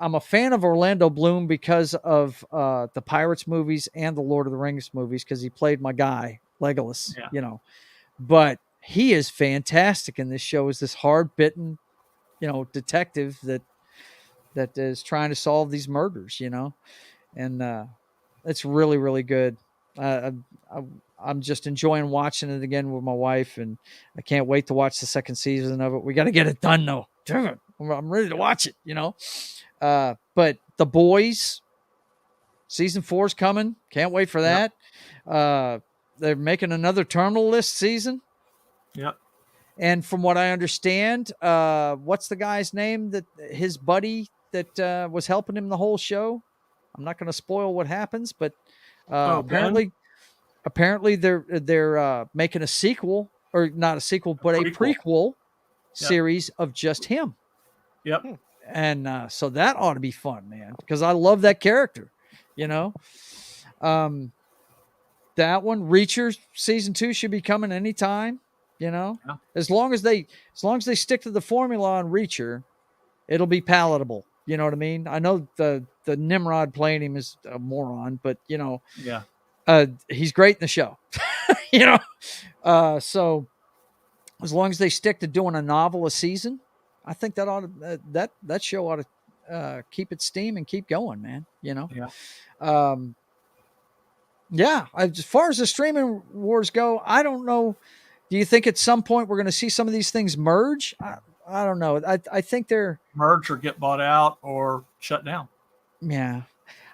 I'm a fan of Orlando Bloom because of the Pirates movies and the Lord of the Rings movies because he played my guy Legolas, you know. But he is fantastic in this show as this hard-bitten, you know, detective that is trying to solve these murders, you know, and it's really, really good. I'm just enjoying watching it again with my wife, and I can't wait to watch the second season of it. We got to get it done, though. Damn it. I'm ready to watch it, you know. But The Boys, season 4 is coming. Can't wait for that. Yep. They're making another Terminal List season. Yep. And from what I understand, what's the guy's name that his buddy that was helping him the whole show? I'm not going to spoil what happens, but apparently they're making a sequel, or not a sequel, but a prequel series of just him. Yep. And so that ought to be fun, man, because I love that character, you know. That one, Reacher season 2 should be coming anytime, you know. Yeah. As long as they stick to the formula on Reacher, it'll be palatable. You know what I mean? I know the Nimrod playing him is a moron, but you know, he's great in the show. You know, so as long as they stick to doing a novel a season, I think that ought to, that show ought to keep its steam and keep going, man. You know, as far as the streaming wars go, I don't know. Do you think at some point we're going to see some of these things merge? I don't know. I think they're merge or get bought out or shut down. Yeah,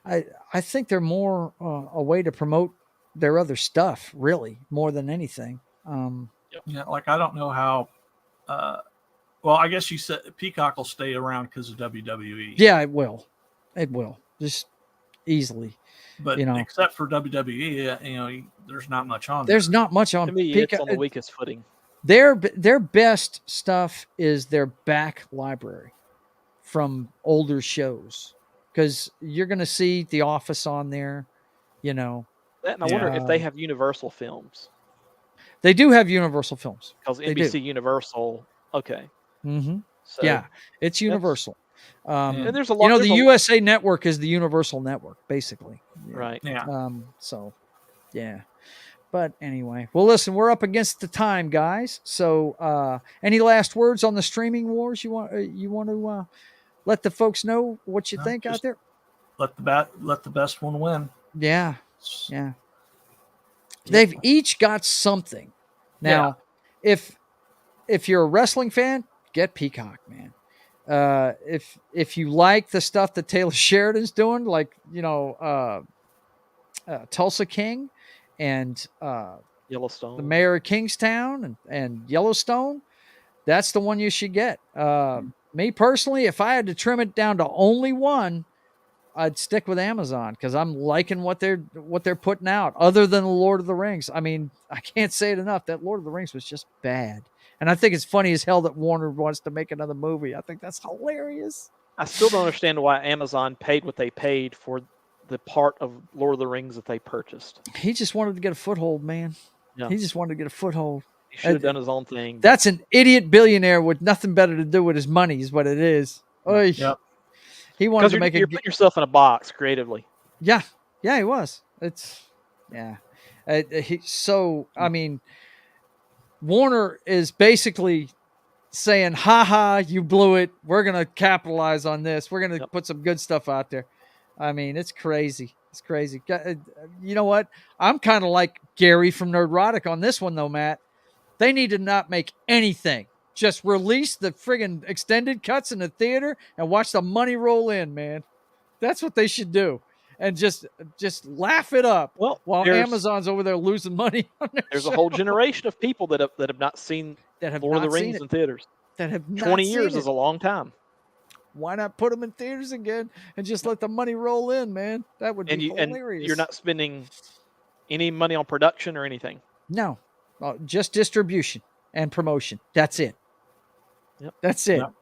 I think they're more a way to promote their other stuff, really, more than anything. Yeah, like I don't know how. Well, I guess you said Peacock will stay around because of WWE. Yeah, it will. It will just easily. But you know, except for WWE, you know, there's not much on. There's not much on. To me, Peacock. It's on the weakest footing. Their best stuff is their back library from older shows, because you're going to see The Office on there, you know. And I wonder if they have Universal Films. They do have Universal Films. Because NBC Universal, okay. Mm-hmm. So yeah, it's Universal. And there's a lot. The USA Network is the universal network, basically. Yeah. Right. Yeah. So, yeah. But anyway, well, listen, we're up against the time, guys. So, any last words on the streaming wars? You want to let the folks know what you think out there? Let the best one win. Yeah. They've each got something. Now, if you're a wrestling fan, get Peacock, man. If you like the stuff that Taylor Sheridan's doing, like Tulsa King and Yellowstone, the Mayor of Kingstown and Yellowstone, that's the one you should get. Me personally, if I had to trim it down to only one, I'd stick with Amazon because I'm liking what they're putting out. Other than the Lord of the Rings, I mean, I can't say it enough. That Lord of the Rings was just bad, and I think it's funny as hell that Warner wants to make another movie. I think that's hilarious. I still don't understand why Amazon paid what they paid for the part of Lord of the Rings that they purchased. He just wanted to get a foothold, man. Yeah. He just wanted to get a foothold. He should have done his own thing. That's an idiot billionaire with nothing better to do with his money, is what it is. Yep. He wanted to make you're putting yourself in a box creatively. Yeah, he was. I mean, Warner is basically saying, "Ha ha, you blew it. We're gonna capitalize on this. We're gonna put some good stuff out there." I mean, it's crazy. It's crazy. You know what? I'm kind of like Gary from Nerdrotic on this one, though, Matt. They need to not make anything. Just release the friggin' extended cuts in the theater and watch the money roll in, man. That's what they should do. And just laugh it up while Amazon's over there losing money on their There's show. a whole generation of people that have not seen Lord of the Rings in theaters. That have not 20 seen years it. is a long time. Why not put them in theaters again and just let the money roll in, man? That would be hilarious. And you're not spending any money on production or anything. No, just distribution and promotion. That's it. Yep. That's it. Yep.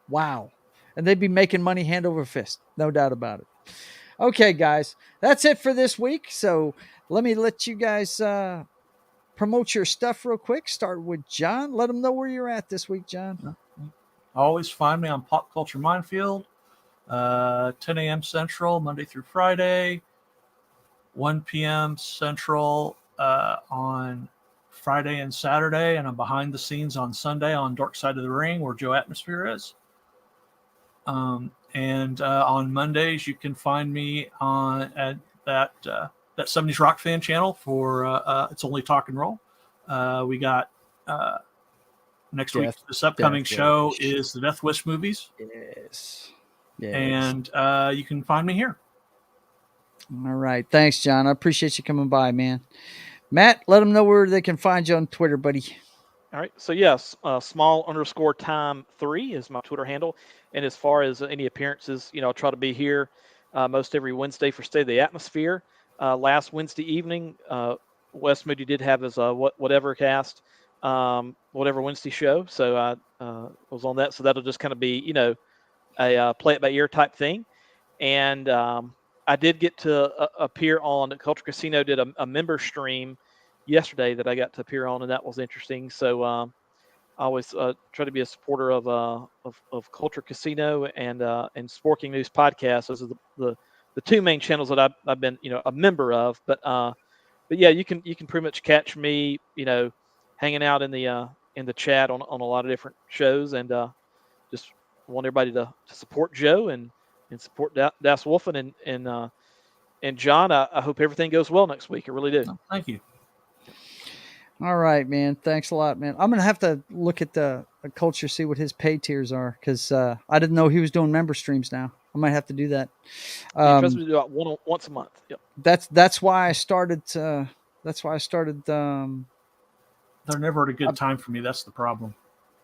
Wow. And they'd be making money hand over fist. No doubt about it. Okay, guys. That's it for this week. So let you guys promote your stuff real quick. Start with John. Let them know where you're at this week, John. Always find me on Pop Culture Minefield, 10 a.m. Central, Monday through Friday, 1 p.m. Central on Friday and Saturday, and I'm behind the scenes on Sunday on Dark Side of the Ring, where Joe Atmosfere is. And on Mondays, you can find me at that 70s Rock Fan channel for It's Only Talk and Roll. We got next week. This upcoming show is the Death Wish movies. Yes. And you can find me here. All right. Thanks, John. I appreciate you coming by, man. Matt, let them know where they can find you on Twitter, buddy. All right. So, yes, small_time3 is my Twitter handle. And as far as any appearances, I try to be here most every Wednesday for Stay of the Atmosphere. Last Wednesday evening, Wes Moody did have his whatever cast, whatever Wednesday show. So I was on that. So that'll just kind of be, a play it by ear type thing. And I did get to appear on Culture Casino, did a member stream yesterday that I got to appear on, and that was interesting. So I always try to be a supporter of Culture Casino and Sporking News Podcast. Those are the two main channels that I've been a member of. But yeah, you can pretty much catch me hanging out in the chat on a lot of different shows, and just want everybody to support Joe and support Das Wolfen and John. I hope everything goes well next week. I really do. Oh, thank you. All right, man. Thanks a lot, man. I'm going to have to look at the Culture, see what his pay tiers are, because I didn't know he was doing member streams now. I might have to do that. He tries to do it once a month. Yep. That's why I started. They're never at a good time for me. That's the problem.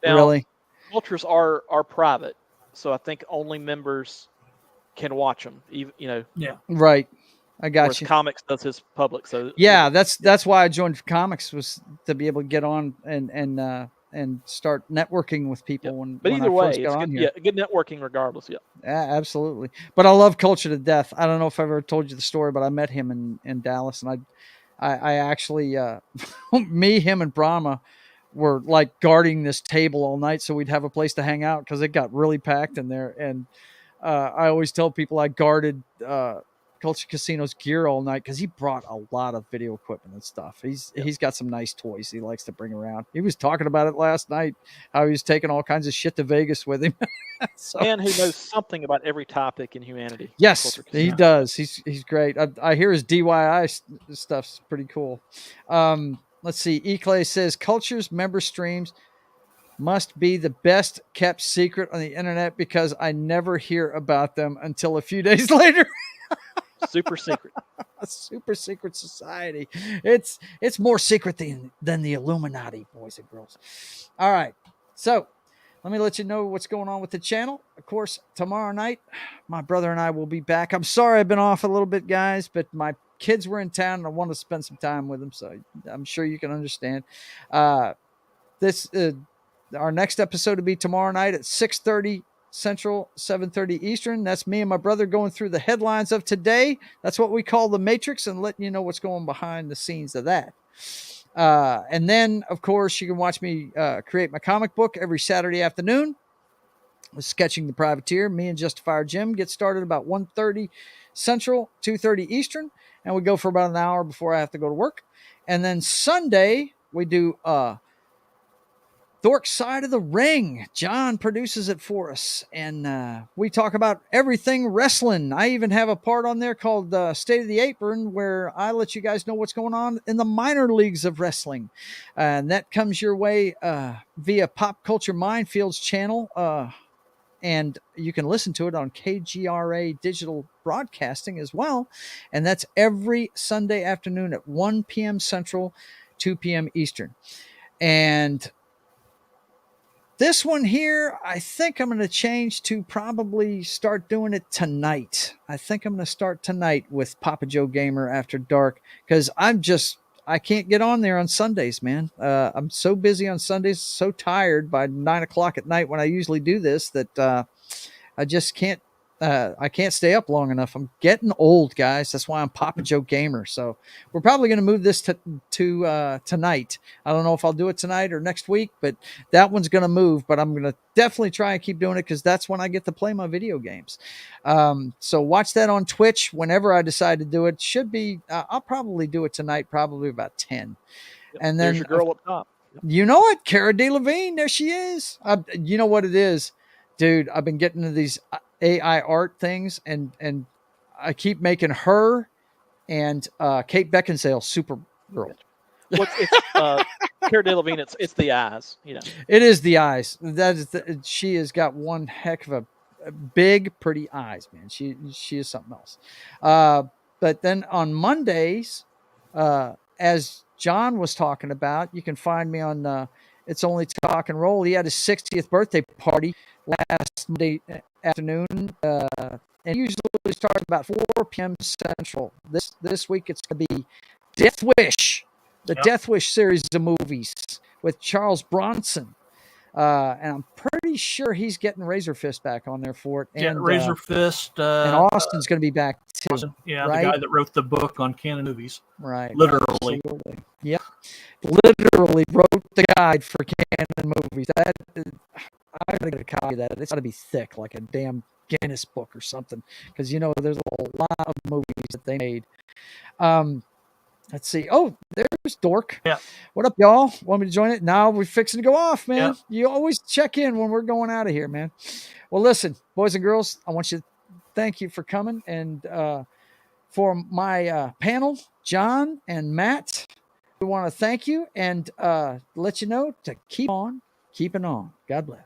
Now, really? Cultures are private, so I think only members can watch them. Even Yeah. Right. I got you. Comics does his public, so yeah, that's why I joined Comics, was to be able to get on and start networking with people. Yep. When either I way, first got on here. Good networking regardless. Yeah, absolutely. But I love Culture to death. I don't know if I ever told you the story, but I met him in Dallas, and I actually him and Brahma were like guarding this table all night so we'd have a place to hang out because it got really packed in there. And I always tell people I guarded Culture Casino's gear all night because he brought a lot of video equipment and stuff. He's got some nice toys he likes to bring around. He was talking about it last night, how he was taking all kinds of shit to Vegas with him. So, man who knows something about every topic in humanity. Yes, he does. He's great. I hear his DIY stuff's pretty cool. Let's see. Eclay says Culture's member streams must be the best kept secret on the internet because I never hear about them until a few days later. Super secret. A super secret society. It's more secret than the Illuminati, boys and girls. All right. So let me let you know what's going on with the channel. Of course, tomorrow night, my brother and I will be back. I'm sorry I've been off a little bit, guys, but my kids were in town and I want to spend some time with them. So I'm sure you can understand. Our next episode will be tomorrow night at 6:30 Central, 7:30 Eastern. That's me and my brother going through the headlines of today. That's what we call the Matrix, and letting you know what's going behind the scenes of that. And then, of course, you can watch me create my comic book every Saturday afternoon with Sketching the Privateer. Me and Justifier Jim get started about 1:30 Central, 2:30 Eastern, and we go for about an hour before I have to go to work. And then Sunday, we do Dork Side of the Ring. John produces it for us, and we talk about everything wrestling. I even have a part on there called State of the Apron, where I let you guys know what's going on in the minor leagues of wrestling. And that comes your way via Pop Culture Minefield's channel, and you can listen to it on KGRA Digital Broadcasting as well. And that's every Sunday afternoon at 1 p.m. Central, 2 p.m. Eastern. And this one here, I think I'm going to change to probably start doing it tonight. I think I'm going to start tonight with Papa Joe Gamer After Dark, because I can't get on there on Sundays, man. I'm so busy on Sundays, so tired by 9 o'clock at night when I usually do this that I just can't. I can't stay up long enough. I'm getting old, guys. That's why I'm Papa Joe Gamer. So we're probably going to move this to tonight. I don't know if I'll do it tonight or next week, but that one's going to move. But I'm going to definitely try and keep doing it because that's when I get to play my video games. So watch that on Twitch whenever I decide to do it. Should be. I'll probably do it tonight, probably about 10. Yep, and then there's your girl up top. Yep. You know what? Cara Delevingne. There she is. You know what it is, dude? I've been getting into these AI art things, and I keep making her and Kate Beckinsale Supergirl. Well, it's Cara Delevingne. It's the eyes, you know. It is the eyes. She has got one heck of a big, pretty eyes, man. She is something else. But then on Mondays, as John was talking about, you can find me on It's Only Talk and Roll. He had his 60th birthday party last Monday afternoon, and usually starts about 4 p.m. Central. This week it's going to be Death Wish, the Death Wish series of movies with Charles Bronson, and I'm pretty sure he's getting Razor Fist back on there for it. And Razor Fist, and Austin's going to be back too. Austin, yeah, right? The guy that wrote the book on canon movies, right? Literally, yep, literally wrote the guide for canon movies. That. I gotta get a copy of that. It's gotta be thick, like a damn Guinness book or something, because there's a lot of movies that they made. Let's see. Oh, there's Dork. Yeah. What up, y'all? Want me to join it? Now we're fixing to go off, man. Yeah. You always check in when we're going out of here, man. Well, listen, boys and girls, I want you to thank you for coming, and for my panel, John and Matt, we want to thank you and let you know to keep on keeping on. God bless.